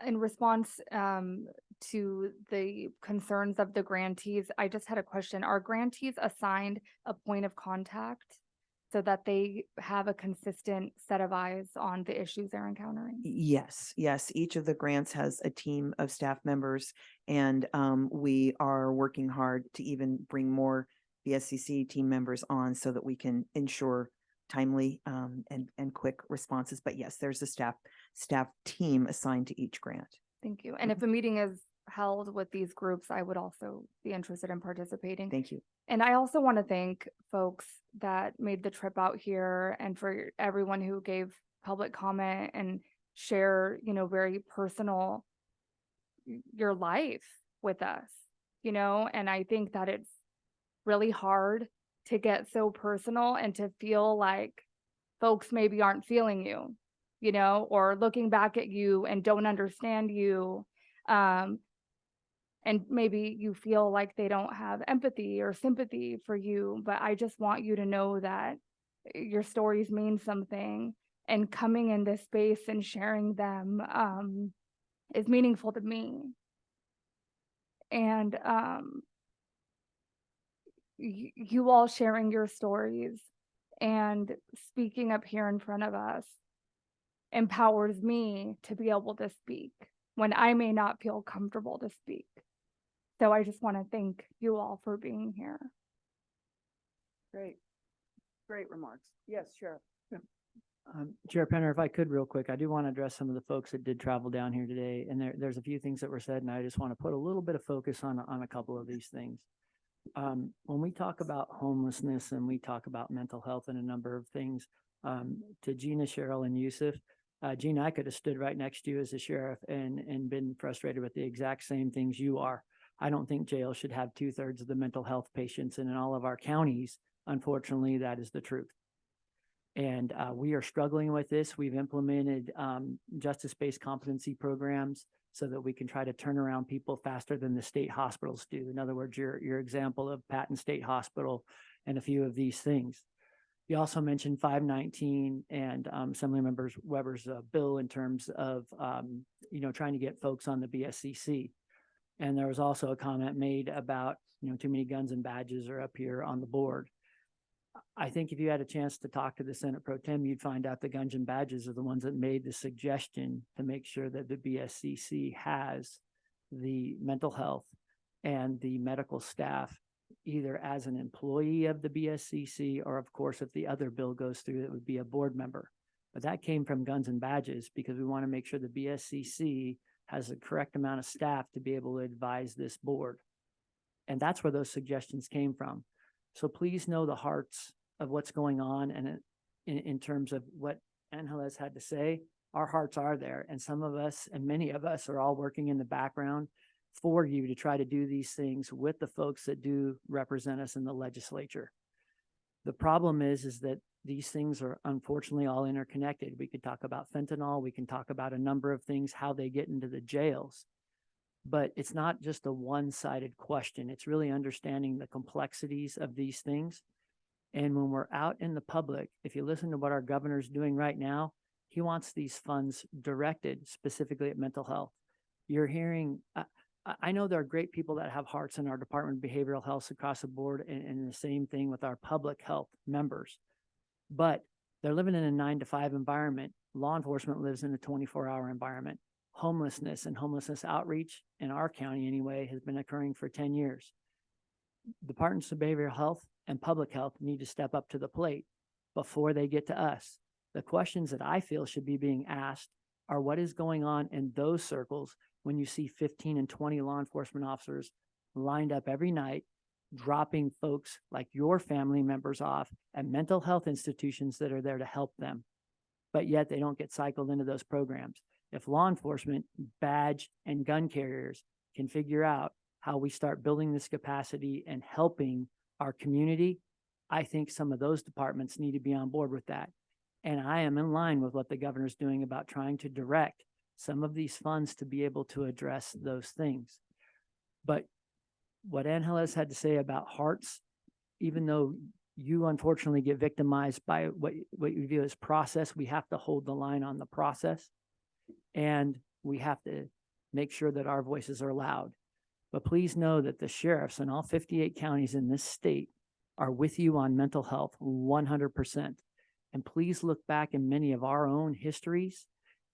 In response to the concerns of the grantees, I just had a question. Are grantees assigned a point of contact so that they have a consistent set of eyes on the issues they're encountering? Yes. Each of the grants has a team of staff members, and we are working hard to even bring more BSCC team members on so that we can ensure timely and quick responses. But yes, there's a staff team assigned to each grant. Thank you. And if a meeting is held with these groups, I would also be interested in participating. Thank you. And I also want to thank folks that made the trip out here, and for everyone who gave public comment and share, very personal, your life with us, and I think that it's really hard to get so personal and to feel like folks maybe aren't feeling you. you know, or looking back at you and don't understand you. And maybe you feel like they don't have empathy or sympathy for you, but I just want you to know that your stories mean something, and coming in this space and sharing them is meaningful to me. And you all sharing your stories and speaking up here in front of us empowers me to be able to speak when I may not feel comfortable to speak. So I just want to thank you all for being here. Great. Great remarks. Yes, Sheriff. Chair Penner, if I could real quick, I do want to address some of the folks that did travel down here today. And there's a few things that were said, and I just want to put a little bit of focus on a couple of these things. When we talk about homelessness and we talk about mental health and a number of things, to Gina, Cheryl, and Yusuf, Gina, I could have stood right next to you as a sheriff and been frustrated with the exact same things you are. I don't think jail should have 2/3 of the mental health patients, and in all of our counties, unfortunately, that is the truth. And we are struggling with this. We've implemented justice-based competency programs so that we can try to turn around people faster than the state hospitals do. In other words, your example of Patton State Hospital and a few of these things. You also mentioned 519 and Assemblymember Weber's bill in terms of trying to get folks on the BSCC. And there was also a comment made about too many guns and badges are up here on the board. I think if you had a chance to talk to the Senate Pro Tem, you'd find out the guns and badges are the ones that made the suggestion to make sure that the BSCC has the mental health and the medical staff, either as an employee of the BSCC, or of course, if the other bill goes through, it would be a board member. But that came from guns and badges because we want to make sure the BSCC has the correct amount of staff to be able to advise this board. And that's where those suggestions came from. So please know the hearts of what's going on, and in terms of what Angeles had to say, our hearts are there. And some of us, and many of us, are all working in the background for you to try to do these things with the folks that do represent us in the legislature. The problem is that these things are unfortunately all interconnected. We could talk about fentanyl, we can talk about a number of things, how they get into the jails. But it's not just a one-sided question. It's really understanding the complexities of these things. And when we're out in the public, if you listen to what our governor's doing right now, he wants these funds directed specifically at mental health. You're hearing, I know there are great people that have hearts in our Department of Behavioral Health across the board, and the same thing with our public health members. But they're living in a 9-to-5 environment. Law enforcement lives in a 24-hour environment. Homelessness and homelessness outreach in our county anyway has been occurring for 10 years. Departments of Behavioral Health and Public Health need to step up to the plate before they get to us. The questions that I feel should be being asked are what is going on in those circles when you see 15 and 20 law enforcement officers lined up every night, dropping folks like your family members off at mental health institutions that are there to help them, but yet they don't get cycled into those programs. If law enforcement, badge, and gun carriers can figure out how we start building this capacity and helping our community, I think some of those departments need to be on board with that. And I am in line with what the governor's doing about trying to direct some of these funds to be able to address those things. But what Angeles had to say about hearts, even though you unfortunately get victimized by what you view as process, we have to hold the line on the process. And we have to make sure that our voices are loud. But please know that the sheriffs in all 58 counties in this state are with you on mental health 100%. And please look back in many of our own histories,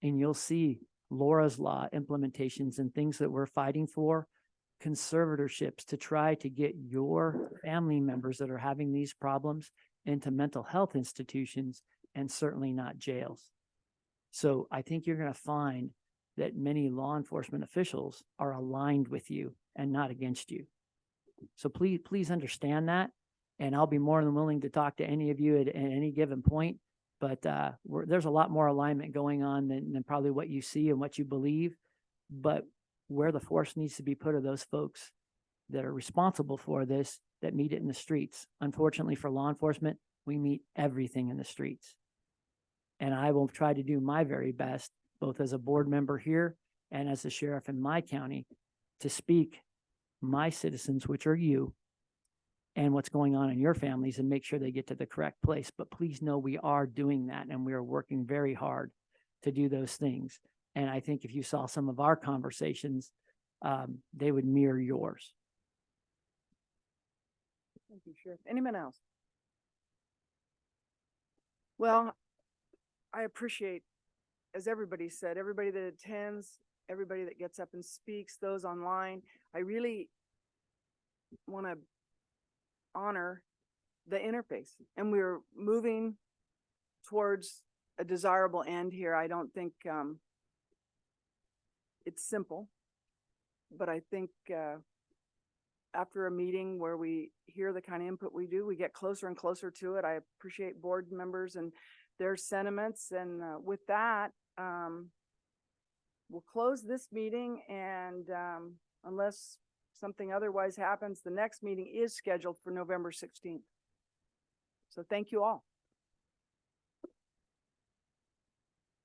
and you'll see Laura's Law implementations and things that we're fighting for, conservatorships to try to get your family members that are having these problems into mental health institutions, and certainly not jails. So I think you're going to find that many law enforcement officials are aligned with you and not against you. So please understand that. And I'll be more than willing to talk to any of you at any given point. But there's a lot more alignment going on than probably what you see and what you believe. But where the force needs to be put are those folks that are responsible for this, that meet it in the streets. Unfortunately for law enforcement, we meet everything in the streets. And I will try to do my very best, both as a board member here and as the sheriff in my county, to speak my citizens, which are you, and what's going on in your families and make sure they get to the correct place. But please know we are doing that and we are working very hard to do those things. And I think if you saw some of our conversations, they would mirror yours. Thank you, Sheriff. Anyone else? Well, I appreciate, as everybody said, everybody that attends, everybody that gets up and speaks, those online. I really want to honor the interface, and we're moving towards a desirable end here. I don't think it's simple, but I think after a meeting where we hear the kind of input we do, we get closer and closer to it. I appreciate board members and their sentiments. And with that, we'll close this meeting, and unless something otherwise happens, the next meeting is scheduled for November 16th. So thank you all.